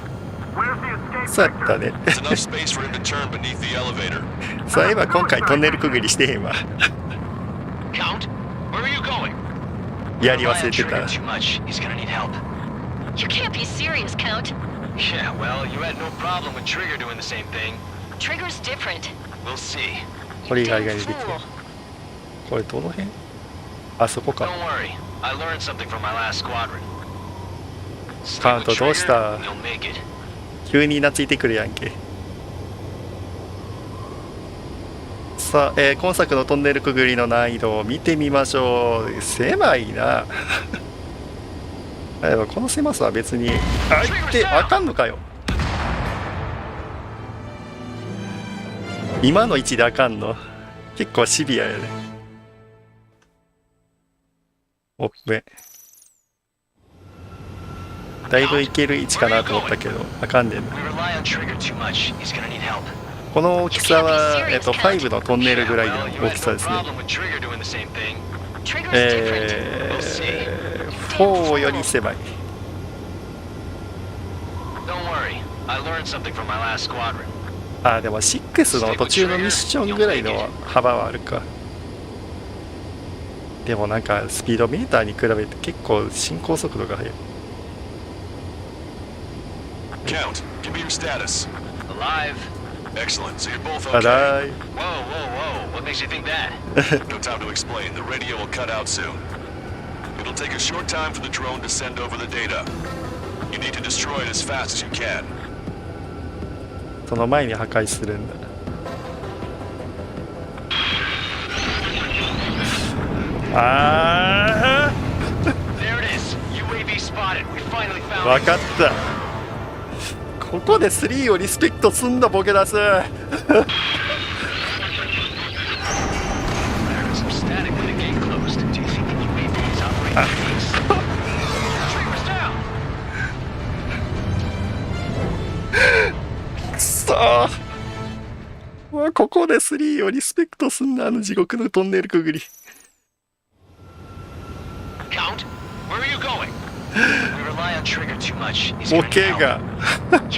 そうやったね。There's enough space for him to turn beneath the elevator. そういえば今回トンネルくぐりしてへんわ。Count, where are you going? やり忘れてた。 Too much. He's gonna need help. You can't be serious, Count. Yeah, well, you had no problem with Trigger doing the same thing. Trigger's different. We'll see. これ以外が出てきた。これどの辺？あそこか。Don't worry. I learned something from my last squadron. カウントどうした？急に懐いてくるやんけ。さあ、今作のトンネルくぐりの難易度を見てみましょう。狭いなこの狭さは別にあかんのかよ。今の位置であかんの結構シビアやね。オップンだいぶいける位置かなと思ったけどあかんねんな。この大きさは、5のトンネルぐらいの大きさですね。4より狭い。あ、でも6の途中のミッションぐらいの幅はあるか。でもなんかスピードメーターに比べて結構進行速度が速い。Count, give me your status. Alive. Excellent. So you're both okay. Alive. Whoa, whoa, whoa. What makes you think that? No time to explain. The radio will cut out soon. It'll take a short time for the drone to send over the data. You need to destroy it as fast as you can. その前に破壊するんだ。ああ。わかった。ここで3をリスペクトすんだボケ出す。くそー。ここで3をリスペクトすんだ、あの地獄のトンネルくぐり。Count, where are you going? We rely on Trigger too much. You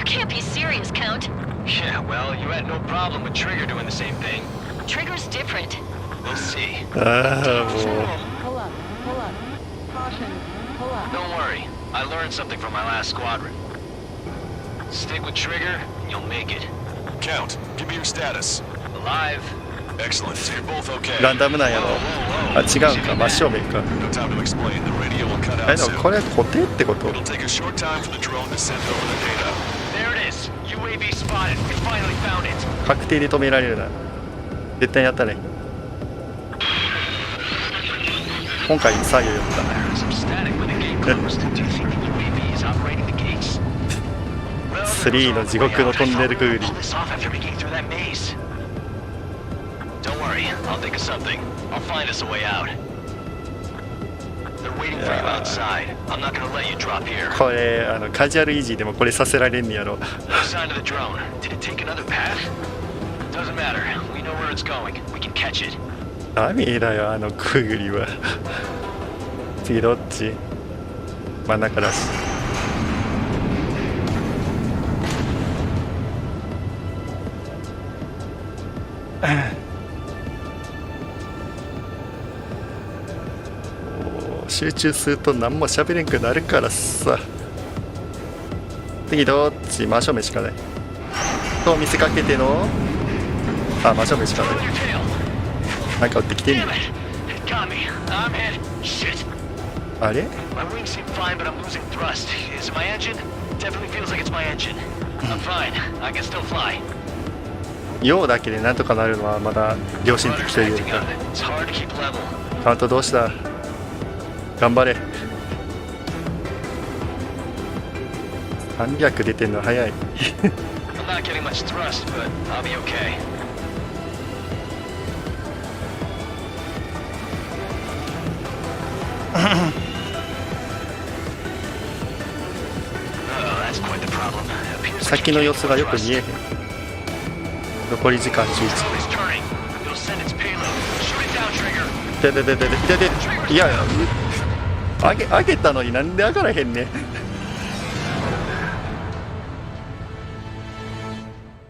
can't be serious, Count. Yeah, well, you had no problem with Trigger doing the same thing. Trigger's different. We'll see. Pull up, pull up. Caution, pull up. Don't worry, I learned something from my last squadron. Stick with Trigger, and you'll make it. Count, give me your status. Alive. Excellent. So you're both okay. ランダムなんやろ。あ、違うんか、真正面か。No time to explain. The radio will cut で out も soon. これ固定ってこと？ It'll take a short time for the drone to send over the data. There it is. UAV spotted. We finally found it. 確定で止められるな。絶対にやったね。今回作業やった。3の地獄のトンネルくぐり。Don't worry, I'll think of something. I'll find us a way out. They're waiting for you outside. I'm not gonna let you drop here. これカジュアルイージーでもこれさせられんねやろ。No sign of the drone. Did it take another path? Doesn't matter. We know where it's going. We can catch it. ダメだよ、あのくぐりは。次どっち？真ん中だし。集中すると何も喋れんくなるからさ。次どっち？真正面しかない。と見せかけての真正面しかない。なんか撃ってきてんねん。あれ？用だけでなんとかなるのはまだ良心的というか。カウントどうした？頑張れ。300出てんの早い。先の様子がよく見えへん。残り時間11。いやいや、上げたのになんで上がらへんねん。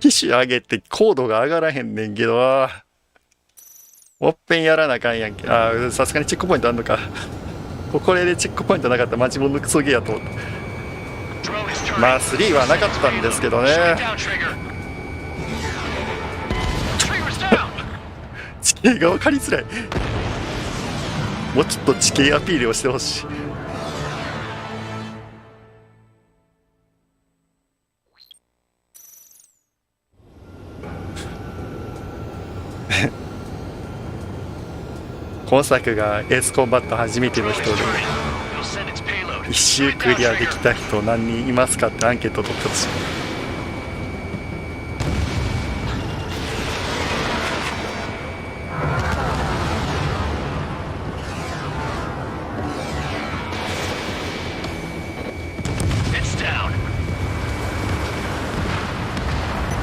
機種上げて高度が上がらへんねんけど、もっぺんやらなあかんやんけ。さすがにチェックポイントあんのか。これでチェックポイントなかったらマジも抜くそげやと思った。まあ3はなかったんですけどね。地形が分かりづらい。もうちょっと地形アピールをしてほしい。今作がエースコンバット初めての人で1周クリアできた人何人いますかってアンケートを取ってほしい。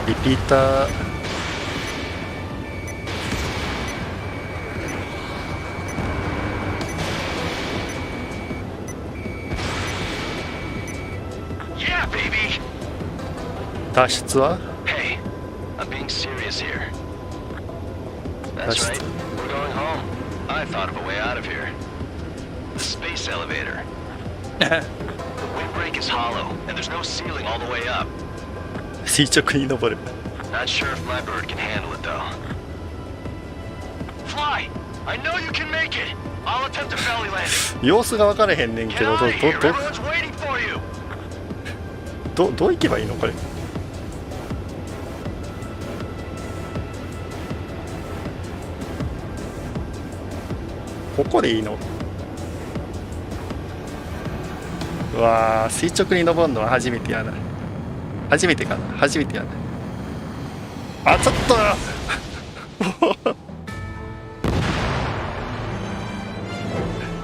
リピーター脱出は Hey, I'm being serious here. That's right. We're going home. I thought of a way out of here. The space elevator. The windbreak is hollow, and there's no ceiling all the way up. 垂直に登る。 Not sure if my bird can handle it though. Fly! I know you can make it. I'll attempt a belly landing. 様子が分からへんねんけど、どう行けばいいのこれ。ここでいいの？うわー、垂直に登るのは初めてやな。初めてかな、初めてやな。あ、ちょっと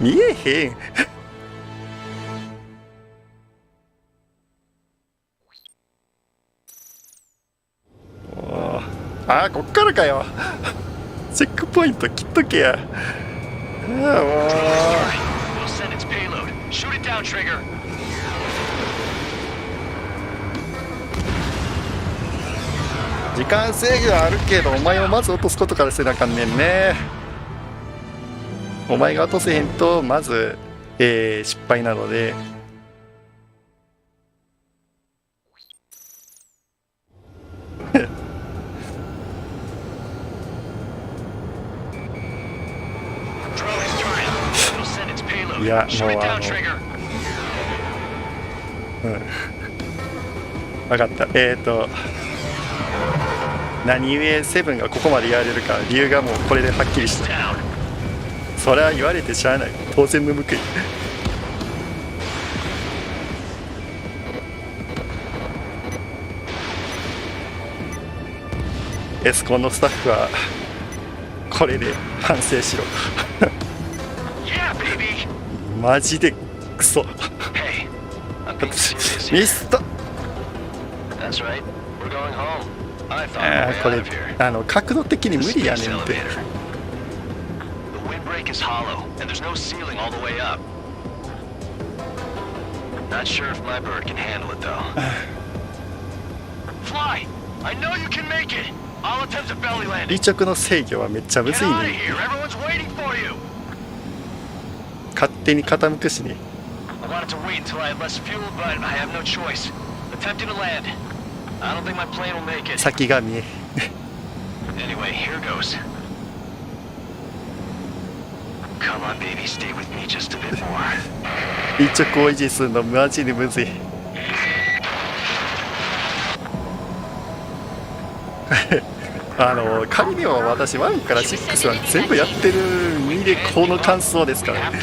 見えへんあ、こっからかよチェックポイント切っとけや。時間制限はあるけど、お前をまず落とすことからせなあかんねんね。お前が落とせへんとまず、失敗なので。いや、もう分かった。何故セブンがここまでやれるか理由がもうこれではっきりした。それは言われてしゃあない、当然の報い。エスコンのスタッフはこれで反省しろマジでクソミスった。これ角度的に無理やねんって。離直の制御はめっちゃむずいね。勝手に傾くしね。先が見え離直を維持するのマジでむずい仮には私1から6は全部やってる身でこの感想ですからね。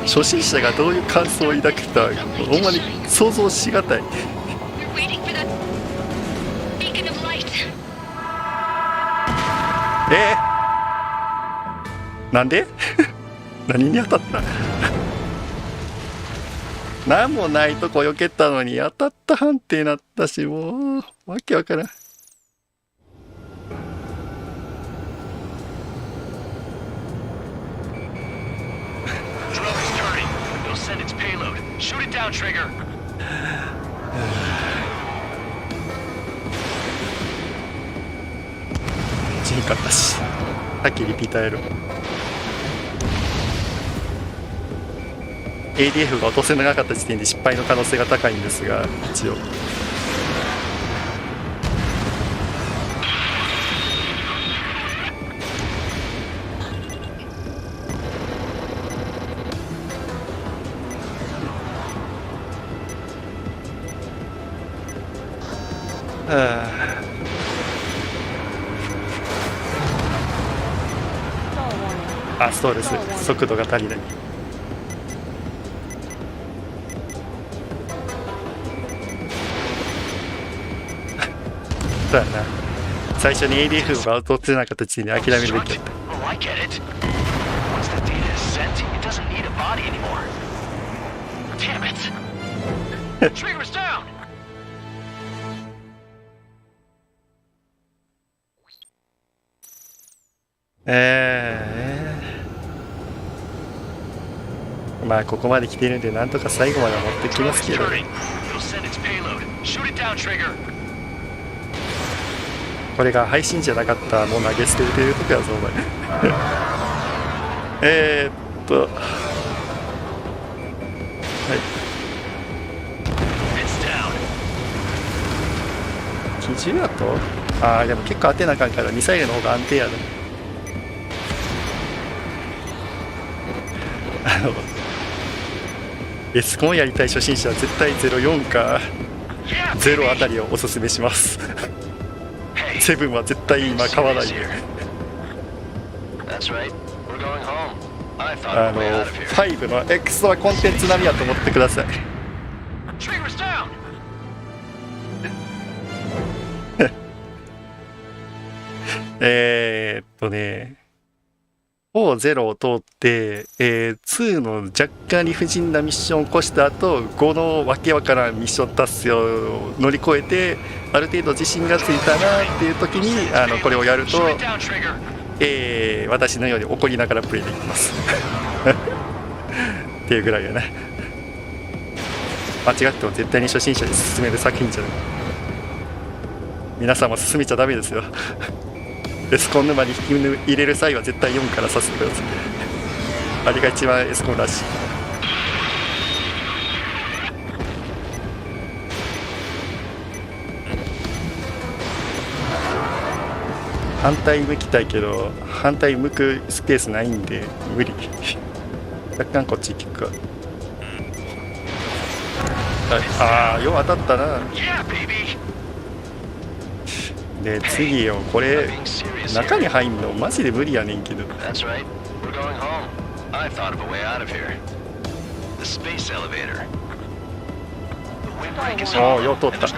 初心者がどういう感想を抱くかほんまに想像しがたい。なんで何に当たった何もないとこ避けたのに当たった判定なったし、もうわけわからん。地に勝ったし、さっきリピーターやる。ADF が落とせなかった時点で失敗の可能性が高いんですが、一応あ、そうです。速度が足りない。そうやな。最初に ADF が落とせなかった時点で諦めるべきだった。Oh, I get it. Once the data is sent, it doesn't need a body anymore. Damn it. Trigger's down. まあここまで来てるんでなんとか最後まで持ってきますけど、これが配信じゃなかったらもう投げ捨ててる時はそうだねはい基準だとでも結構当てなあかんからミサイルの方が安定やね。エスコンやりたい初心者は絶対04か0あたりをおすすめします。7は絶対今買わないで。5のエクストラコンテンツ並みやと思ってください。4-0を通って、2の若干理不尽なミッションを越した後5のわけわからんミッション達成を乗り越えてある程度自信がついたなっていう時にこれをやると、私のように怒りながらプレイできますっていうぐらいやね。間違っても絶対に初心者に勧める作品じゃない。皆さんも勧めちゃダメですよエスコン沼に引き入れる際は絶対4からさせてください。あれが一番エスコンらしい。反対向きたいけど反対向くスペースないんで無理。若干こっち行くか。よう当たったな。で次よ、これ中に入んのマジで無理やねんけど。よう通った。シ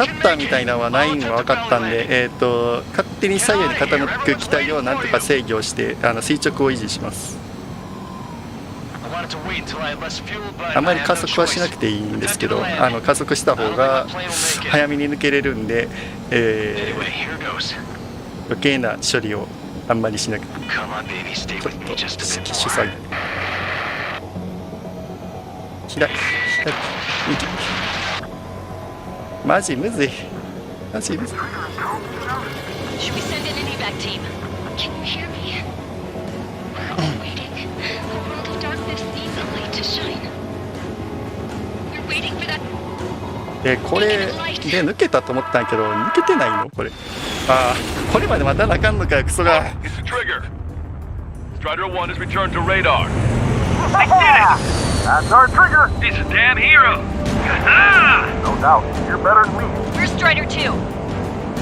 ャッターみたいなのはないのは分かったんで、勝手に左右に傾く機体をなんとか制御して垂直を維持します。あまり加速はしなくていいんですけど、加速した方が早めに抜けれるんで、余計な処理をあんまりしなくていい。ちょっと主作業左右マジむずい。マジむずい。これで抜けたと思ったんやけど抜けてないのこれ。これまでまたなあかんのかよクソが。Strider 1 has returned to radar. I did it! That's our Trigger! He's a damn hero! No doubt, you're better than me. Where's Strider 2?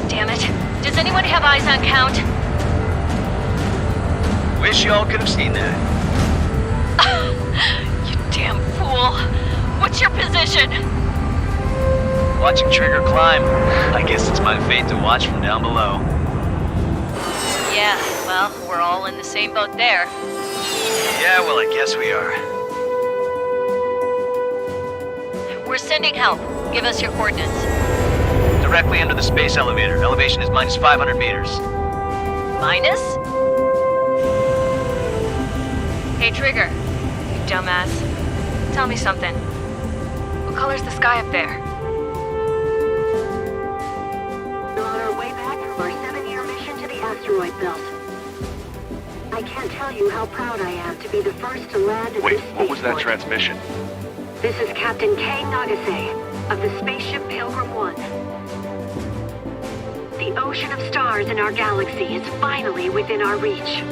Damn it. Does anyone have eyes on Count? Wish y'all could have seen that. You damn fool. What's your position? Watching Trigger climb. I guess it's my fate to watch from down below. Yeah, well, we're all in the same boat there. Yeah, well, I guess we are. We're sending help. Give us your coordinates. Directly under the space elevator. Elevation is minus 500 meters. Minus? Hey, Trigger. You dumbass. Tell me something. What color's the sky up there? We're on our way back from our 7-year mission to the asteroid belt. I can't tell you how proud I am to be the first to land at Wait, this what was that spaceport. transmission? This is Captain Kay Nagase of the spaceship Pilgrim 1. The ocean of stars in our galaxy is finally within our reach.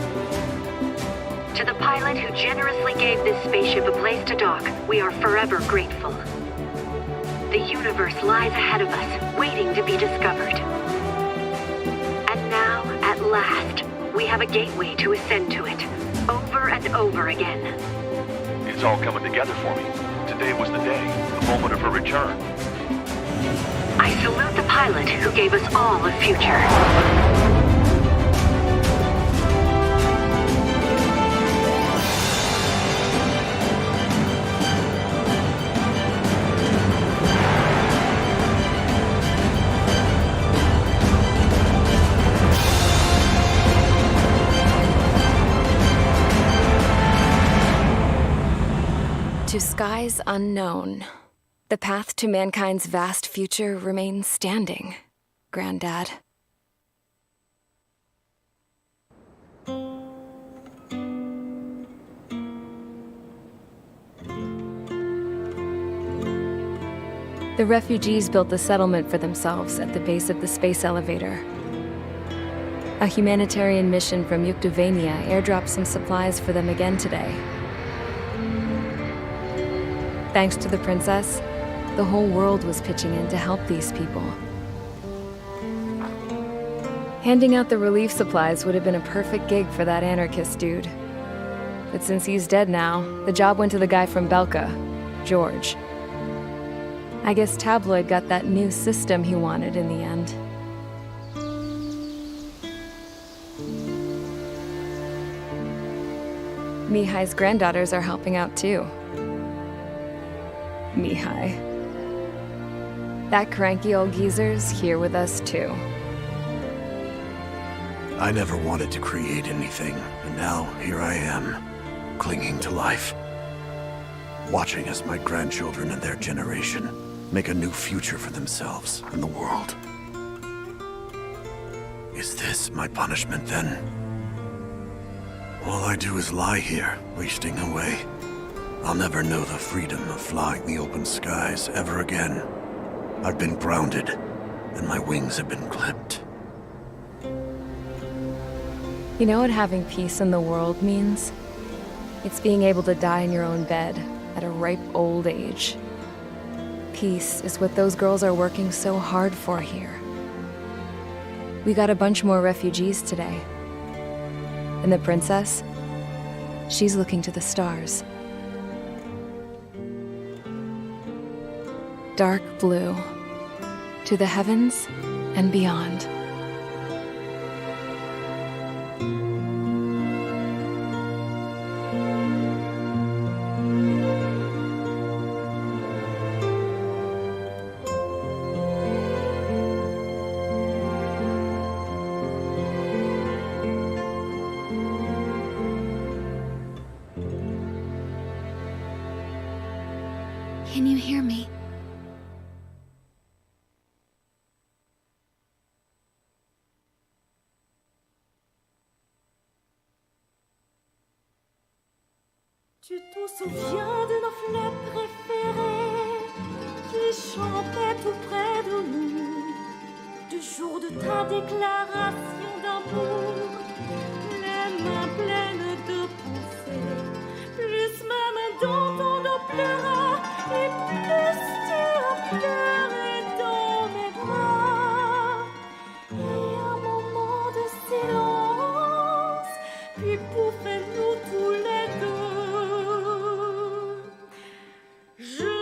To the pilot who generously gave this spaceship a place to dock, we are forever grateful. The universe lies ahead of us, waiting to be discovered. last, we have a gateway to ascend to it. Over and over again. It's all coming together for me. Today was the day, the moment of her return. I salute the pilot who gave us all a future. To skies unknown, the path to mankind's vast future remains standing, Granddad. The refugees built a settlement for themselves at the base of the space elevator. A humanitarian mission from Yuktovania airdropped some supplies for them again today. Thanks to the princess, the whole world was pitching in to help these people. Handing out the relief supplies would have been a perfect gig for that anarchist dude. But since he's dead now, the job went to the guy from Belka, George. I guess Tabloid got that new system he wanted in the end. Mihai's granddaughters are helping out too. Mihai. That cranky old geezer's here with us too. I never wanted to create anything, and now here I am, clinging to life. Watching as my grandchildren and their generation make a new future for themselves and the world. Is this my punishment then? All I do is lie here, wasting away. I'll never know the freedom of flying the open skies ever again. I've been grounded, and my wings have been clipped. You know what having peace in the world means? It's being able to die in your own bed at a ripe old age. Peace is what those girls are working so hard for here. We got a bunch more refugees today. And the princess? She's looking to the stars. Dark blue, to the heavens and beyond. Can you hear me? Tu te souviens de nos fleurs préférées qui chantaient tout près de nous, du jour de ta déclaration d'amour, les mains pleines de pensées, plus même dans ton dos pleura, et plus tu as pleuré dans mes bras. Et un moment de silence, puis pouffez-nous tous les deux. Nous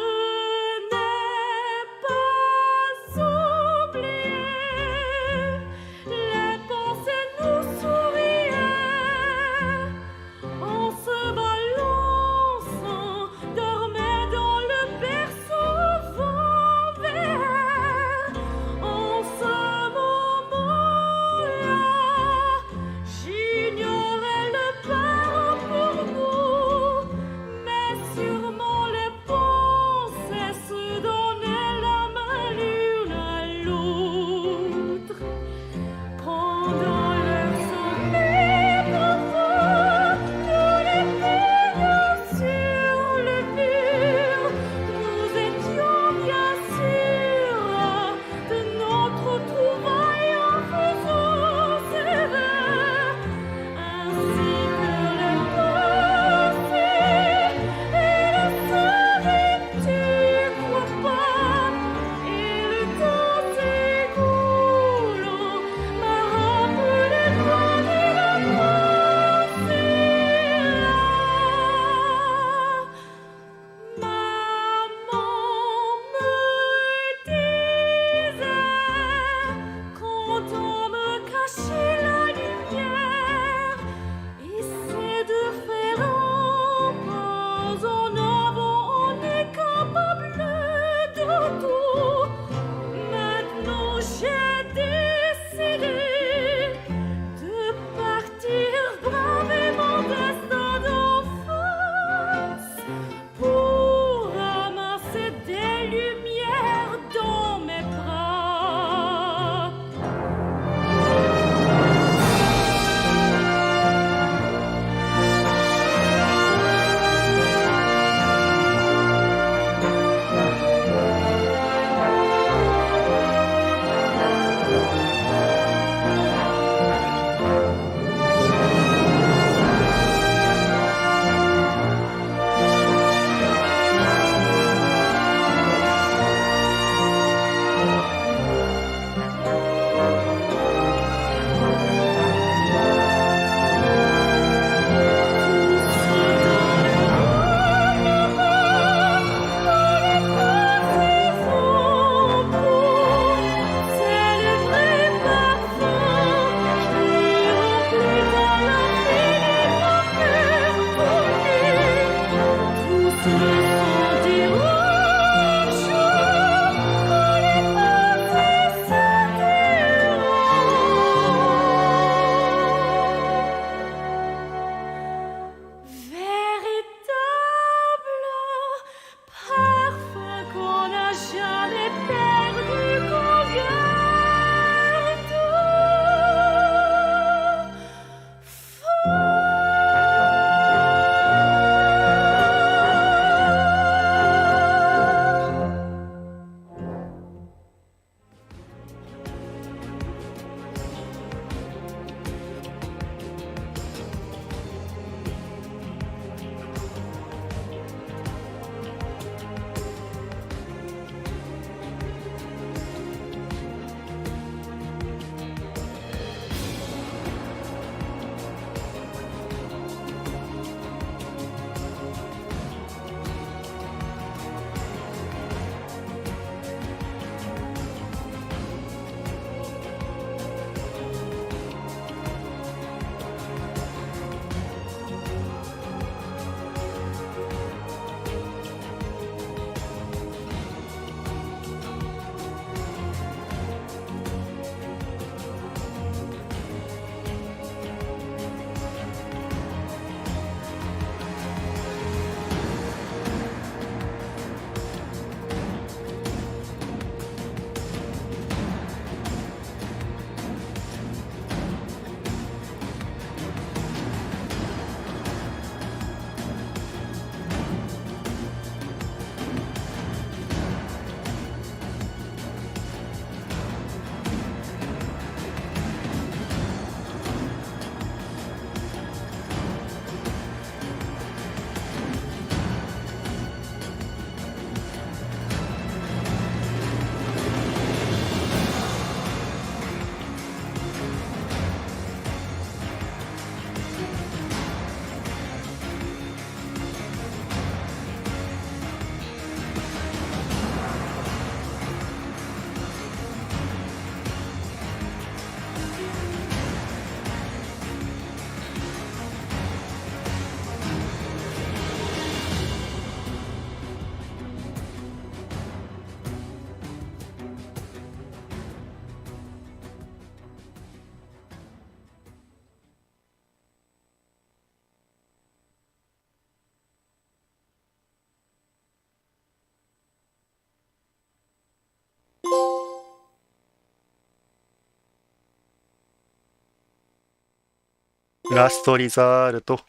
ラストリザルト。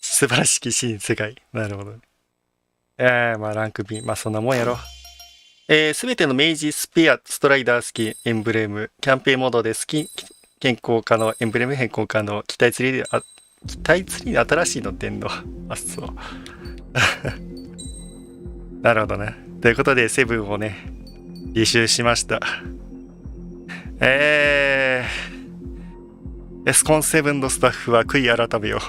素晴らしき新世界。なるほど。まあランク B。まあそんなもんやろ。すべての明治スペア、ストライダー好き、エンブレム、キャンペーンモードで好き、健康可能、エンブレム変更可能、機体釣りで、機体釣りで新しいの出んの。あ、そう。なるほどね。ということで、セブンをね、履修しました。エスコン7のスタッフは悔い改めよ。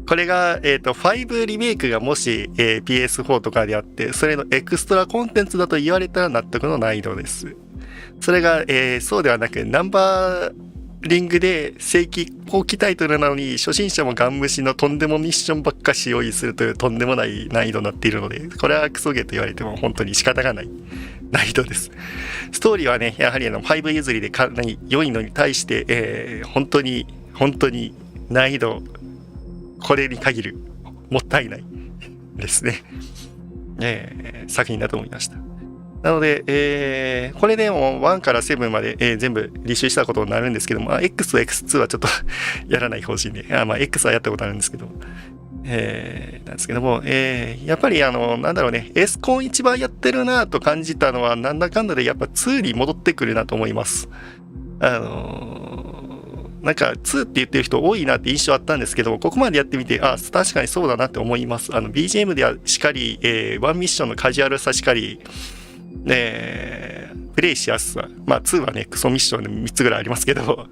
これが、5リメイクがもし、PS4 とかであって、それのエクストラコンテンツだと言われたら納得の難易度です。それが、そうではなく、ナンバーリングで正規後期タイトルなのに、初心者もガン無視のとんでもミッションばっかし用意するというとんでもない難易度になっているので、これはクソゲーと言われても本当に仕方がない難易度です。ストーリーはね、やはり5譲りでかなり良いのに対して、本当に難易度、これに限る、もったいないですね。作品だと思いました。なので、これでも1から7まで、全部履修したことになるんですけども、X と X2 はちょっとやらない方針で、X はやったことあるんですけど、なんですけども、やっぱりなんだろうね、エスコン一番やってるなと感じたのは、なんだかんだでやっぱ2に戻ってくるなと思います。なんか2って言ってる人多いなって印象あったんですけど、ここまでやってみて、確かにそうだなって思います。BGM ではしかり、ワンミッションのカジュアルさしかり、プレイしやすさ。2はね、クソミッションで3つぐらいありますけど、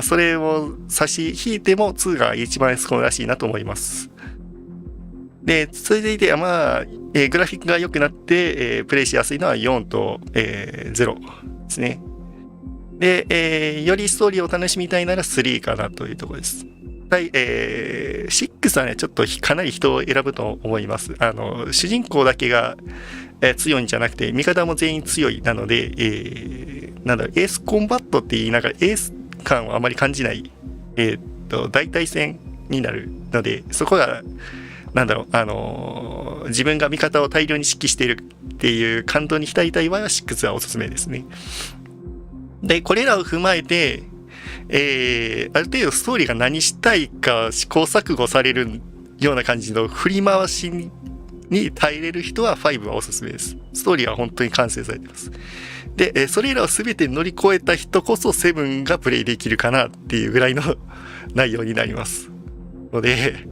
それを差し引いても2が一番エスコンらしいなと思います。で、続いて、グラフィックが良くなって、プレイしやすいのは4と、0ですね。で、よりストーリーを楽しみたいなら3かなというところです。はい、6はね、ちょっとかなり人を選ぶと思います。主人公だけが、強いんじゃなくて、味方も全員強いなので、エースコンバットって言いながら、エース感はあまり感じない、大対戦になるので、そこが、自分が味方を大量に指揮しているっていう感動に浸りたい場合は6はおすすめですね。で、これらを踏まえて、ある程度ストーリーが何したいか試行錯誤されるような感じの振り回しに耐えれる人は5はおすすめです。ストーリーは本当に完成されています。で、それらを全て乗り越えた人こそ7がプレイできるかなっていうぐらいの内容になります。ので、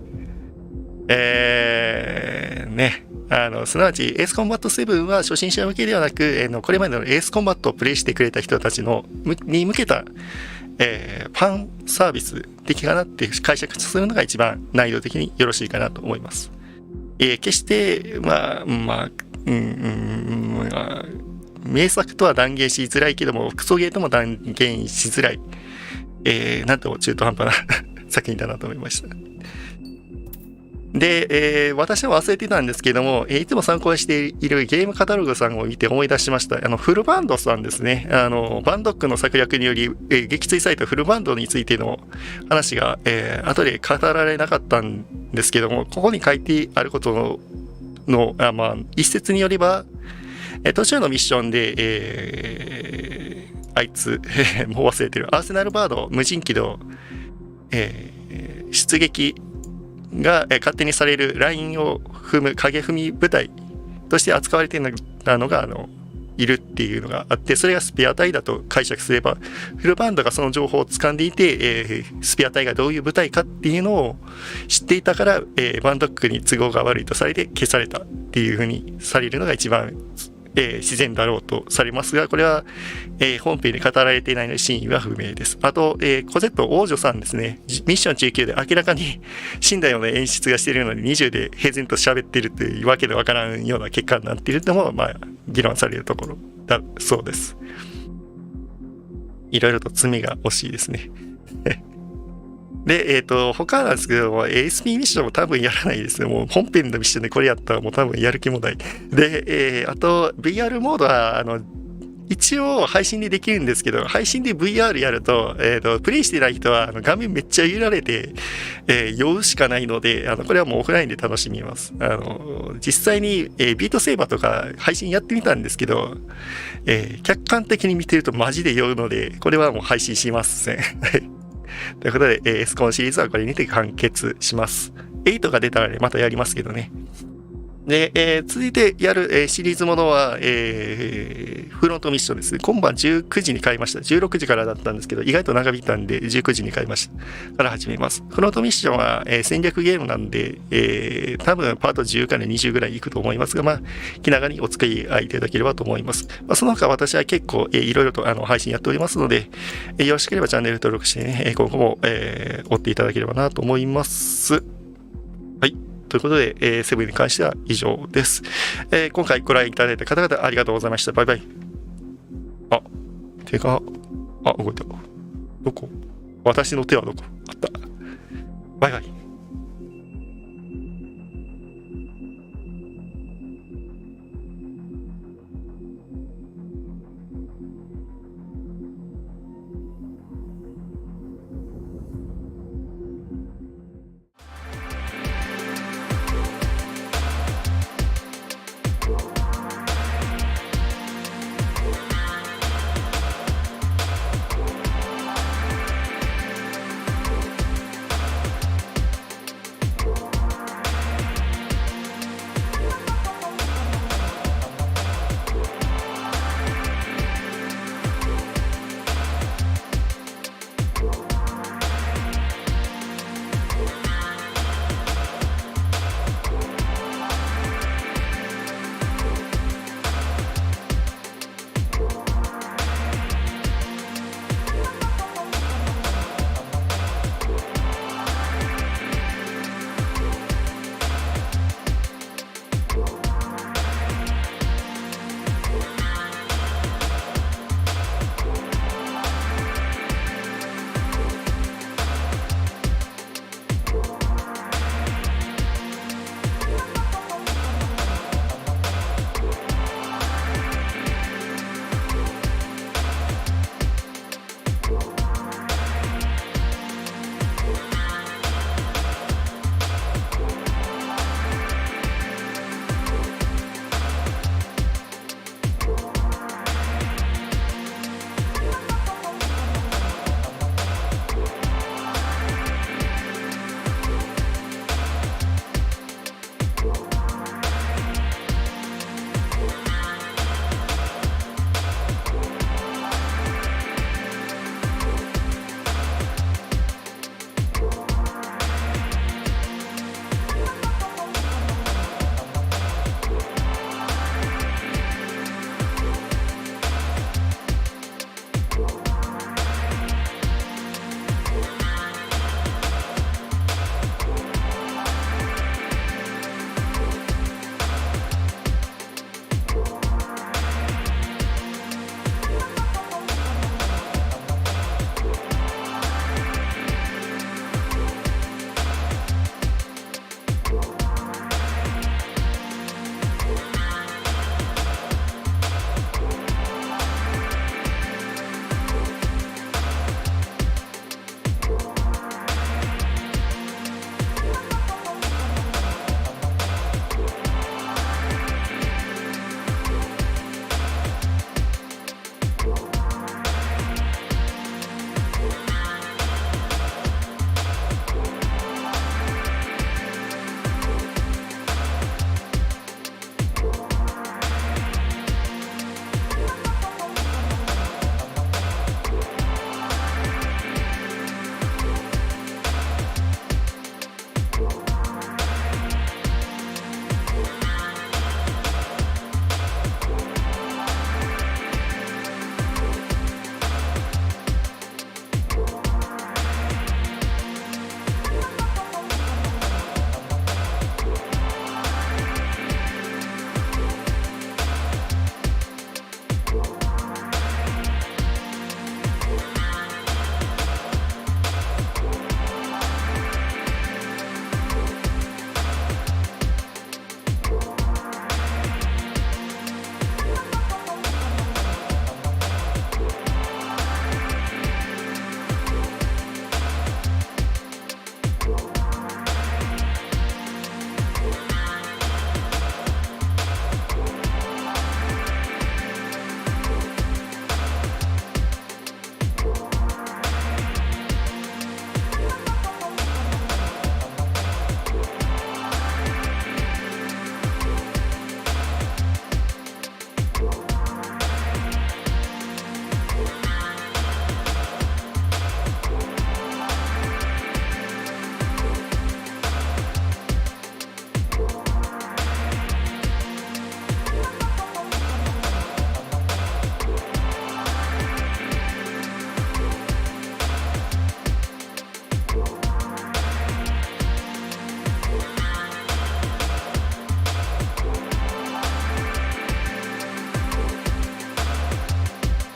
すなわちエースコンバット7は初心者向けではなく、これまでのエースコンバットをプレイしてくれた人たちに向けた、ファンサービス的かなって解釈するのが一番難易度的によろしいかなと思います。決して、名作とは断言しづらいけども、クソゲーとも断言しづらい、なんとも中途半端な作品だなと思いました。で、私も忘れてたんですけども、いつも参考にしているゲームカタログさんを見て思い出しました。フルバンドさんですね。バンドックの策略により、撃墜されたフルバンドについての話が、後で語られなかったんですけども、ここに書いてあることの、一説によれば、途中のミッションで、あいつ、もう忘れてる、アーセナルバード、無人機の、出撃、が勝手にされるラインを踏む影踏み部隊として扱われているのがいるっていうのがあって、それがスペア隊だと解釈すれば、フルバンドがその情報を掴んでいて、スペア隊がどういう部隊かっていうのを知っていたから、バンドックに都合が悪いとされて消されたっていうふうにされるのが一番自然だろうとされますが、これは、本編で語られていないので真意は不明です。あと、コゼット王女さんですね。ミッション19で明らかに死んだような演出がしているのに20で平然と喋っているというわけでわからんような結果になっているのも、議論されるところだそうです。いろいろと詰めが惜しいですね。で、他なんですけども、ASP ミッションも多分やらないですね。もう本編のミッションでこれやったらもう多分やる気もない。で、あと、VR モードは、一応配信でできるんですけど、配信で VR やると、プレイしてない人は画面めっちゃ揺られて、酔うしかないので、これはもうオフラインで楽しみます。実際に、ビートセーバーとか配信やってみたんですけど、客観的に見てるとマジで酔うので、これはもう配信しません。ということで、エスコンシリーズはこれにて完結します。8が出たらね、またやりますけどね。で、続いてやる、シリーズものは、フロントミッションです。今晩19時に買いました。16時からだったんですけど、意外と長引いたんで、19時に買いました。から始めます。フロントミッションは、戦略ゲームなんで、多分パート10から20ぐらいいくと思いますが、まあ、気長にお付き合いいただければと思います。まあ、その他私は結構、いろいろと配信やっておりますので、よろしければチャンネル登録してね、今後も、追っていただければなと思います。はい。ということで、セブンに関しては以上です。今回ご覧いただいた方々ありがとうございました。バイバイ。手が、動いた。どこ？私の手はどこ？あった。バイバイ。